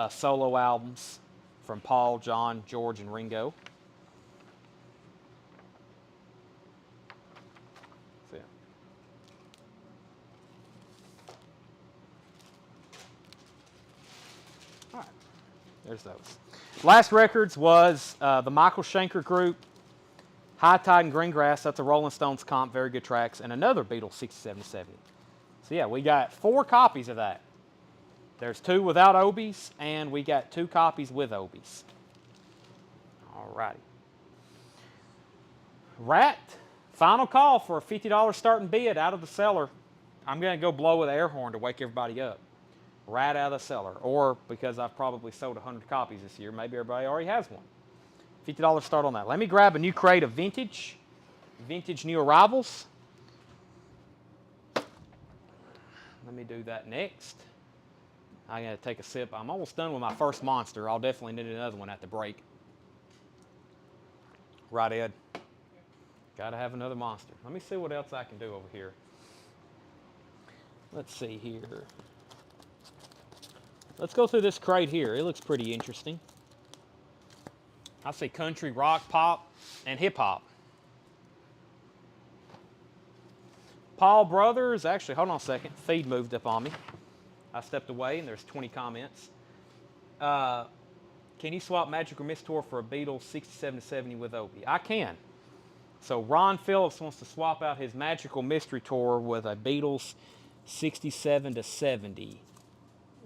solo albums from Paul, John, George, and Ringo. So, all right, there's those. Last records was the Michael Schenker Group, High Tide and Greengrass. That's a Rolling Stones comp, very good tracks, and another Beatles 67 to 70. So yeah, we got 4 copies of that. There's 2 without Obies, and we got 2 copies with Obies. All righty. Rat, final call for a $50 starting bid out of the cellar. I'm going to go blow with an air horn to wake everybody up. Rat out of the cellar. Or because I've probably sold 100 copies this year, maybe everybody already has one. $50 start on that. Let me grab a new crate of vintage new arrivals. Let me do that next. I got to take a sip. I'm almost done with my first monster. I'll definitely need another one at the break. Right, Ed? Got to have another monster. Let me see what else I can do over here. Let's see here. Let's go through this crate here. It looks pretty interesting. I see country, rock, pop, and hip-hop. Paul Brothers, actually, hold on a second. Feed moved up on me. I stepped away, and there's 20 comments. Can you swap Magical Mystery Tour for a Beatles 67 to 70 with Obi? I can. So Ron Phillips wants to swap out his Magical Mystery Tour with a Beatles 67 to 70.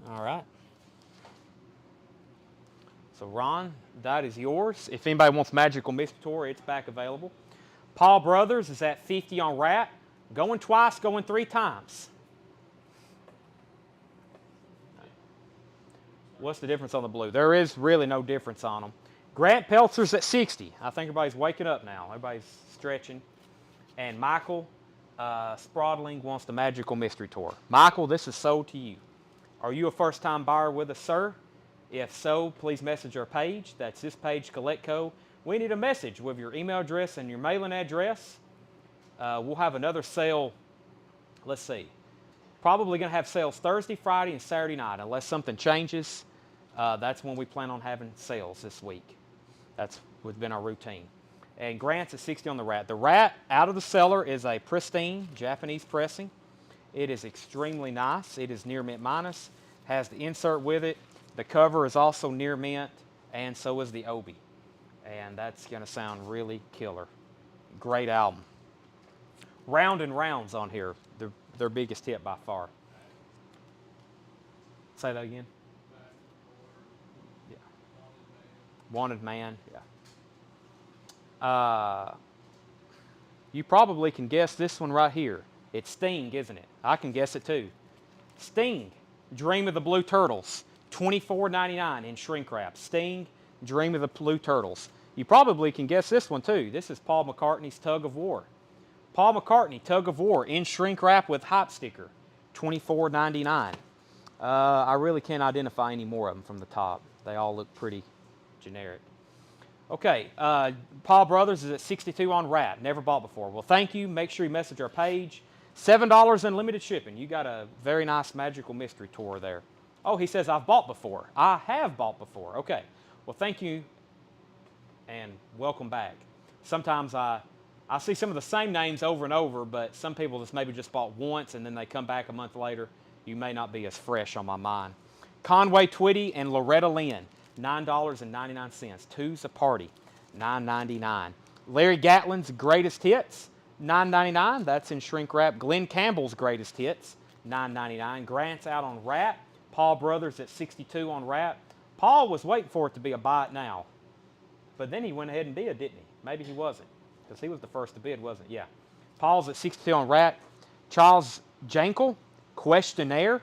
All right. So Ron, that is yours. If anybody wants Magical Mystery Tour, it's back available. Paul Brothers is at 50 on Rat. Going twice, going 3 times. What's the difference on the blue? There is really no difference on them. Grant Peltzer's at 60. I think everybody's waking up now. Everybody's stretching. And Michael Sprodling wants the Magical Mystery Tour. Michael, this is sold to you. Are you a first-time buyer with us, sir? If so, please message our page. That's this page, Collect Co. We need a message with your email address and your mailing address. We'll have another sale, let's see. Probably going to have sales Thursday, Friday, and Saturday night. Unless something changes, that's when we plan on having sales this week. That's what's been our routine. And Grant's at 60 on the Rat. The Rat out of the cellar is a pristine Japanese pressing. It is extremely nice. It is near mint minus. Has the insert with it. The cover is also near mint, and so is the Obi. And that's going to sound really killer. Great album. Round and Rounds on here, their biggest hit by far. Say that again? Yeah. Wanted Man, yeah. You probably can guess this one right here. It's Sting, isn't it? I can guess it too. Sting, Dream of the Blue Turtles, $24.99 in shrink wrap. Sting, Dream of the Blue Turtles. You probably can guess this one too. This is Paul McCartney's Tug of War. Paul McCartney, Tug of War, in shrink wrap with hype sticker, $24.99. I really can't identify any more of them from the top. They all look pretty generic. Okay, Paul Brothers is at 62 on Rat. Never bought before. Well, thank you. Make sure you message our page. $7 unlimited shipping. You got a very nice magical mystery tour there. Oh, he says, I've bought before. I have bought before. Okay. Well, thank you and welcome back. Sometimes I see some of the same names over and over, but some people just maybe just bought once and then they come back a month later. You may not be as fresh on my mind. Conway Twitty and Loretta Lynn, $9.99. Two's a Party, $9.99. Larry Gatlin's Greatest Hits, $9.99. That's in shrink wrap. Glenn Campbell's Greatest Hits, $9.99. Grant's out on Rat. Paul Brothers at 62 on Rat. Paul was waiting for it to be a buy it now, but then he went ahead and bid, didn't he? Maybe he wasn't, because he was the first to bid, wasn't he? Yeah. Paul's at 62 on Rat. Charles Jankel, Questionnaire,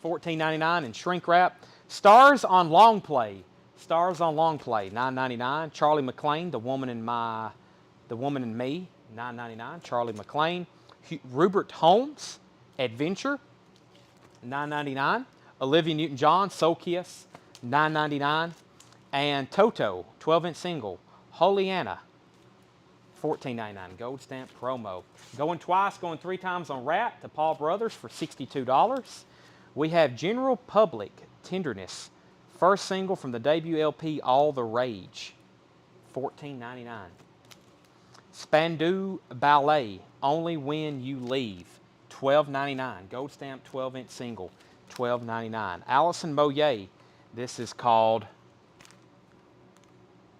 $14.99 in shrink wrap. Stars on Long Play, $9.99. Charlie McLean, The Woman in Me, $9.99. Charlie McLean. Rupert Holmes, Adventure, $9.99. Olivia Newton-John, Soul Kiss, $9.99. And Toto, 12-inch single, Holy Anna, $14.99. Gold stamp promo. Going twice, going three times on Rat to Paul Brothers for $62. We have General Public, Tenderness, first single from the debut LP, All the Rage, $14.99. Spandau Ballet, Only When You Leave, $12.99. Gold stamp 12-inch single, $12.99. Allison Moyet, this is called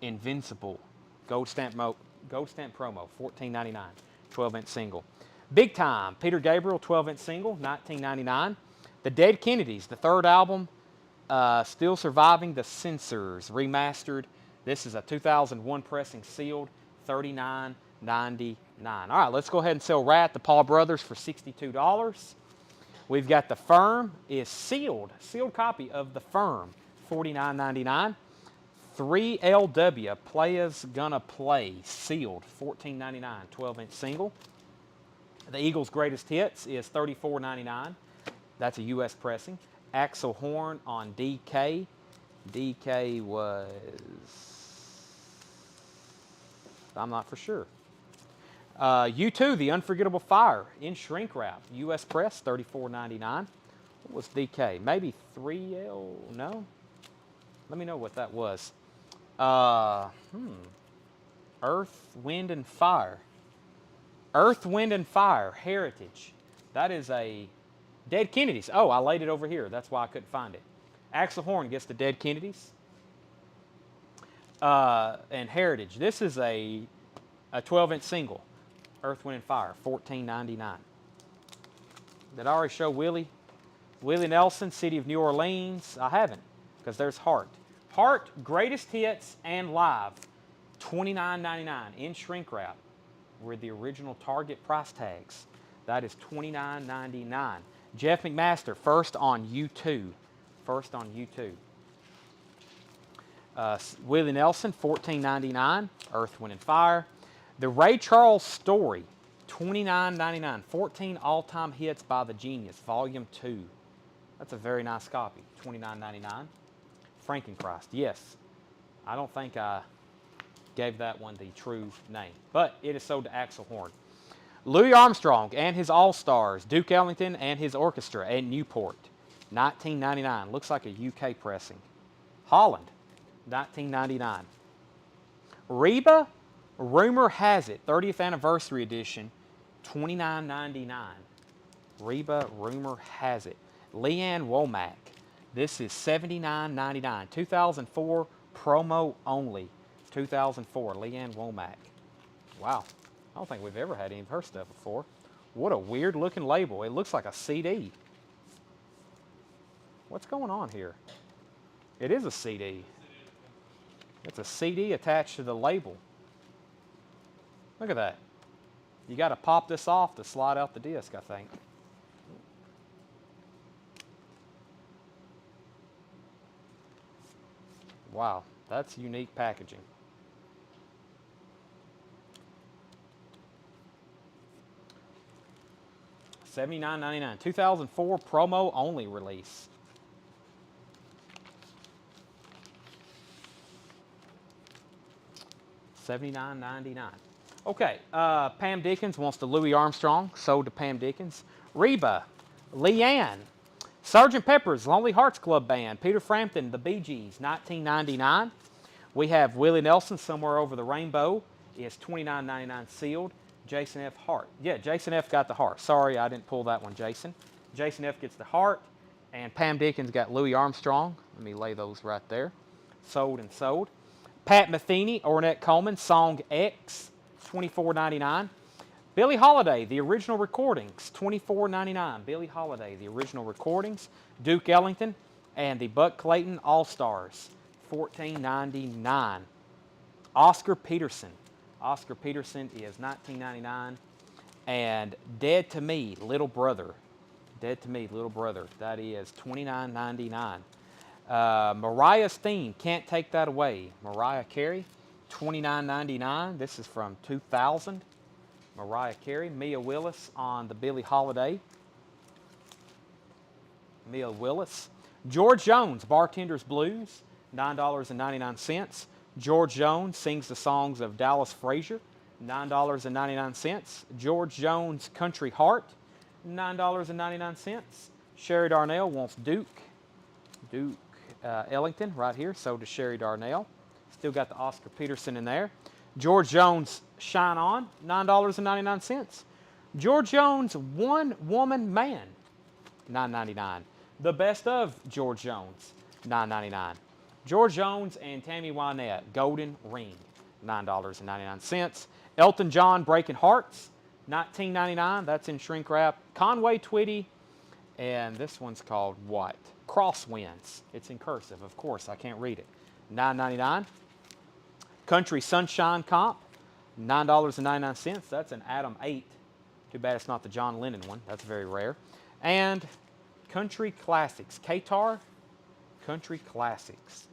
Invincible, gold stamp promo, $14.99, 12-inch single. Big Time, Peter Gabriel, 12-inch single, $19.99. The Dead Kennedys, the third album, Still Surviving the Censors, remastered. This is a 2001 pressing, sealed, $39.99. All right, let's go ahead and sell Rat to Paul Brothers for $62. We've got The Firm is sealed copy of The Firm, $49.99. 3LW, Players Gonna Play, sealed, $14.99, 12-inch single. The Eagles' Greatest Hits is $34.99. That's a U.S. pressing. Axel Horn on DK. DK was, I'm not for sure. U2, The Unforgettable Fire, in shrink wrap, U.S. press, $34.99. What was DK? Maybe 3L? No? Let me know what that was. Earth, Wind, and Fire. Earth, Wind, and Fire, Heritage. That is a Dead Kennedys. Oh, I laid it over here. That's why I couldn't find it. Axel Horn gets the Dead Kennedys. And Heritage. This is a 12-inch single. Earth, Wind, and Fire, $14.99. Did I already show Willie? Willie Nelson, City of New Orleans. I haven't, because there's Heart. Heart, Greatest Hits and Live, $29.99 in shrink wrap with the original Target price tags. That is $29.99. Jeff McMaster, First on U2. First on U2. Willie Nelson, $14.99. Earth, Wind, and Fire. The Ray Charles Story, $29.99. 14 all-time hits by the Genius, Volume 2. That's a very nice copy, $29.99. Frankenchrist, yes. I don't think I gave that one the true name, but it is sold to Axel Horn. Louis Armstrong and his All-Stars, Duke Ellington and his orchestra at Newport, $19.99. Looks like a UK pressing. Holland, $19.99. Reba, Rumor Has It, 30th Anniversary Edition, $29.99. Reba, Rumor Has It. Leanne Womack, This is $79.99. 2004 promo only. 2004, Leanne Womack. Wow. I don't think we've ever had any of her stuff before. What a weird looking label. It looks like a CD. What's going on here? It is a CD. It's a CD attached to the label. Look at that. You got to pop this off to slide out the disc, I think. Wow, that's unique packaging. $79.99. 2004 promo only release. $79.99. Okay, Pam Dickens wants the Louis Armstrong, sold to Pam Dickens. Reba, Leanne, Sgt. Pepper's Lonely Hearts Club Band, Peter Frampton, The Bee Gees, $19.99. We have Willie Nelson, Somewhere Over the Rainbow, is $29.99 sealed. Jason F. Hart. Yeah, Jason F. got the heart. Sorry, I didn't pull that one, Jason. Jason F. gets the heart, and Pam Dickens got Louis Armstrong. Let me lay those right there. Sold and sold. Pat Metheny, Ornette Coleman, Song X, $24.99. Billie Holiday, the original recordings, $24.99. Billie Holiday, the original recordings. Duke Ellington and the Buck Clayton All-Stars, $14.99. Oscar Peterson. Oscar Peterson is $19.99. And Dead to Me, Little Brother. Dead to Me, Little Brother. That is $29.99. Mariah's Theme, Can't Take That Away. Mariah Carey, $29.99. This is from 2000. Mariah Carey. Mia Willis on the Billie Holiday. Mia Willis. George Jones, Bartender's Blues, $9.99. George Jones sings the songs of Dallas Frazier, $9.99. George Jones, Country Heart, $9.99. Sherry Darnell wants Duke Ellington right here, sold to Sherry Darnell. Still got the Oscar Peterson in there. George Jones, Shine On, $9.99. George Jones, One Woman Man, $9.99. The Best of George Jones, $9.99. George Jones and Tammy Wynette, Golden Ring, $9.99. Elton John, Breaking Hearts, $19.99. That's in shrink wrap. Conway Twitty, and this one's called what? Crosswinds. It's in cursive, of course. I can't read it. $9.99. Country Sunshine Comp, $9.99. That's an Adam 8. Too bad it's not the John Lennon one. That's very rare. And Country Classics. Qatar Country Classics,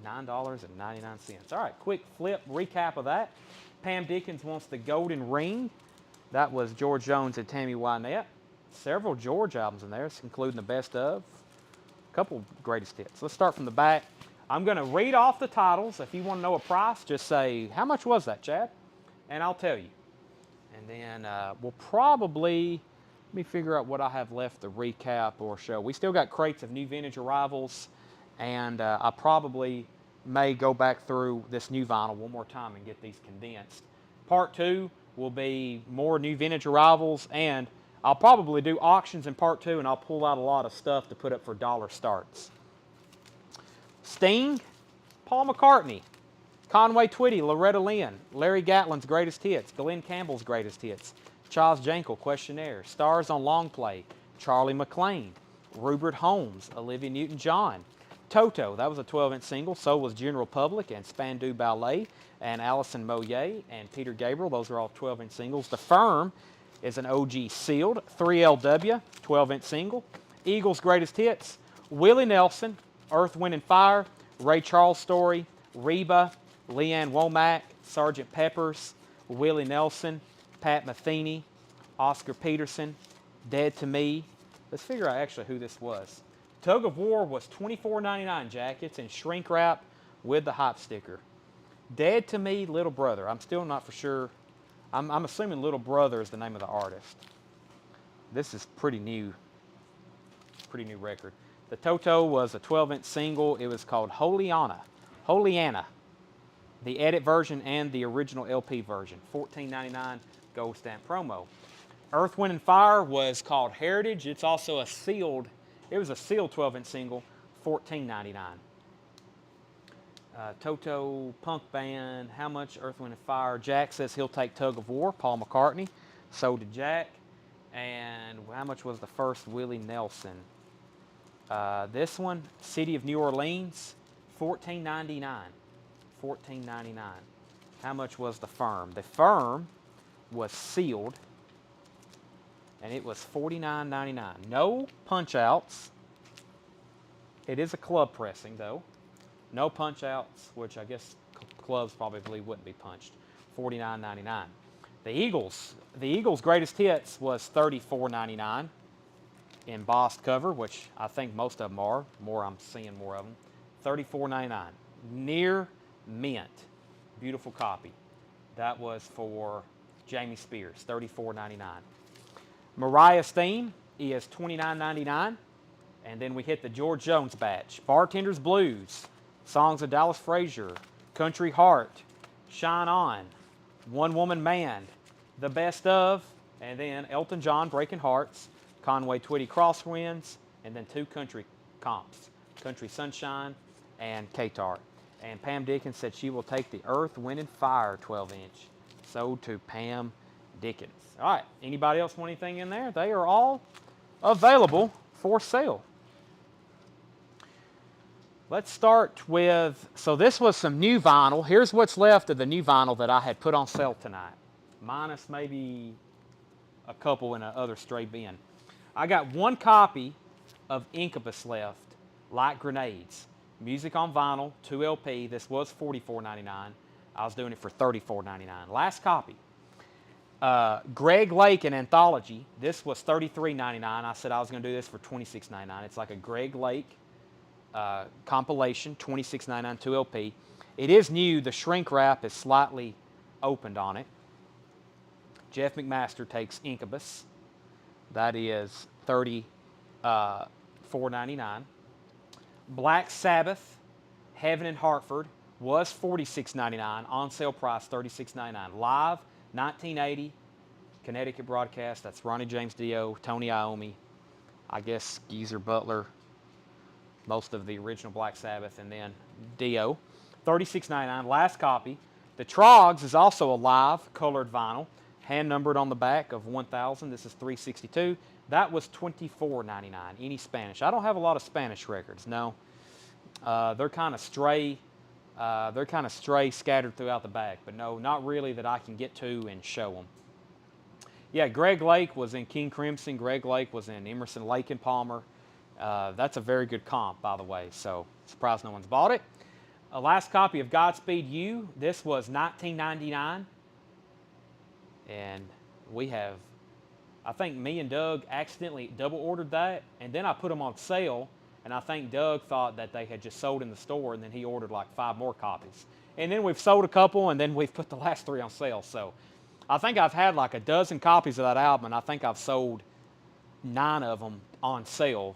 $9.99. All right, quick flip recap of that. Pam Dickens wants the Golden Ring. That was George Jones and Tammy Wynette. Several George albums in there, including the Best of. A couple greatest hits. Let's start from the back. I'm going to read off the titles. If you want to know a price, just say, how much was that, Chad? And I'll tell you. And then we'll probably, let me figure out what I have left to recap or show. We still got crates of new vintage arrivals, and I probably may go back through this new vinyl one more time and get these condensed. Part 2 will be more new vintage arrivals, and I'll probably do auctions in part 2, and I'll pull out a lot of stuff to put up for dollar starts. Sting, Paul McCartney, Conway Twitty, Loretta Lynn, Larry Gatlin's Greatest Hits, Glenn Campbell's Greatest Hits, Charles Jankel, Questionnaire, Stars on Long Play, Charlie McLean, Rupert Holmes, Olivia Newton-John, Toto, that was a 12-inch single, so was General Public and Spandau Ballet, and Alison Moyet and Peter Gabriel, those are all 12-inch singles. The Firm is an OG sealed, 3LW, 12-inch single. Eagles' Greatest Hits, Willie Nelson, Earth, Wind and Fire, Ray Charles Story, Reba, Leanne Womack, Sgt. Pepper's, Willie Nelson, Pat Metheny, Oscar Peterson, Dead to Me. Let's figure out actually who this was. Tug of War was $24.99, Jack. It's in shrink wrap with the hype sticker. Dead to Me, Little Brother. I'm still not for sure. I'm assuming Little Brother is the name of the artist. This is pretty new record. The Toto was a 12-inch single. It was called Holy Anna. The edit version and the original LP version. $14.99 gold stamp promo. Earth, Wind and Fire was called Heritage. It's also a sealed, it was a sealed 12-inch single $14.99. Toto Punk Band, how much? Earth, Wind & Fire. Jack says he'll take Tug of War, Paul McCartney. So did Jack. And how much was the first Willie Nelson? This one, City of New Orleans, $14.99. $14.99. How much was the Firm? The Firm was sealed, and it was $49.99. No punch-outs. It is a club pressing, though. No punch-outs, which I guess clubs probably wouldn't be punched. $49.99. The Eagles' greatest hits was $34.99 in embossed cover, which I think most of them are. I'm seeing more of them. $34.99. Near mint. Beautiful copy. That was for Jamie Spears, $34.99. Mariah's theme is $29.99. And then we hit the George Jones batch. Bartender's Blues, Songs of Dallas Frazier, Country Heart, Shine On, One Woman Man, The Best Of, and then Elton John, Breaking Hearts, Conway Twitty, Crosswinds, and then 2 country comps, Country Sunshine and K-Tar. And Pam Dickens said she will take the Earth, Wind & Fire 12-inch. Sold to Pam Dickens. All right, anybody else want anything in there? They are all available for sale. Let's start with, so this was some new vinyl. Here's what's left of the new vinyl that I had put on sale tonight, minus maybe a couple in another stray bin. I got 1 copy of Incubus left, Like Grenades. Music on vinyl, 2 LP. This was $44.99. I was doing it for $34.99. Last copy. Greg Lake, an anthology. This was $33.99. I said I was going to do this for $26.99. It's like a Greg Lake compilation, $26.99, 2 LP. It is new. The shrink wrap is slightly opened on it. Jeff McMaster takes Incubus. That is $34.99. Black Sabbath, Heaven in Hartford, was $46.99. On sale price, $36.99. Live, 1980, Connecticut broadcast. That's Ronnie James Dio, Tony Iommi, I guess Geezer Butler, most of the original Black Sabbath, and then Dio. $36.99. Last copy. The Trogs is also a live colored vinyl, hand numbered on the back of 1000. This is 362. That was $24.99. Any Spanish? I don't have a lot of Spanish records. No, they're kind of stray. Scattered throughout the back, but no, not really that I can get to and show them. Yeah, Greg Lake was in King Crimson. Greg Lake was in Emerson, Lake and Palmer. That's a very good comp, by the way, so surprised no one's bought it. A last copy of Godspeed You. This was $19.99. And we have, I think me and Doug accidentally double ordered that, and then I put them on sale, and I think Doug thought that they had just sold in the store, and then he ordered like 5 more copies. And then we've sold a couple, and then we've put the last 3 on sale. So I think I've had like a dozen copies of that album, and I think I've sold 9 of them on sale,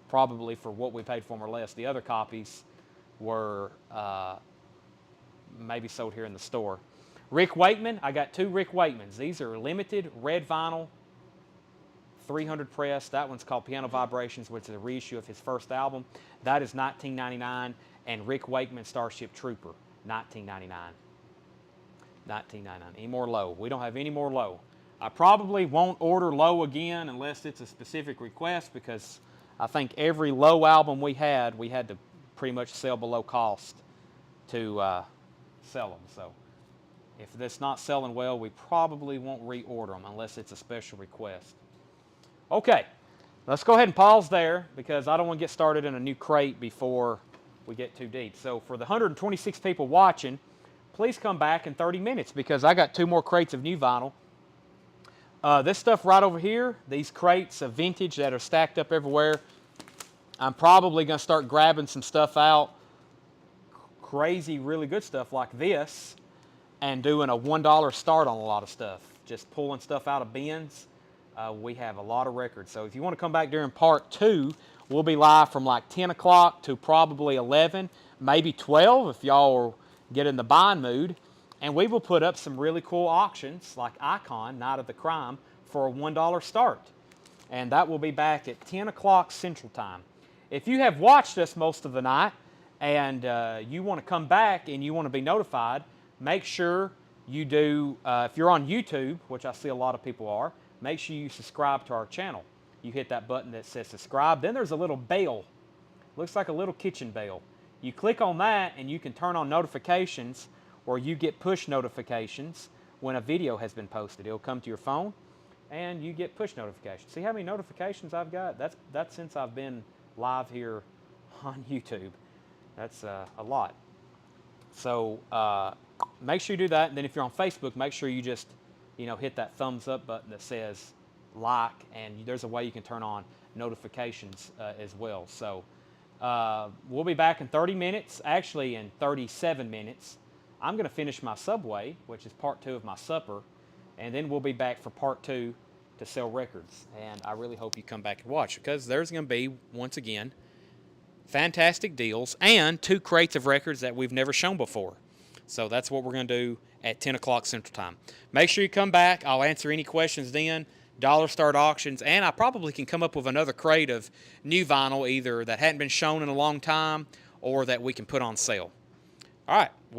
probably for what we paid for them or less. The other copies were maybe sold here in the store. Rick Wakeman, I got 2 Rick Wakemans. These are limited red vinyl, 300 press. That one's called Piano Vibrations, which is a reissue of his first album. That is $19.99. And Rick Wakeman, Starship Trooper, $19.99. $19.99. Any more low? We don't have any more low. I probably won't order low again unless it's a specific request, because I think every low album we had to pretty much sell below cost to sell them. So if it's not selling well, we probably won't reorder them unless it's a special request. Okay, let's go ahead and pause there, because I don't want to get started in a new crate before we get too deep. So for the 126 people watching, please come back in 30 minutes, because I got 2 more crates of new vinyl. This stuff right over here, these crates of vintage that are stacked up everywhere, I'm probably going to start grabbing some stuff out, crazy, really good stuff like this, and doing a $1 start on a lot of stuff, just pulling stuff out of bins. We have a lot of records. So if you want to come back during part 2, we'll be live from like 10 o'clock to probably 11, maybe 12 if y'all get in the buying mood. And we will put up some really cool auctions like Icon, Night of the Crime, for a $1 start. And that will be back at 10 o'clock Central Time. if you have watched us most of the night and you want to come back and you want to be notified, make sure you do, if you're on YouTube, which I see a lot of people are, make sure you subscribe to our channel. You hit that button that says subscribe. Then there's a little bell. Looks like a little kitchen bell. You click on that and you can turn on notifications, or you get push notifications when a video has been posted. It'll come to your phone and you get push notifications. See how many notifications I've got? That's since I've been live here on YouTube. That's a lot. So make sure you do that. And then if you're on Facebook, make sure you just hit that thumbs up button that says like, and there's a way you can turn on notifications as well. So we'll be back in 30 minutes, actually in 37 minutes. I'm going to finish my Subway, which is part 2 of my supper, and then we'll be back for part 2 to sell records. And I really hope you come back and watch, because there's going to be, once again, fantastic deals and 2 crates of records that we've never shown before. So that's what we're going to do at 10 o'clock Central Time. Make sure you come back. I'll answer any questions then. Dollar Start Auctions, and I probably can come up with another crate of new vinyl, either that hadn't been shown in a long time or that we can put on sale. All right.